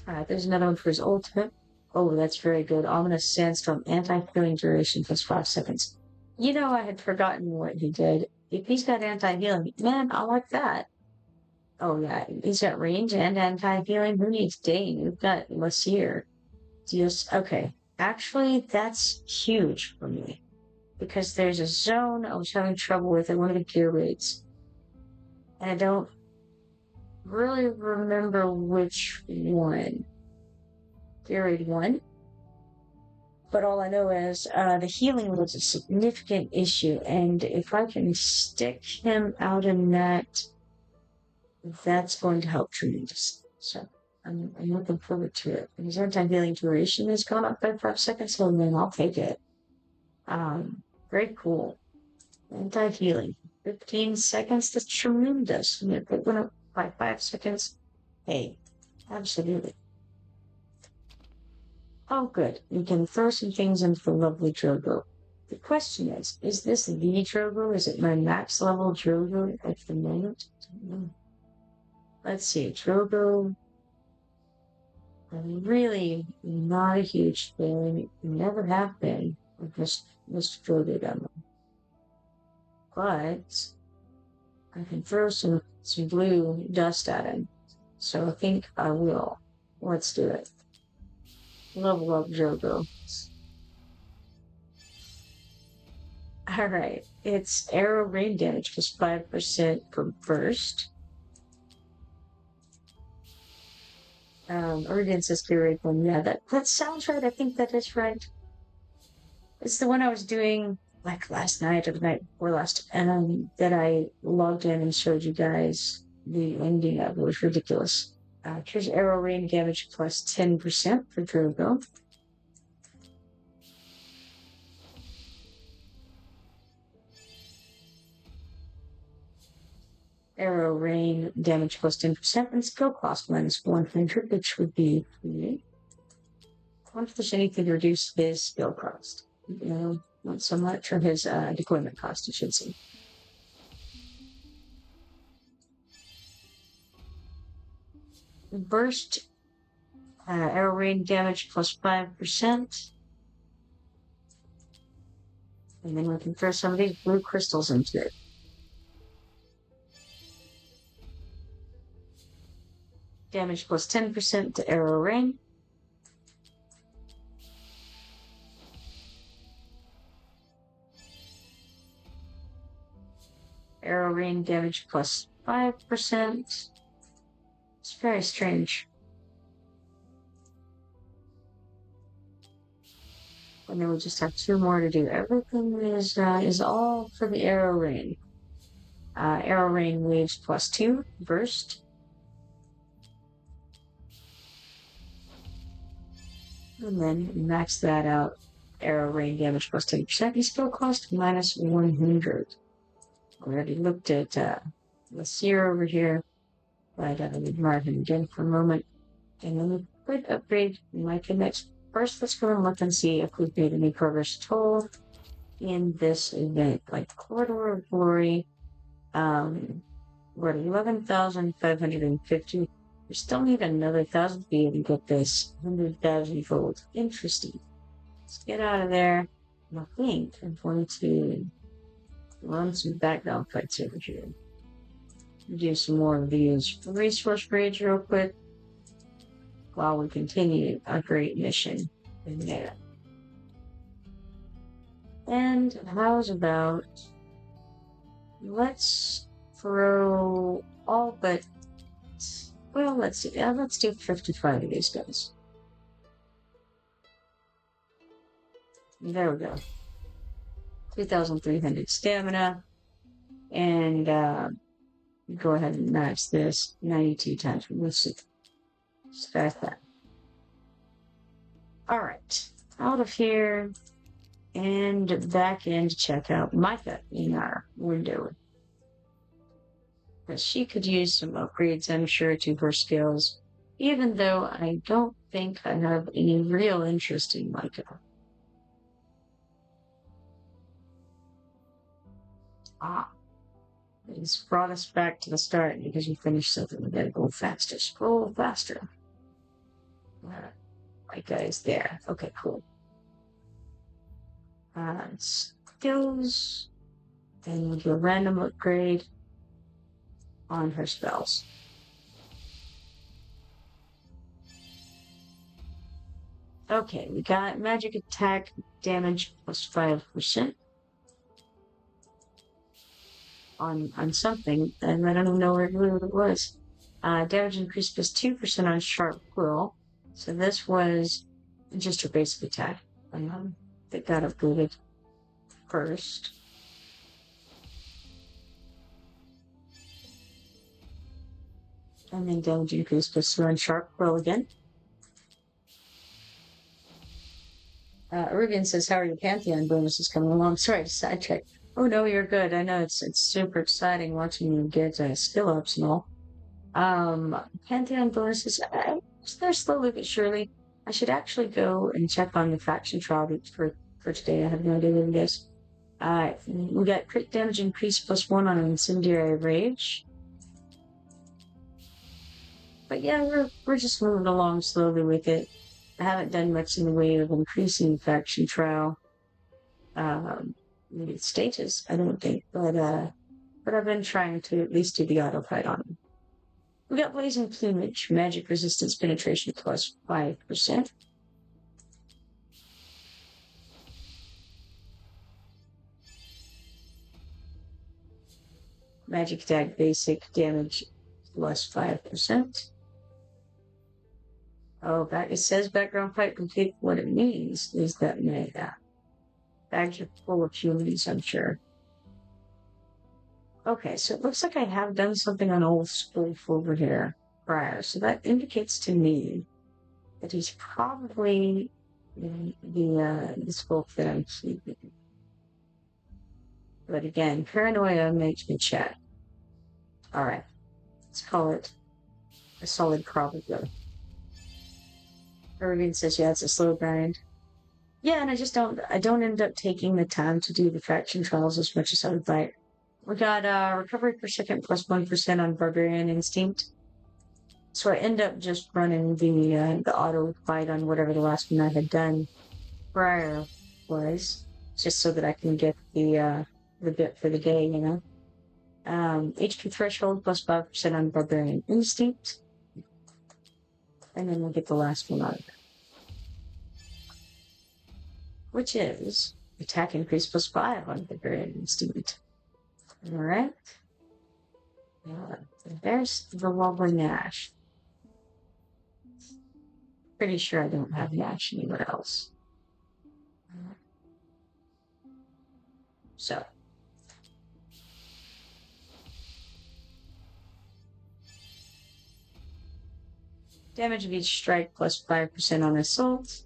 Alright, there's another one for his ultimate. Oh, that's very good. Ominous Sandstorm, anti-healing duration plus 5 seconds. You know, I had forgotten what he did. If he's got anti-healing, man, I like that. Oh, yeah, he's got range and anti-healing. Who needs Dane? We've got Lassier. Just, okay. Actually, that's huge for me because there's a zone I was having trouble with at one of the gear rates. And I don't really remember which one. Gear raid 1? But all I know is the healing was a significant issue, and if I can stick him out in that, that's going to help tremendously. So I'm looking forward to it. And his anti-healing duration has gone up by 5 seconds, so then I'll take it. Very cool. Anti-healing. 15 seconds, that's tremendous. And if it went up by 5 seconds, hey, absolutely. Oh, good. We can throw some things into the lovely Drogo. The question is this the Drogo? Is it my max level Drogo at the moment? Let's see, Drogo. Really not a huge fan. Never have been with Mr. Drogo demo. But I can throw some blue dust at him. So I think I will. Let's do it. Level up Drogo. Alright, it's arrow rain damage plus 5% per burst. Origin says clear rate 1. Yeah, that sounds right. I think that is right. It's the one I was doing like last night or the night before last, and that I logged in and showed you guys the ending of. It was ridiculous. Here's arrow rain damage plus 10% for Drogo. Arrow rain damage plus 10% and skill cost minus 100, which would be 3. I wonder if there's anything to reduce his skill cost. No, not so much, or his deployment cost, I should say. Burst, arrow rain damage plus 5%. And then we can throw some of these blue crystals into it. Damage plus 10% to arrow rain. Arrow rain damage plus 5%. It's very strange. And then we just have 2 more to do. Everything is all for the arrow rain. Arrow rain waves plus 2 burst. And then max that out. Arrow rain damage plus 10%. He still cost minus 100. We already looked at Lassier over here. But we'd mark him again for a moment. And then we could upgrade my connects. First, let's go and look and see if we've made any progress at all in this event. Like Corridor of Glory. We're at 11,550. We still need another 1,000 to be able to get this 100,000 gold. Interesting. Let's get out of there. And I think I'm going to run some background fights over here. Do some more of these resource raids real quick while we continue our great mission in there. And how's about let's throw all but, well, let's see. Let's do 55 of these guys. There we go. 2,300 stamina. And go ahead and max this 92 times. Let's see. Start that. Alright. Out of here. And back in to check out Micah in our window. Because she could use some upgrades, I'm sure, to her skills. Even though I don't think I have any real interest in Micah. It's brought us back to the start because we finished something. We gotta go faster. Scroll faster. My guy's there. Okay, cool. Skills. And we'll do a random upgrade on her spells. Okay, we got magic attack damage plus 5% on something, and I don't even know where it was. Damage increase plus 2% on sharp quill. So this was just her basic attack. That got upgraded first. And then damage increase plus 2 on sharp quill again. Ruben says, how are your Pantheon bonuses coming along? Sorry to sidetrack. Oh no, you're good. I know it's super exciting watching you get skill ups and all. Pantheon bonuses, they're slowly but surely. I should actually go and check on the faction trial for today. I have no idea what it is. We got crit damage increase plus 1 on incendiary rage. But yeah, we're just moving along slowly with it. I haven't done much in the way of increasing faction trial stages, I don't think, but I've been trying to at least do the auto fight on them. We got blazing plumage, magic resistance penetration plus 5%. Magic attack basic damage plus 5%. Oh, it says background fight complete. What it means is that bags are full of humans, I'm sure. Okay, so it looks like I have done something on Old Spoof over here prior. So that indicates to me that he's probably the Spoof that I'm keeping. But again, paranoia makes me check. Alright, let's call it a solid probability. Irving says, yeah, it's a slow grind. Yeah, and I don't end up taking the time to do the faction trials as much as I would like. We got recovery per second plus 1% on Barbarian Instinct. So I end up just running the auto fight on whatever the last one I had done prior was, just so that I can get the bit for the day, you know. HP threshold plus 5% on Barbarian Instinct. And then we'll get the last one out of it. Which is attack increase plus 5 on Barbarian Instinct. Alright. There's the lovely Nash. Pretty sure I don't have Nash anywhere else. So. Damage of each strike plus 5% on assault.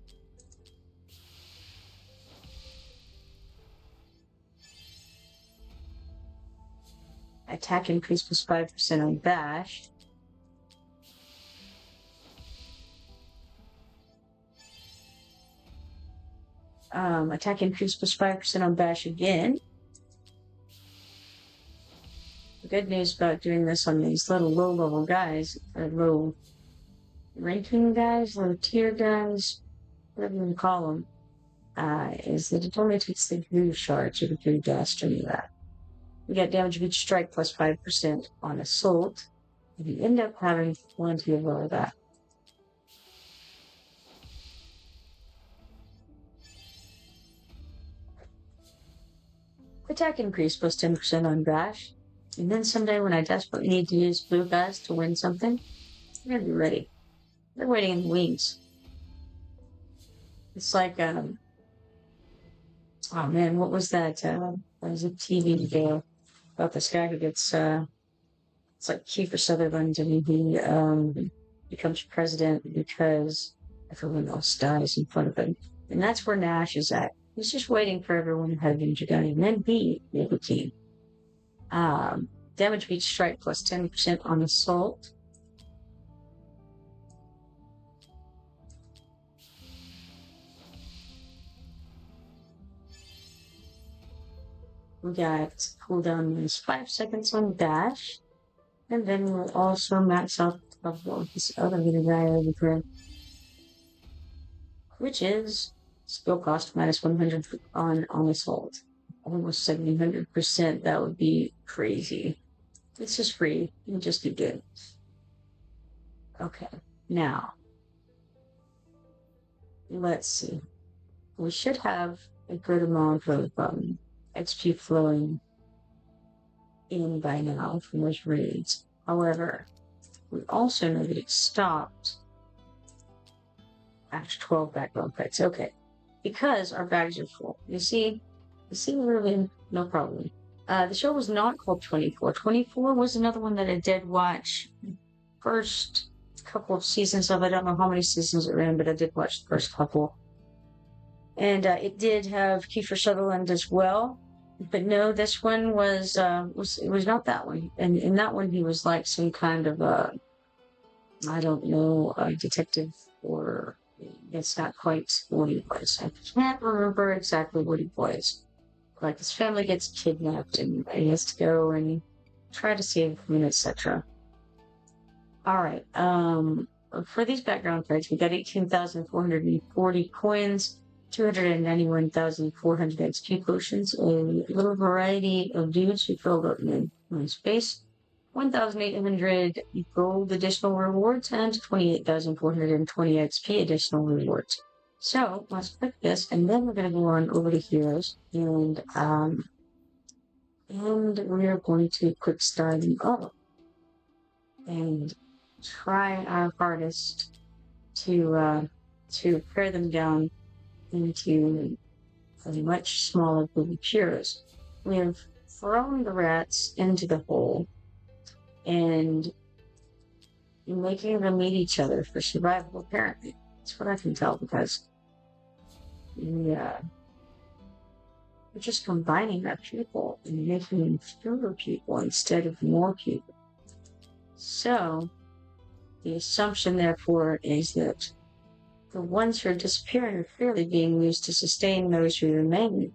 Attack increase plus 5% on bash. Attack increase plus 5% on bash again. The good news about doing this on these little low-level guys, or low-ranking guys, low-tier guys, whatever you want to call them, is that it only takes the glue shards or the glue dust to do that. We got damage of each strike plus 5% on assault. And you end up having plenty of all of that. Attack increase plus 10% on bash. And then someday when I desperately need to use blue guys to win something, I'm gonna be ready. They're waiting in the wings. It's like, oh man, what was that? That was a TV show about this guy who gets, it's like Kiefer Sutherland, and he becomes president because everyone else dies in front of him. And that's where Nash is at. He's just waiting for everyone to have Ninjagun, and then he will be king. Damage of each strike plus 10% on assault. We got cooldown minus 5 seconds on dash. And then we'll also max out of this other little guy over here. which is skill cost minus 100 on assault. Almost 700%. That would be crazy. This is free. You just do good. Okay, now let's see. We should have a good amount of XP flowing in by now from those raids. However, we also know that it stopped after 12 background fights. Okay, because our bags are full. You see, Ruben, no problem. The show was not called 24. 24 was another one that I did watch. First couple of seasons of. I don't know how many seasons it ran, but I did watch the first couple. And it did have Kiefer Sutherland as well. But no, this one was not that one. And in that one, he was like some kind of I don't know, a detective, or it's not quite what he was. I can't remember exactly what he was. Like his family gets kidnapped and he has to go and try to save them, etc. All right. For these background fights, we got 18,440 coins, 291,400 XP potions, a little variety of dudes who filled up in space, 1,800 gold additional rewards, and 28,420 XP additional rewards. So let's click this, and then we're going to go on over to heroes, and we are going to quick start them up and try our hardest to pare them down into a much smaller group of heroes. We have thrown the rats into the hole and making them meet each other for survival, apparently. That's what I can tell, because we're just combining our people and making them fewer people instead of more people. So the assumption, therefore, is that the ones who are disappearing are clearly being used to sustain those who remain.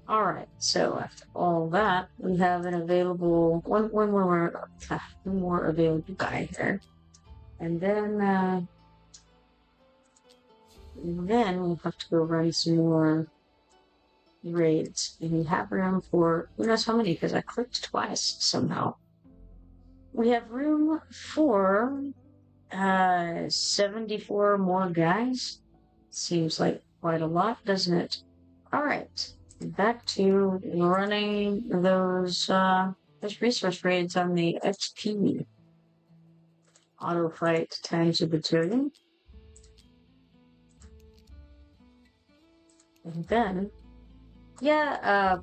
Alright, so after all that, we have an available, one more available guy here. And then we'll have to go run some more raids. And we have room for, who knows how many, because I clicked twice somehow. We have room for 74 more guys. Seems like quite a lot, doesn't it? Alright, back to running those resource raids on the XP. Auto fight times a battalion. And then, I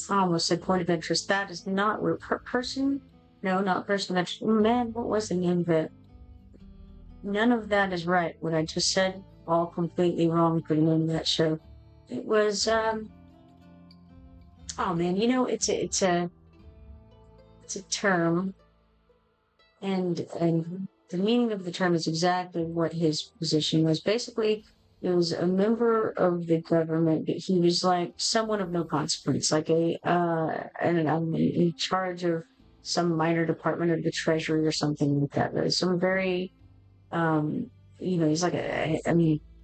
almost said point of interest. That is not where person. No, not person of interest. Man, what was the name of it? None of that is right. What I just said, all completely wrong for the name of that show. It was, oh man, it's a term, and the meaning of the term is exactly what his position was. Basically, he was a member of the government, but he was like someone of no consequence, like in charge of some minor department of the Treasury or something like that. There's some very, he's like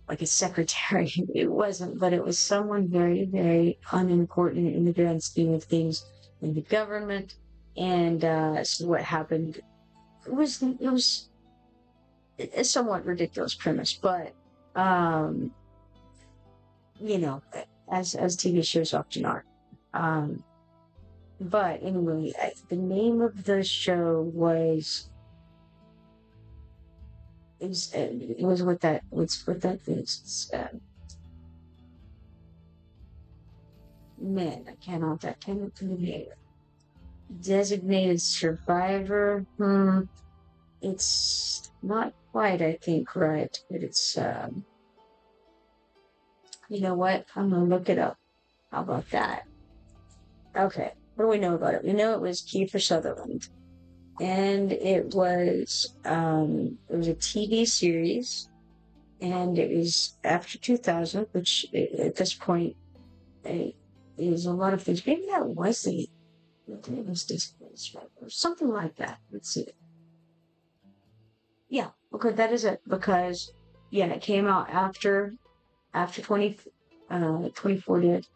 like a secretary. It wasn't, but it was someone very, very unimportant in the grand scheme of things in the government. And so what happened, it was a somewhat ridiculous premise, but as TV shows often are. But anyway, the name of the show was what that is. Man, I cannot be designated survivor. It's not quite, I think, right, but it's you know what? I'm gonna look it up. How about that? Okay, what do we know about it? We know it was Kiefer Sutherland, and it was a TV series, and it was after 2000, which at this point is a lot of things. Maybe that was it was displaced, right? Or something like that. Let's see. Yeah, Okay, that is it, because, yeah, it came out after 24 did.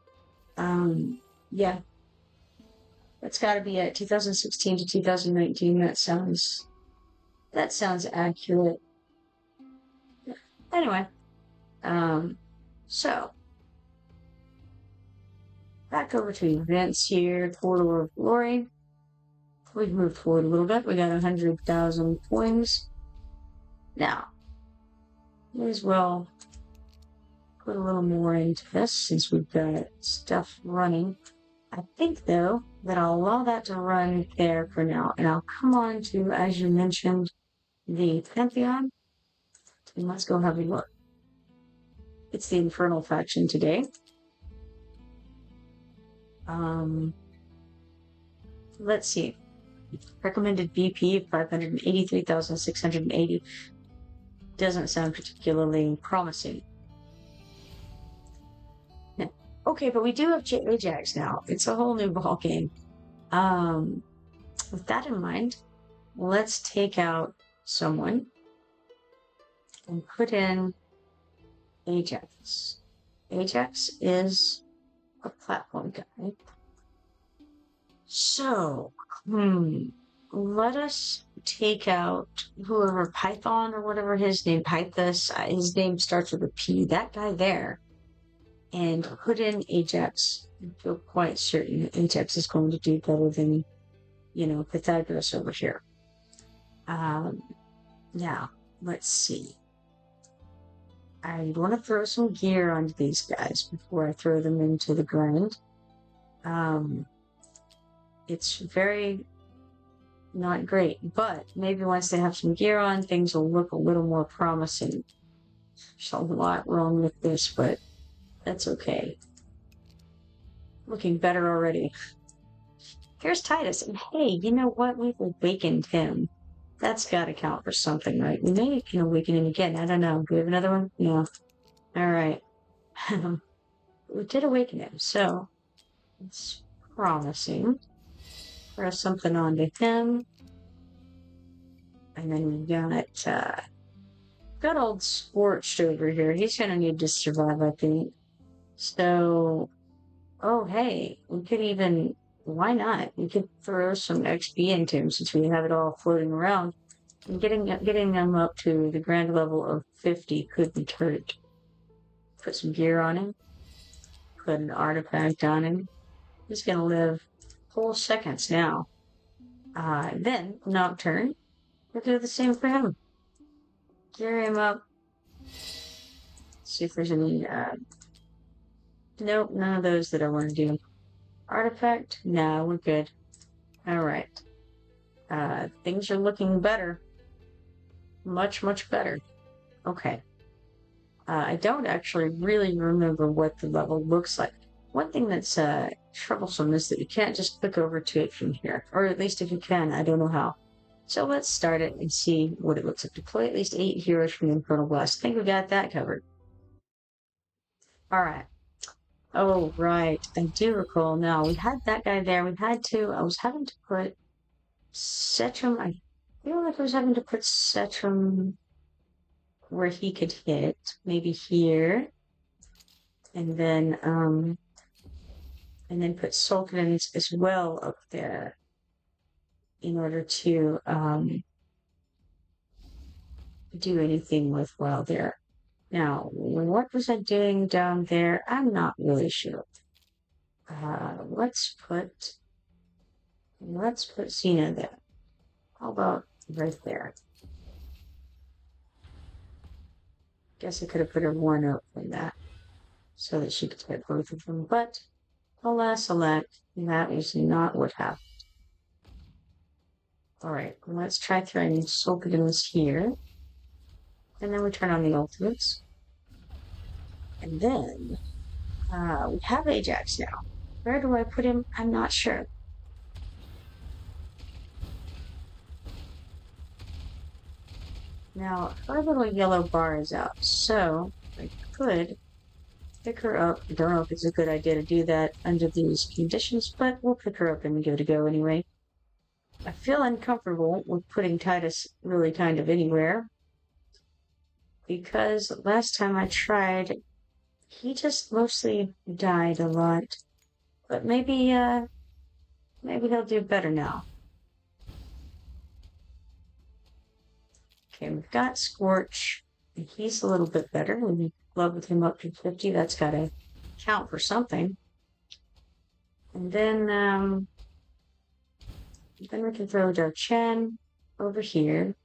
Yeah, that's gotta be it. 2016 to 2019, that sounds accurate. Anyway, so, back over to events here, Corridor of Glory. We've moved forward a little bit. We got 100,000 coins. Now, may as well put a little more into this since we've got stuff running. I think, though, that I'll allow that to run there for now, and I'll come on to, as you mentioned, the Pantheon, and let's go have a look. It's the Infernal faction today. Let's see. Recommended BP 583,680. Doesn't sound particularly promising. Okay, but we do have Ajax now. It's a whole new ball game. With that in mind, let's take out someone and put in Ajax. Ajax is a platform guy. So, let us take out whoever Python or whatever his name, Pythus, his name starts with a P, that guy there, and put in Ajax. I feel quite certain Ajax is going to do better than, Pythagoras over here. Now, let's see. I want to throw some gear onto these guys before I throw them into the grind. It's very not great, but maybe once they have some gear on, things will look a little more promising. There's a lot wrong with this, but that's okay. Looking better already. Here's Titus, and hey, you know what? We've awakened him. That's got to count for something, right? We may can awaken him again. I don't know. Do we have another one? No. All right. We did awaken him, so it's promising. Throw something onto him. And then we got old Scorched over here. He's gonna need to survive, I think. So, oh hey, we could even, why not? We could throw some XP into him since we have it all floating around. And getting them up to the grand level of 50 couldn't hurt. Put some gear on him. Put an artifact on him. He's gonna live whole seconds now. Then, Nocturne, we'll do the same for him. Gear him up. See if there's any, nope, none of those that I want to do. Artifact? No, we're good. Alright. Things are looking better. Much, much better. Okay. I don't actually really remember what the level looks like. One thing that's troublesome is that you can't just click over to it from here. Or at least if you can, I don't know how. So let's start it and see what it looks like. Deploy at least 8 heroes from the Infernal Blast. I think we got that covered. Alright. Oh, right. I do recall now. We had that guy there. I was having to put Setrum. I feel like I was having to put Setrum where he could hit. Maybe here. And then put Sulkins as well up there in order to do anything worthwhile there. Now, what was I doing down there? I'm not really sure. Let's put Xena there. How about right there? Guess I could have put her one up from that so that she could hit both of them, but alas, that is not what happened. Alright, let's try throwing Sulkins here. And then we turn on the ultimates. And then, we have Ajax now. Where do I put him? I'm not sure. Now, her little yellow bar is out, so I could pick her up. I don't know if it's a good idea to do that under these conditions, but we'll pick her up and give it a go anyway. I feel uncomfortable with putting Titus really kind of anywhere. because last time I tried, he just mostly died a lot. But maybe he'll do better now. Okay, we've got Scorch. He's a little bit better. We leveled him up to 50. That's got to count for something. And then we can throw Darchen over here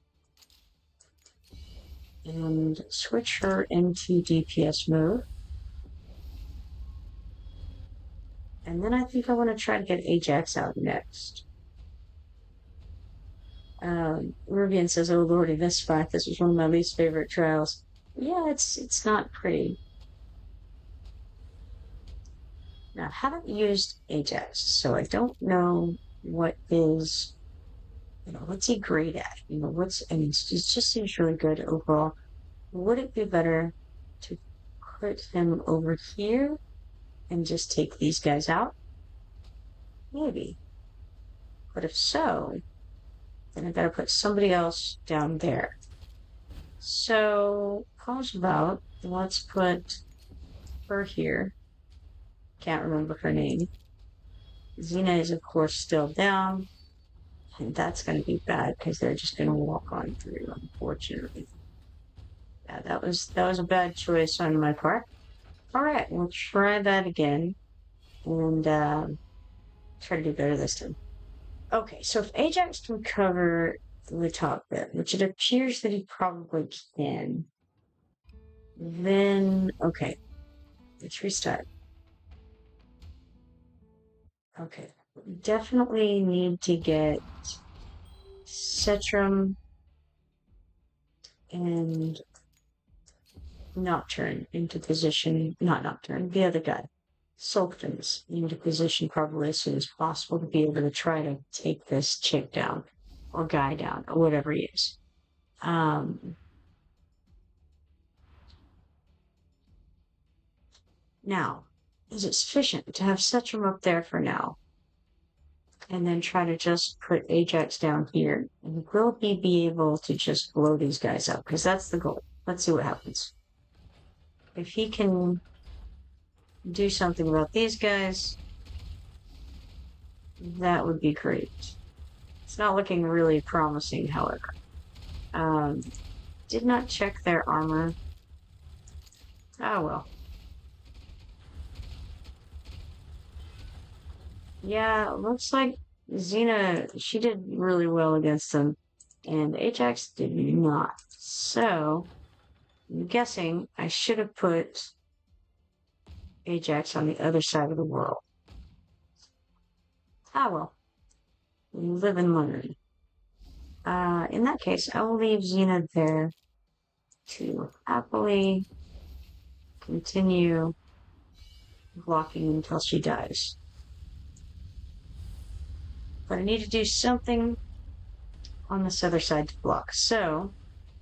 and switch her into DPS mode. And then I think I want to try to get Ajax out next. Rubian says, "Oh lordy, this fight. This was one of my least favorite trials." Yeah, it's not pretty. Now, I haven't used Ajax, so I don't know what is, what's he great at? And it just seems really good overall. Would it be better to put him over here and just take these guys out? Maybe. But if so, then I gotta put somebody else down there. So, how's about, let's put her here. Can't remember her name. Xena is, of course, still down. And that's going to be bad because they're just going to walk on through, unfortunately. Yeah, that was a bad choice on my part. All right, we'll try that again and try to do better this time. Okay, so if Ajax can cover the top bit, which it appears that he probably can, then okay, let's restart. Okay, we definitely need to get Cetrum and Nocturne into position, not Nocturne, the other guy, Sultan's into position probably as soon as possible to be able to try to take this chick down, or guy down, or whatever he is. Now, is it sufficient to have Cetrum up there for now? And then try to just put Ajax down here. And will he be able to just blow these guys up? Because that's the goal. Let's see what happens. If he can do something about these guys, that would be great. It's not looking really promising, however. Did not check their armor. Oh well. Yeah, looks like Xena, she did really well against them, and Ajax did not. So, I'm guessing I should have put Ajax on the other side of the world. Ah well. We live and learn. In that case, I will leave Xena there to happily continue blocking until she dies. But I need to do something on this other side to block. So,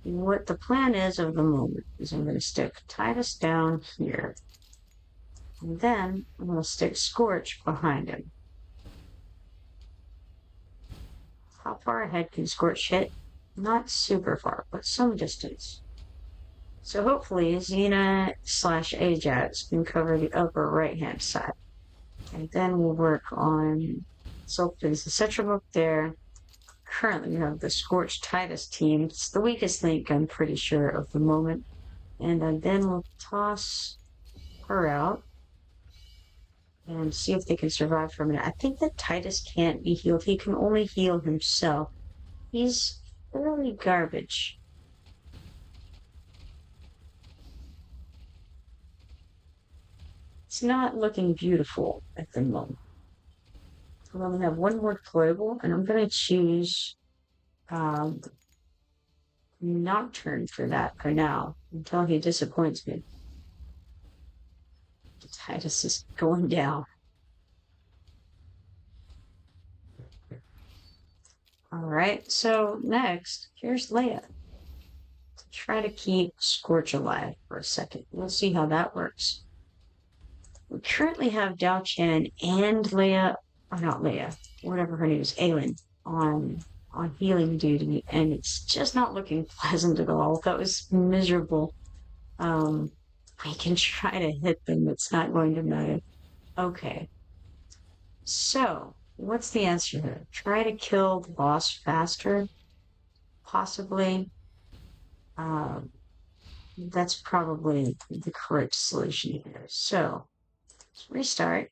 what the plan is of the moment is I'm going to stick Titus down here. And then I'm going to stick Scorch behind him. How far ahead can Scorch hit? Not super far, but some distance. So hopefully Xena / Ajax can cover the upper right-hand side. And then we'll work on Sultan's the Cetrum up there. Currently we have the Scorch Titus team. It's the weakest link, I'm pretty sure, of the moment. And then we'll toss her out and see if they can survive for a minute. I think that Titus can't be healed. He can only heal himself. He's really garbage. It's not looking beautiful at the moment. We only have one more deployable, and I'm going to choose Nocturne for that for now, until he disappoints me. Titus is going down. Alright, so next, here's Leia. Try to keep Scorch alive for a second. We'll see how that works. We currently have Dao Chen and Leia, or not Leia, whatever her name is, Aelin, on on healing duty, and it's just not looking pleasant at all. That was miserable. We can try to hit them, it's not going to matter. Okay. So, what's the answer here? Try to kill the boss faster? Possibly. Um, that's probably the correct solution here. So, let's restart.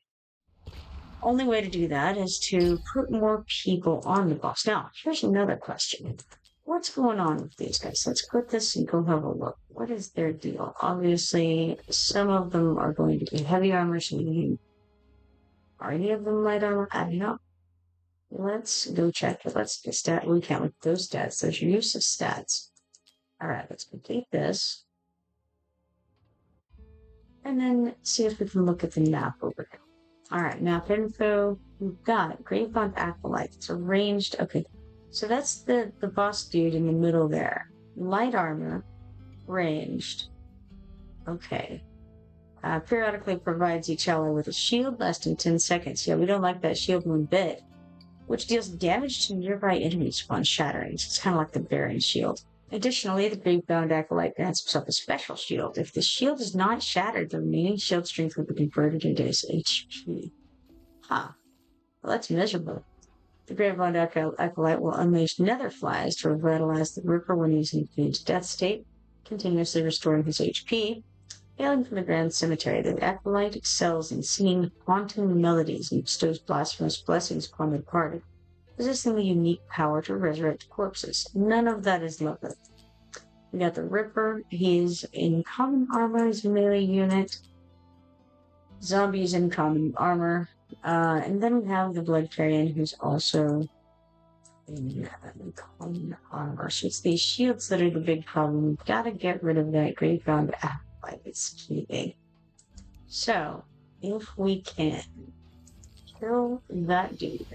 Only way to do that is to put more people on the boss. Now, here's another question. What's going on with these guys? Let's put this and go have a look. What is their deal? Obviously, some of them are going to be heavy armor, so are any of them light armor? I don't know. Let's go check it. Let's get stat. We can't look at those stats. There's your use of stats. All right, let's complete this. And then see if we can look at the map over here. All right, map info. We've got it. Gravebound Acolyte. It's arranged. Okay, so that's the boss dude in the middle there. Light armor, ranged. Okay. Periodically provides each ally with a shield, lasting 10 seconds. Yeah, we don't like that shield one bit. Which deals damage to nearby enemies upon shattering. It's kind of like the Baron shield. Additionally, the Gravebound Acolyte grants himself a special shield. If the shield is not shattered, the remaining shield strength will be converted into his HP. Huh. Well, that's miserable. The Gravebound Acolyte will unleash nether flies to revitalize the Ripper when he's in a death state, continuously restoring his HP. Hailing from the Grand Cemetery, the Acolyte excels in singing haunting melodies and bestows blasphemous blessings upon the departed, possessing the unique power to resurrect corpses. None of that is lovely. We got the Ripper. He's in common armor, he's a melee unit. Zombies in common armor. And then we have the Blood Carrion, who's also in common armor. So it's these shields that are the big problem. We've got to get rid of that Gravebound Acolyte. It's keeping. So, if we can kill that dude,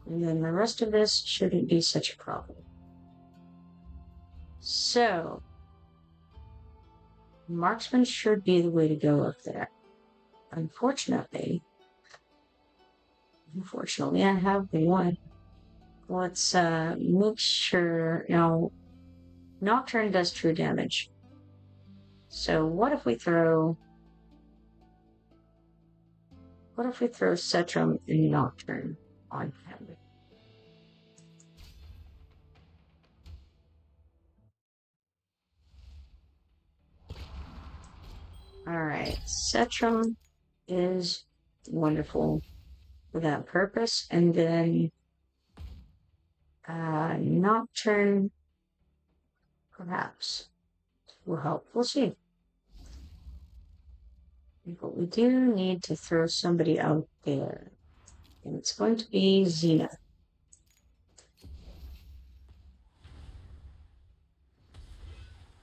and then the rest of this shouldn't be such a problem. So, marksman should be the way to go up there. Unfortunately, I have one. Let's make sure. Now, Nocturne does true damage. So what if we throw Cetrum and Nocturne on him? Alright, Cetrum is wonderful for that purpose, and then Nocturne perhaps will help. We'll see. But we do need to throw somebody out there. And it's going to be Xena.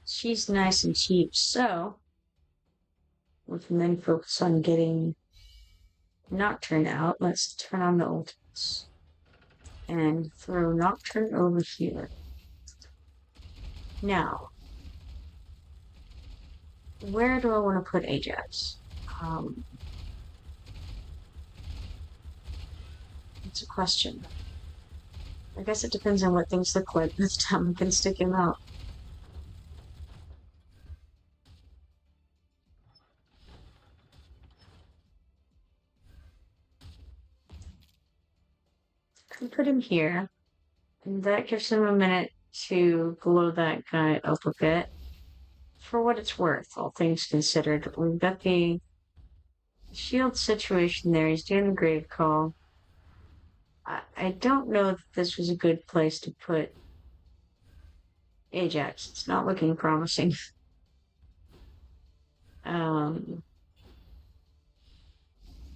She's nice and cheap, so we can then focus on getting Nocturne out. Let's turn on the ultimates. And throw Nocturne over here. Now, where do I want to put Ajax? It's a question. I guess it depends on what things look like this time. I can stick him out. I can put him here, and that gives him a minute to blow that guy up a bit. For what it's worth, all things considered, we've got the shield situation there. He's doing the grave call. I don't know if this was a good place to put Ajax. It's not looking promising. But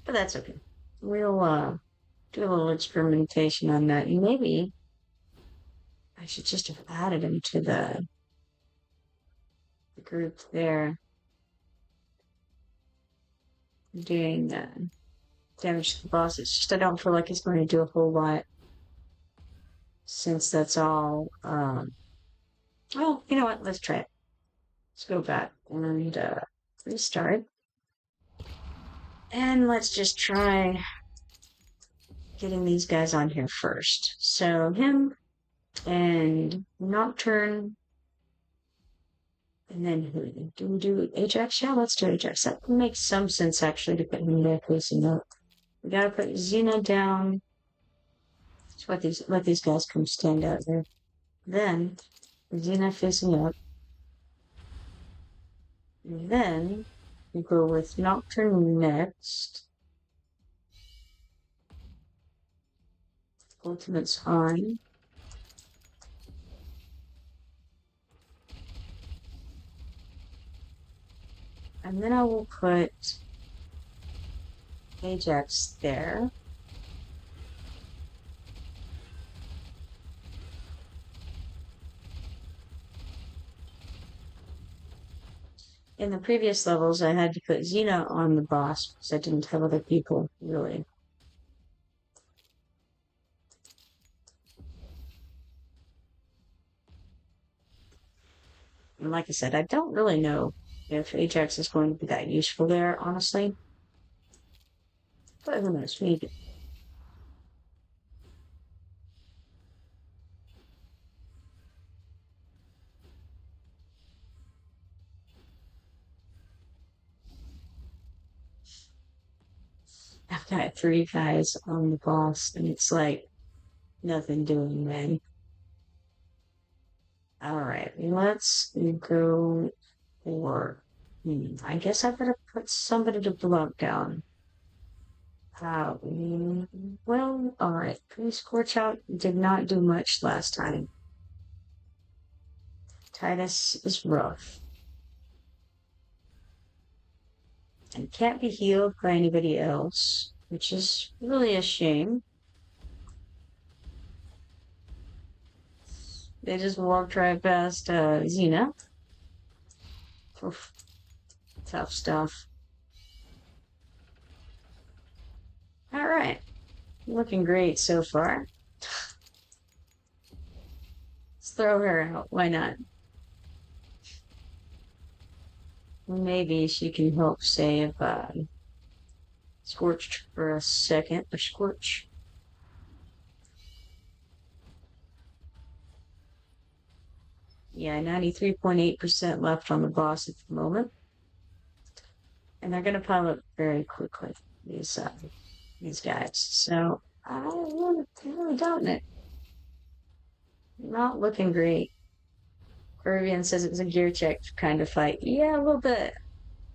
that's okay. We'll do a little experimentation on that. Maybe I should just have added him to the group there. Doing damage to the boss. It's just I don't feel like he's going to do a whole lot, since that's all. Well, you know what? Let's try it. Let's go back and restart. And let's just try getting these guys on here first. So him, And Nocturne. And then who do we do? Ajax? Yeah, let's do Ajax. That makes some sense actually to put him there facing up. We gotta put Xena down. Let's let these guys come stand out there. Then Xena facing up. And then we go with Nocturne next. Ultimate's on. And then I will put Ajax there. In the previous levels, I had to put Xena on the boss because I didn't have other people, really. And like I said, I don't really know if Ajax is going to be that useful there, honestly. But who knows, maybe. I've got 3 guys on the boss, and it's like nothing doing, man. Alright, let's go for... I guess I better put somebody to block down. Well, alright. Scorch Out did not do much last time. Titus is rough. And can't be healed by anybody else, which is really a shame. They just walked right past Xena. Oof. Tough stuff. Alright. Looking great so far. Let's throw her out. Why not? Maybe she can help save Scorched for a second. Or Scorch. Yeah, 93.8% left on the boss at the moment. And they're going to pile up very quickly, these guys. So, I really don't know. Not looking great. Irvian says it was a gear check kind of fight. Yeah, a little bit.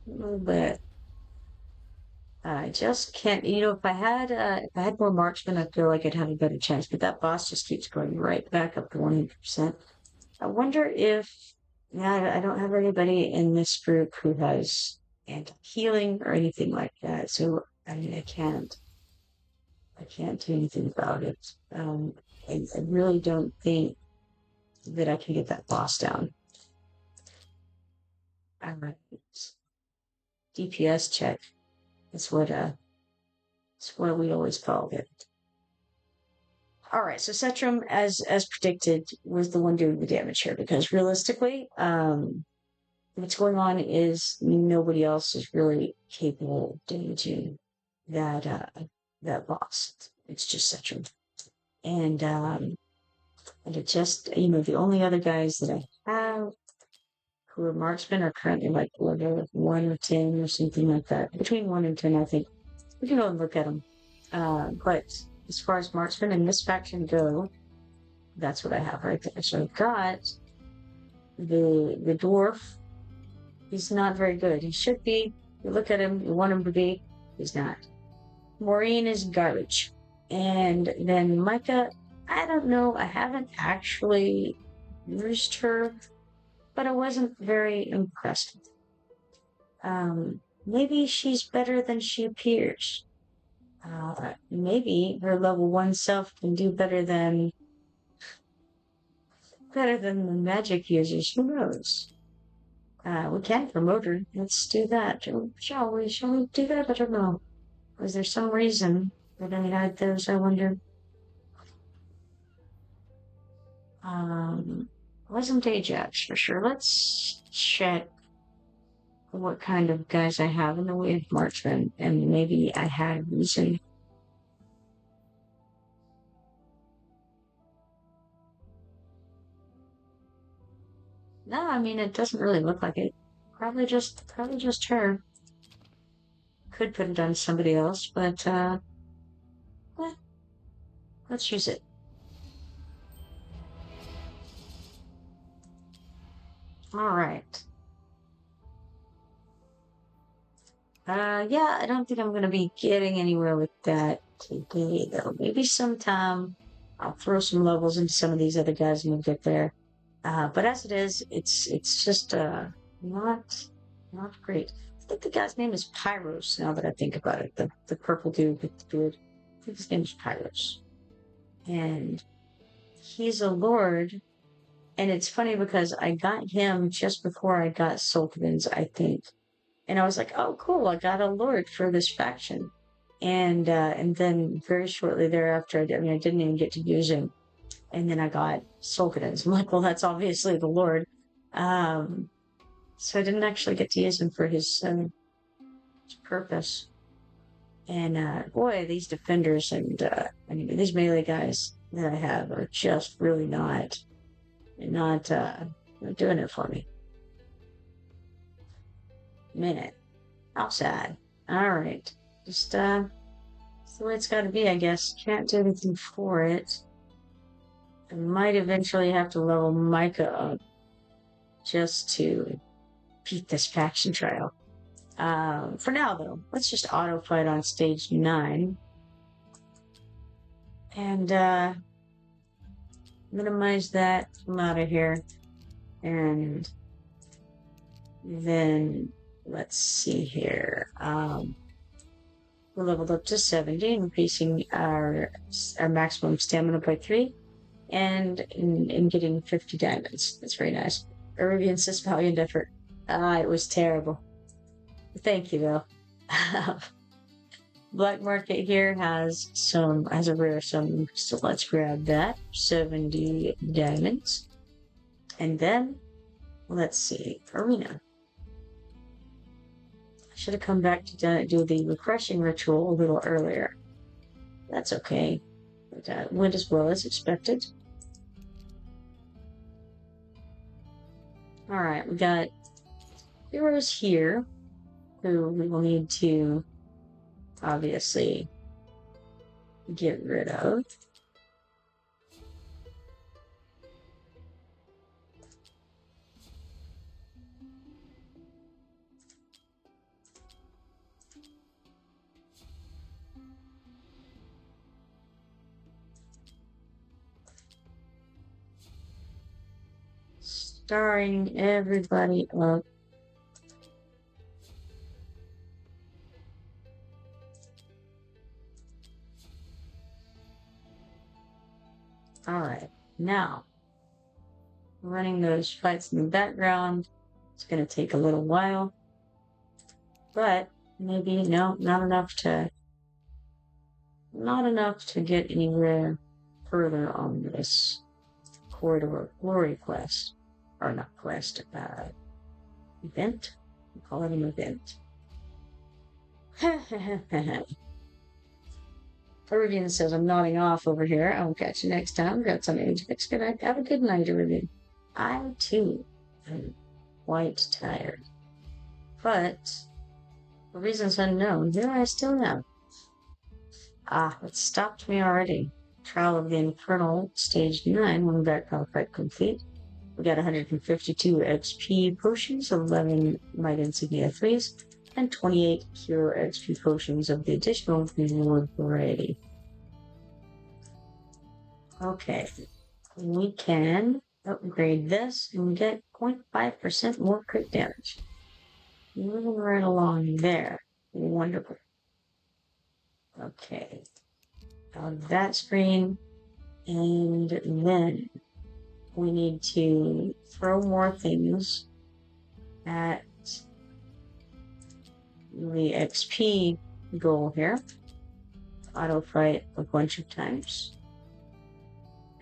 A little bit. I just can't, if I had more marksmen, I feel like I'd have a better chance. But that boss just keeps going right back up to 100%. I wonder if, I don't have anybody in this group who has anti-healing or anything like that. So, I can't do anything about it. I really don't think that I can get that boss down. All right. DPS check. That's what we always called it. All right, so Cetrum, as predicted, was the one doing the damage here because realistically, what's going on is nobody else is really capable of damaging that boss. It's just Cetrum, and it just the only other guys that I have who are marksmen are currently like level 1 or 10 or something like that. Between 1 and 10, I think. We can go and look at them. But as far as marksmen in this faction go, that's what I have right there. So I've got the dwarf. He's not very good. He should be. You look at him, you want him to be. He's not. Maureen is garbage. And then Micah, I don't know. I haven't actually used her, but I wasn't very impressed. Maybe she's better than she appears. Maybe her level 1 self can do better than the magic users. Who knows? We can promote her. Let's do that. Shall we? Shall we do that? I don't know. Was there some reason that I had those? I wonder. Wasn't Ajax for sure. Let's check what kind of guys I have in the way of marksmen, and maybe I had reason. No, I mean, it doesn't really look like it. Probably just her. Could put it on somebody else, but, eh, let's use it. Alright. Yeah, I don't think I'm gonna be getting anywhere with that today, though. Maybe sometime I'll throw some levels into some of these other guys and we'll get there. But as it is, it's just, not great. I think the guy's name is Pyros, now that I think about it. The purple dude with the beard. I think his name is Pyros. And he's a lord. And it's funny because I got him just before I got Sulkivans, I think. And I was like, oh, cool, I got a lord for this faction. And then very shortly thereafter, I mean, I didn't even get to use him. And then I got Sulkidans. I'm like, well, that's obviously the lord. Um, so I didn't actually get to use him for his purpose. And boy, these defenders and I mean, these melee guys that I have are just really not doing it for me. Minute. How sad. Alright. Just, it's the way it's gotta be, I guess. Can't do anything for it. I might eventually have to level Micah up just to beat this faction trial. For now, though, let's just auto fight on stage 9. And, minimize that. I'm out of here. And then, let's see here. We're leveled up to 70, increasing our maximum stamina by 3, and in getting 50 diamonds. That's very nice. Arabian says valiant effort. It was terrible. Thank you, though. Black market here has a rare summon, so let's grab that. 70 diamonds. And then, let's see, arena. I should have come back to do the refreshing ritual a little earlier. That's okay. But went as well as expected. Alright, we got heroes here who we will need to obviously get rid of. Starring everybody up. Alright, now, running those fights in the background. It's going to take a little while. But maybe, no, not enough to get anywhere further on this corridor glory quest. Or not quest, event? We call it an event. Arabian says, I'm nodding off over here. I will catch you next time. Got some Ajax. Good night. Have a good night, Arabian. I, too, am quite tired. But, for reasons unknown, here I still am. It stopped me already. Trial of the Infernal, Stage 9, when background fight complete. We got 152 XP potions, 11 Might Insignia 3s, and 28 Hero XP potions of the additional reward variety. Okay, we can upgrade this and get 0.5% more crit damage. Moving right along there. Wonderful. Okay, out of that screen, and then we need to throw more things at the XP goal here. Auto fight a bunch of times.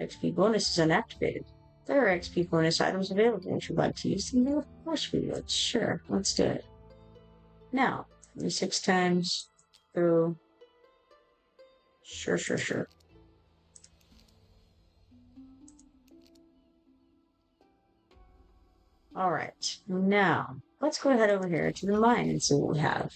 XP bonus is unactivated. There are XP bonus items available. Would you like to use them? Of course we would. Sure, let's do it. Now, 6 times through. Sure. Alright, now let's go ahead over here to the mine and see what we have.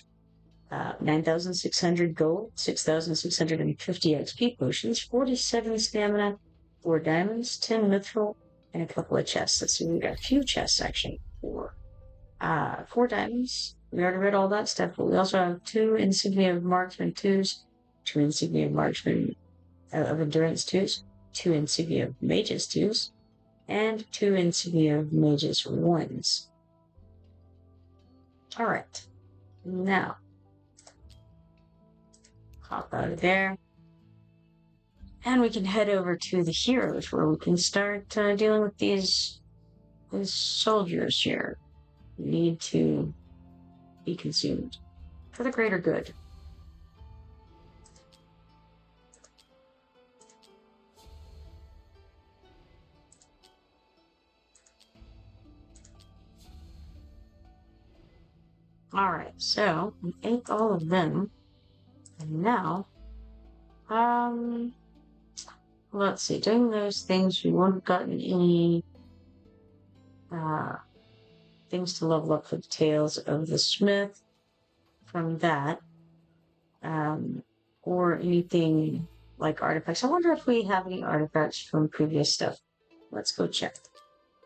9,600 gold, 6,650 XP potions, 47 stamina, 4 diamonds, 10 mithril, and a couple of chests. Let's see, we got a few chests actually. 4 diamonds. We already read all that stuff, but we also have 2 insignia of marksman 2s, 2 insignia of marksman of endurance 2s, 2 insignia of mages 2s, and 2 insignia of mages 1s. Alright, now hop out of there. And we can head over to the heroes where we can start dealing with these soldiers here. Need to be consumed for the greater good. Alright, so we ate all of them. And now, let's see, doing those things, we won't have gotten any things to level up for the Tales of the Smith from that, or anything like artifacts. I wonder if we have any artifacts from previous stuff. Let's go check.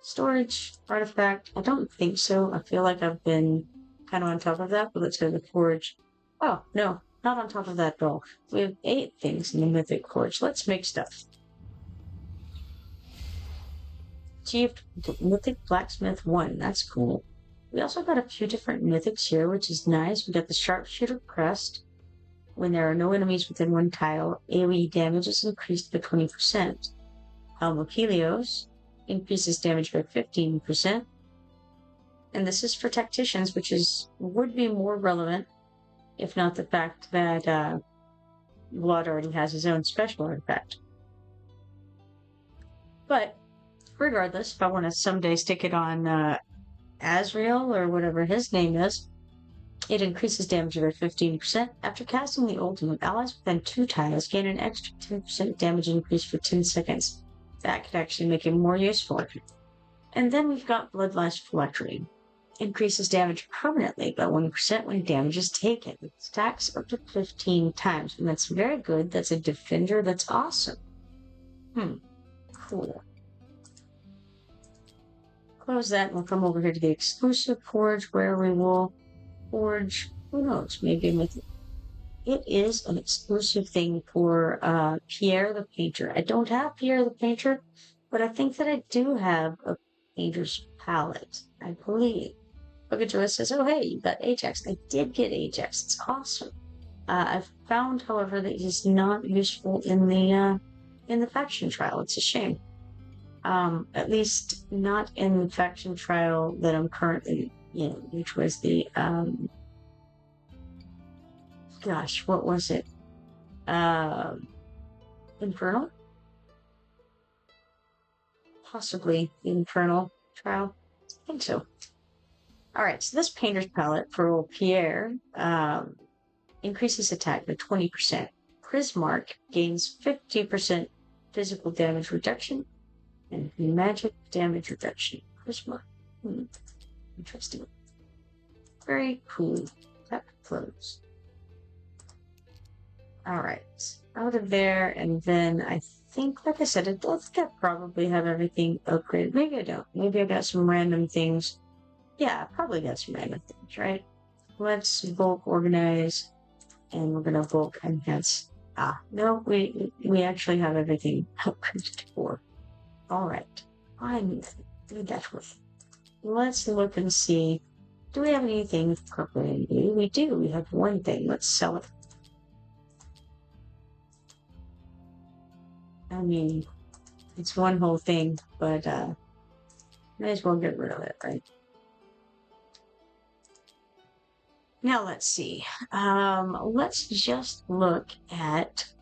Storage, artifact, I don't think so. I feel like I've been kind of on top of that, but let's go to the forge. Oh, no, not on top of that at all. We have 8 things in the mythic forge. Let's make stuff. Achieved mythic blacksmith 1. That's cool. We also got a few different mythics here, which is nice. We got the sharpshooter crest. When there are no enemies within one tile, AoE damage is increased by 20%. Helm of Helios increases damage by 15%. And this is for tacticians, which would be more relevant, if not the fact that Vlad already has his own special artifact. But regardless, if I want to someday stick it on Azrael or whatever his name is, it increases damage by 15%. After casting the ultimate, allies within 2 tiles gain an extra 10% damage increase for 10 seconds. That could actually make it more useful. And then we've got Bloodlust Phylactery. Increases damage permanently by 1% when damage is taken. It stacks up to 15 times, and that's very good. That's a defender. That's awesome. Cool. Close that, and we'll come over here to the exclusive forge, where we will forge, who knows, maybe with it is an exclusive thing for Pierre the Painter. I don't have Pierre the Painter, but I think that I do have a painter's palette, I believe. Bogajoy says, oh hey, you got Ajax. I did get Ajax. It's awesome. I've found, however, that he's not useful in the faction trial. It's a shame. At least not in the faction trial that I'm currently in, which was the gosh, what was it? Infernal? Possibly the Infernal trial. I think so. Alright, so this painter's palette for old Pierre increases attack by 20%. Prismark gains 50% physical damage reduction and magic damage reduction. Prismark. Interesting. Very cool. Tap close. Alright, out of there, and then I think, like I said, I think I probably have everything upgraded. Maybe I don't. Maybe I got some random things. Yeah, I probably got some random things, right? Let's bulk organize, and we're gonna bulk enhance. No, we actually have everything upgraded for. Alright, I'm doing that with. Let's look and see. Do we have anything appropriate? We do. We have one thing. Let's sell it. I mean, it's one whole thing, but may as well get rid of it, right? Now let's see. Let's just look at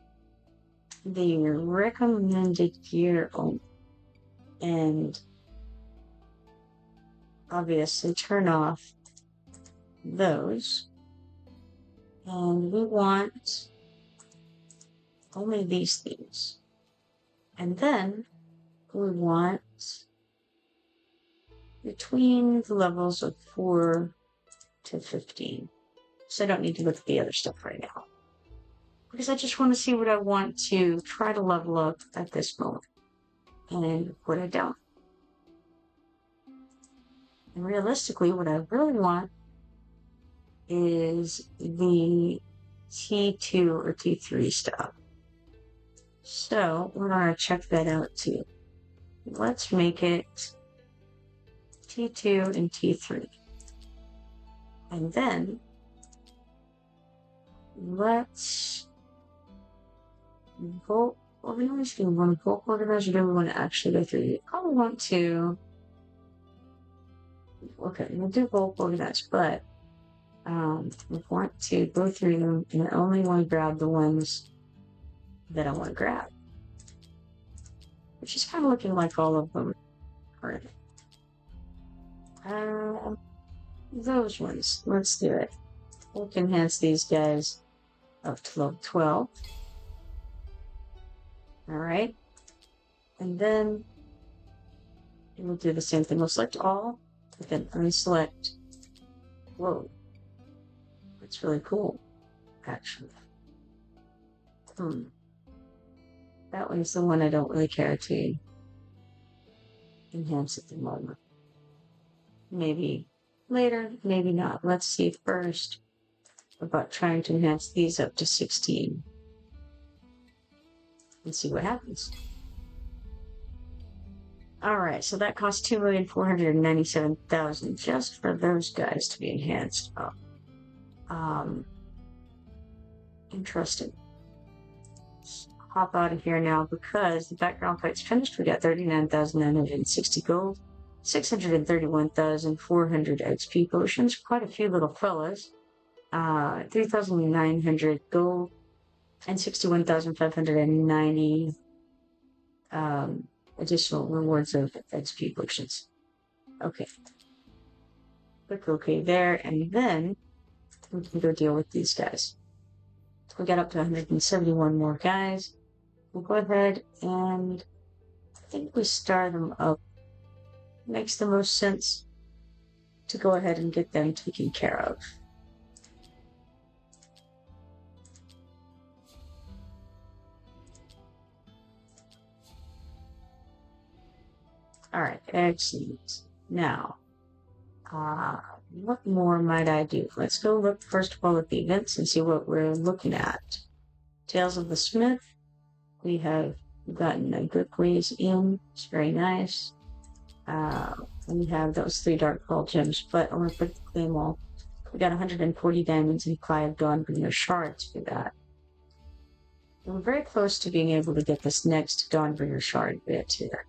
the recommended gear and obviously turn off those. And we want only these things. And then we want between the levels of 4 to 15. So I don't need to look at the other stuff right now. Because I just want to see what I want to try to level up at this moment. And what I don't. And realistically, what I really want is the T2 or T3 stuff. So we're going to check that out too. Let's make it T2 and T3. And then let's bulk. Well, we always do one bulk organizer. Do we want to actually go through it? I want to. Okay, we'll do bulk organize, but we want to go through them and I only want to grab the ones that I want to grab, which is kind of looking like all of them currently. Those ones. Let's do it. We can enhance these guys up to level 12. Alright. And then we'll do the same thing. We'll select all, but then unselect. Whoa. That's really cool, actually. That one's the one I don't really care to enhance at the moment. Maybe later, maybe not. Let's see first about trying to enhance these up to 16 and see what happens. Alright, so that costs 2,497,000 just for those guys to be enhanced up. Interesting. Let's hop out of here now because the background fight's finished. We got 39,960 gold, 631,400 XP potions, quite a few little fellas, 3,900 gold, and 61,590 additional rewards of XP potions. Okay. Click OK there, and then we can go deal with these guys. We got up to 171 more guys. We'll go ahead and I think we star them up. Makes the most sense to go ahead and get them taken care of. Alright, excellent. Now, what more might I do? Let's go look first of all at the events and see what we're looking at. Tales of the Smith. We have gotten a good ways in. It's very nice. We have those 3 dark pearl gems, but I want to quickly them all. We got 140 diamonds and 5 Dawnbringer shards for that. And we're very close to being able to get this next Dawnbringer shard bit here.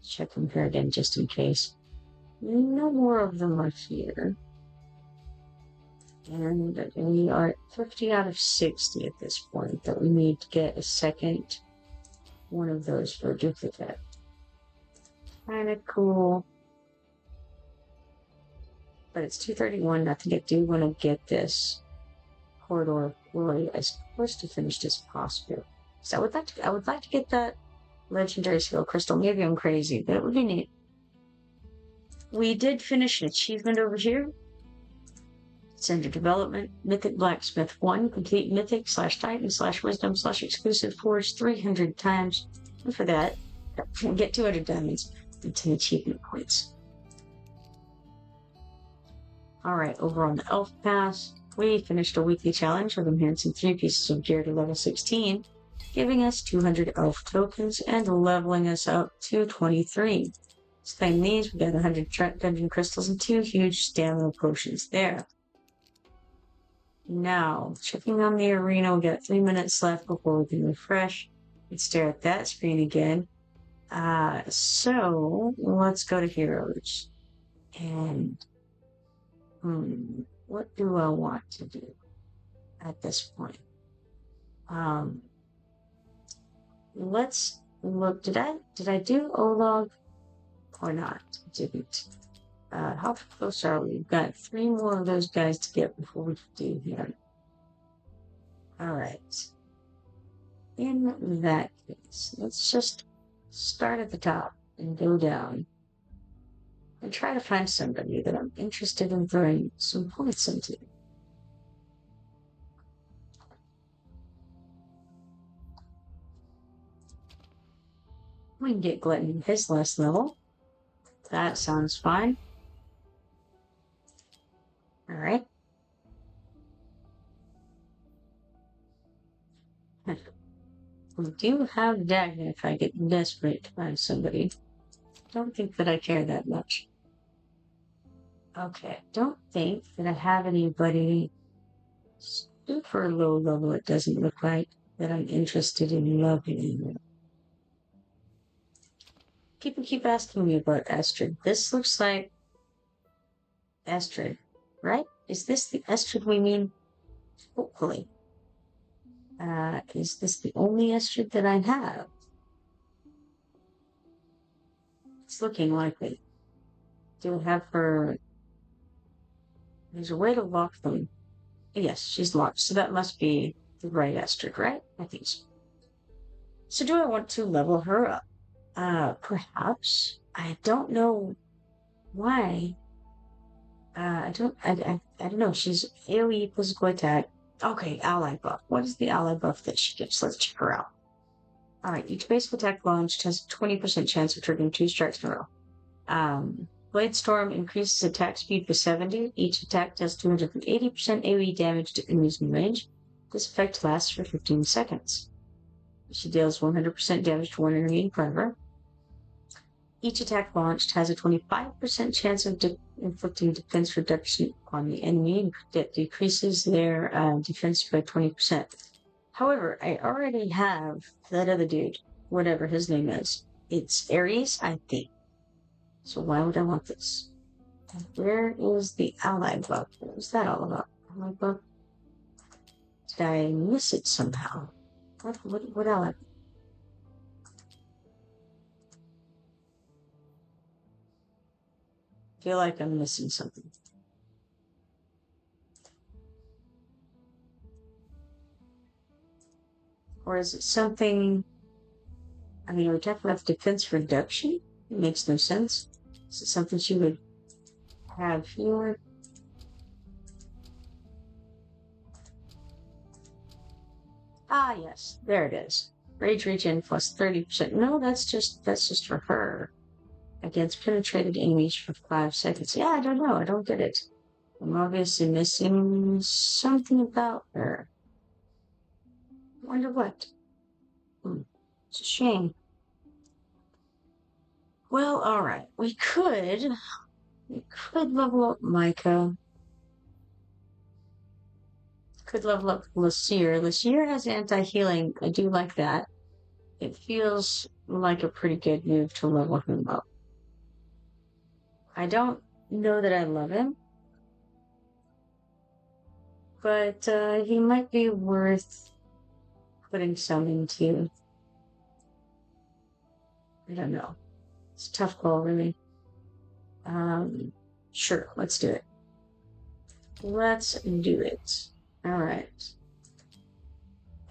Check them here again just in case. No more of them are here. And we are at 50 out of 60 at this point that we need to get a second one of those for a duplicate. Kinda cool. But it's 231. I think I do want to get this corridor of glory as close to finished as possible. So I would like to get that legendary skill crystal. Maybe I'm crazy, but it would be neat. We did finish an achievement over here. It's under development. Mythic Blacksmith 1. Complete Mythic /Titan /Wisdom /Exclusive Forge 300 times. And for that, get 200 diamonds and 10 achievement points. Alright, over on the Elf Pass, we finished a weekly challenge of enhancing 3 pieces of gear to level 16, giving us 200 elf tokens and leveling us up to 23. To claim these, we got 100 dungeon crystals and 2 huge stamina potions there. Now, checking on the arena, we got 3 minutes left before we can refresh and stare at that screen again. So let's go to heroes. And what do I want to do at this point? Let's look. Did I do Olog or not? Didn't. How close are we? We've got 3 more of those guys to get before we do him. Alright. In that case, let's just start at the top and go down. and try to find somebody that I'm interested in throwing some points into. We can get Glutton his last level. That sounds fine. All right. We do have Dagger if I get desperate to find somebody. Don't think that I care that much. Okay, don't think that I have anybody super low level, it doesn't look like, that I'm interested in loving. People keep asking me about Astrid. This looks like Astrid, right? Is this the Astrid we mean? Hopefully. Is this the only Astrid that I have? It's looking likely. Do I have her? There's a way to lock them. Yes, she's locked, so that must be the right Astrid, right? I think so. So do I want to level her up? Perhaps. I don't know why. I don't know. She's AoE physical attack. Okay, ally buff. What is the ally buff that she gets? Let's check her out. Alright, each basic attack launched has a 20% chance of triggering 2 strikes in a row. Blade Storm increases attack speed by 70. Each attack does 280% AoE damage to enemies in range. This effect lasts for 15 seconds. She deals 100% damage to one enemy in front of her. Each attack launched has a 25% chance of inflicting defense reduction on the enemy that decreases their defense by 20%. However, I already have that other dude, whatever his name is. It's Ares, I think. So why would I want this? Where is the ally buff? What was that all about? Ally buff? Did I miss it somehow? What ally? I feel like I'm missing something. Or is it something? I mean, we're talking about defense reduction? It makes no sense. Is it something she would have here? Ah, yes, there it is. Rage regen plus 30%. No, that's just for her. Against penetrated enemies for 5 seconds. Yeah, I don't know. I don't get it. I'm obviously missing something about her. I wonder what. It's a shame. Well, alright. We could level up Micah. Could level up Lassier. Lassier has anti-healing. I do like that. It feels like a pretty good move to level him up. I don't know that I love him, but he might be worth putting some into. I don't know. It's a tough call, really. Sure, let's do it. Let's do it. All right.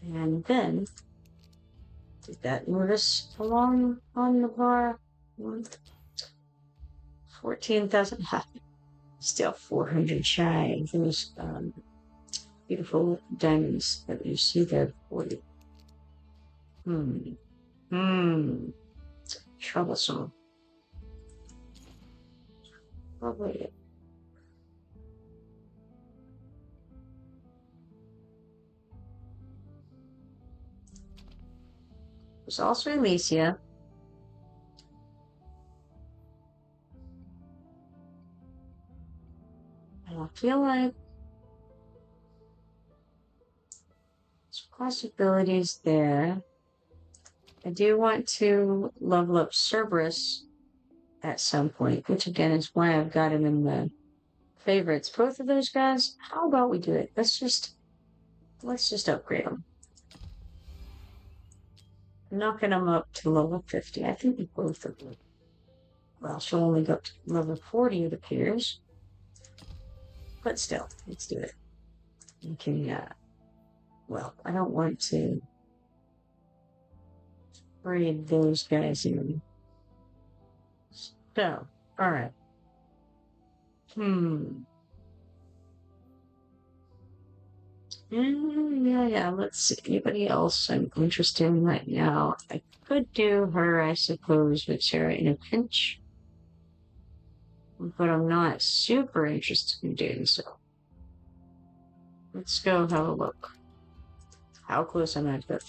And then, did that move us along on the bar? 14,000. Still 400 shy of those beautiful diamonds that you see there for you. It's troublesome. Probably it. There's also Alicia. I feel like there's possibilities there. I do want to level up Cerberus at some point, which again is why I've got him in the favorites. Both of those guys, how about we do it? Let's just upgrade them. Knocking them up to level 50. I think we both of them. Well, she'll only go up to level 40, it appears. But still, let's do it. You can, well, I don't want to breed those guys in. So, alright. Hmm. Yeah. Let's see. Anybody else I'm interested in right now? I could do her, I suppose, with Sarah in a pinch, but I'm not super interested in doing so. Let's go have a look. How close am I to that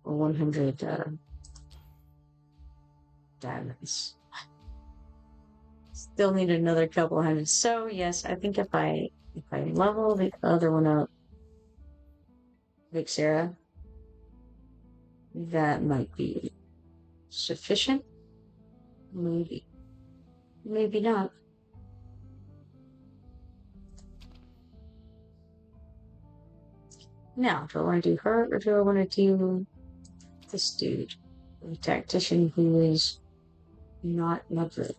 100 diamonds? Still need another couple hundred. So yes, I think if I level the other one up, Vixera, that might be sufficient. Maybe. Maybe not. Now, do I want to do her or do I want to do this dude? The tactician who is not lovely.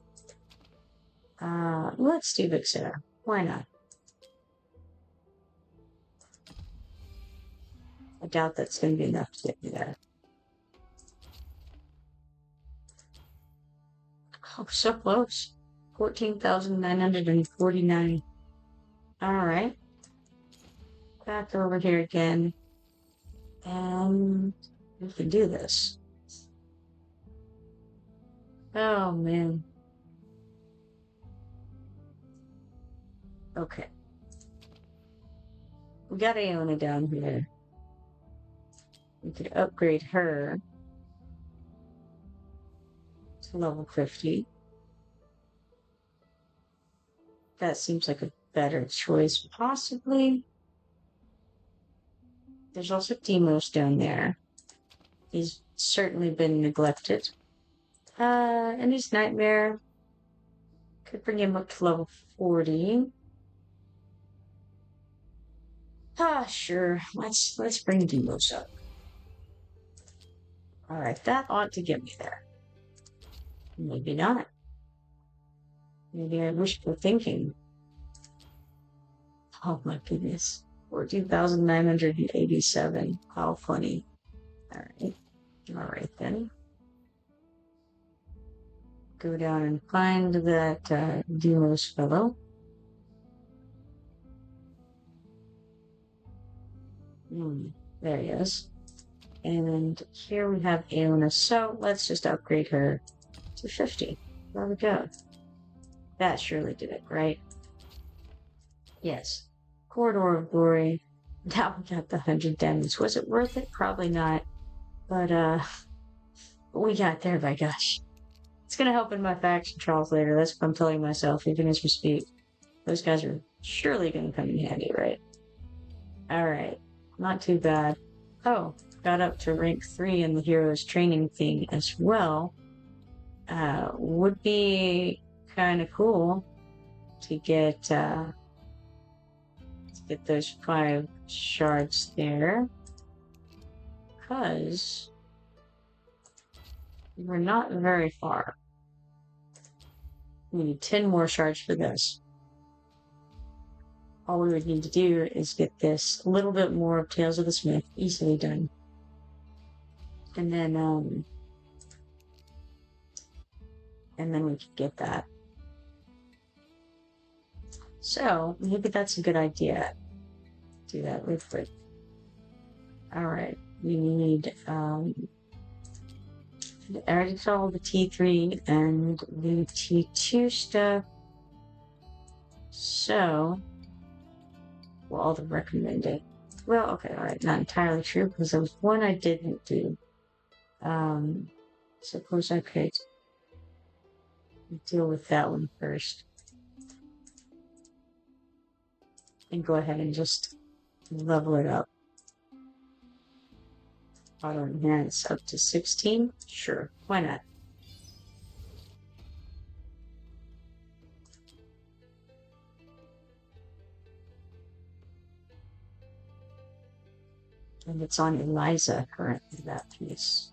Let's do Vixera. Why not? I doubt that's going to be enough to get me there. Oh, so close. 14,949. Alright. Back over here again. And we can do this. Oh, man. Okay. We got Aona down here. We could upgrade her to level 50. That seems like a better choice, possibly. There's also Demos down there. He's certainly been neglected. And his Nightmare could bring him up to level 40. Sure. Let's bring Demos up. Alright, that ought to get me there. Maybe not. Maybe I wishful thinking. Oh my goodness. 14,987. How funny. Alright. Alright then. Go down and find that Demos fellow. There he is. And here we have Aona. So let's just upgrade her to 50. There we go. That surely did it, right? Yes. Corridor of Glory. Now we got the 100 damage. Was it worth it? Probably not. But we got there, by gosh. It's gonna help in my faction trials later. That's what I'm telling myself, even as we speak. Those guys are surely gonna come in handy, right? Alright. Not too bad. Oh, got up to rank 3 in the heroes training thing as well. Would be kind of cool to get those 5 shards there, because we're not very far. We need 10 more shards for this. All we would need to do is get this a little bit more of Tales of the Smith, easily done. And then we could get that. So, maybe that's a good idea. Do that real quick. Alright, we need, I already saw all the T3 and the T2 stuff. So, well, all the recommended. Well, okay, alright, not entirely true, because there was one I didn't do. Suppose I could deal with that one first. And go ahead and just level it up. Auto enhance up to 16? Sure, why not? And it's on Eliza currently, that piece.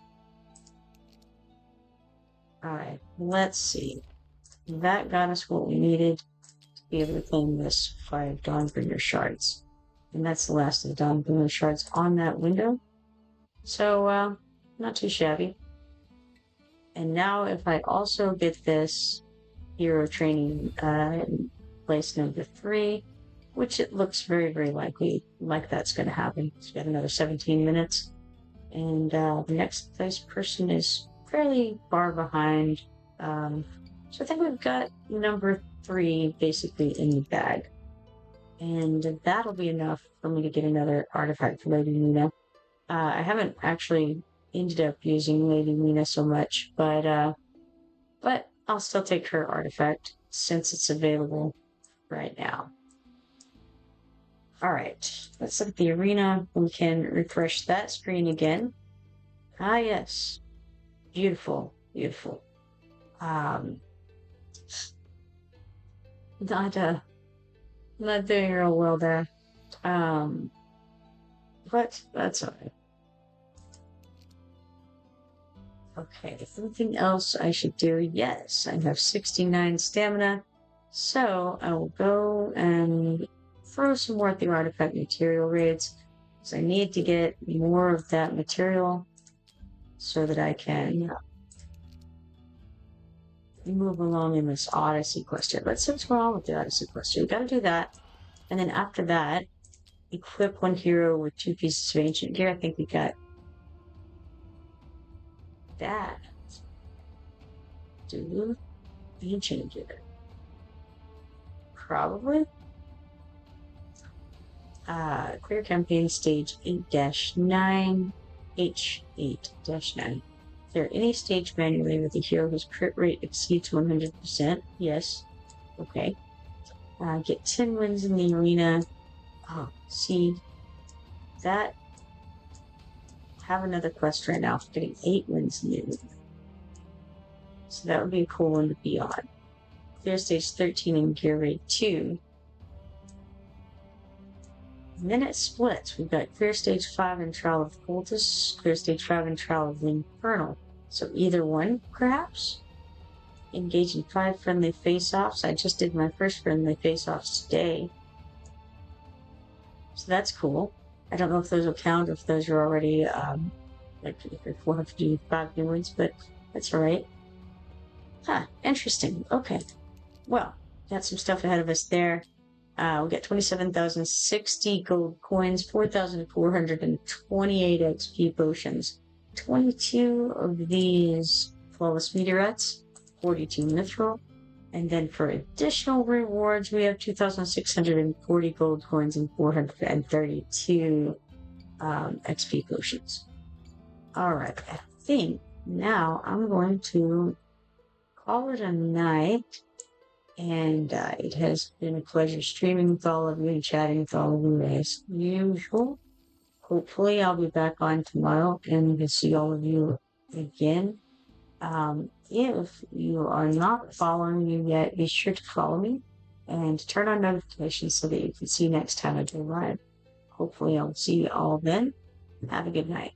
Alright, let's see. That got us what we needed to be able to claim this 5 Dawnbringer shards. And that's the last of the Dawnbringer shards on that window. So, not too shabby. And now if I also get this hero training place number 3, which it looks very, very likely like that's going to happen. It's got another 17 minutes. And the next place person is fairly far behind. So I think we've got number 3 basically in the bag. And that'll be enough for me to get another artifact for Lady Mina. I haven't actually ended up using Lady Mina so much, but I'll still take her artifact since it's available right now. All right, let's look at the arena. We can refresh that screen again. Ah, yes. Beautiful, beautiful. Not doing real well there. But that's alright. Okay, anything else I should do? Yes, I have 69 stamina. So I will go and throw some more at the artifact material raids. Because I need to get more of that material so that I can move along in this Odyssey quest here. Let's see what's going on with the Odyssey quest here. We gotta do that. And then after that, equip one hero with 2 pieces of ancient gear. I think we got that. Do ancient gear. Probably. Clear campaign stage 8-9, H8-9. Clear any stage manually with a hero whose crit rate exceeds 100%. Yes. Okay. Get 10 wins in the arena. Oh, see. That. Have another quest right now for getting 8 wins in the arena. So that would be a cool one to be on. Clear stage 13 in gear rate 2. And then it splits. We've got clear stage 5 in Trial of Cultists, clear stage 5 in Trial of the Infernal. So either one, perhaps? Engage in 5 friendly face-offs. I just did my first friendly face-offs today. So that's cool. I don't know if those will count or if those are already, like, if we'll have to do 5 new ones, but that's alright. Huh, interesting. Okay. Well, got some stuff ahead of us there. We'll get 27,060 gold coins, 4,428 XP potions, 22 of these flawless meteorites, 42 mithril, and then for additional rewards, we have 2,640 gold coins and 432 XP potions. Alright, I think now I'm going to call it a night. And it has been a pleasure streaming with all of you and chatting with all of you as usual. Hopefully I'll be back on tomorrow and to see all of you again. If you are not following me yet, be sure to follow me and turn on notifications so that you can see next time I do live. Hopefully I'll see you all then. Have a good night.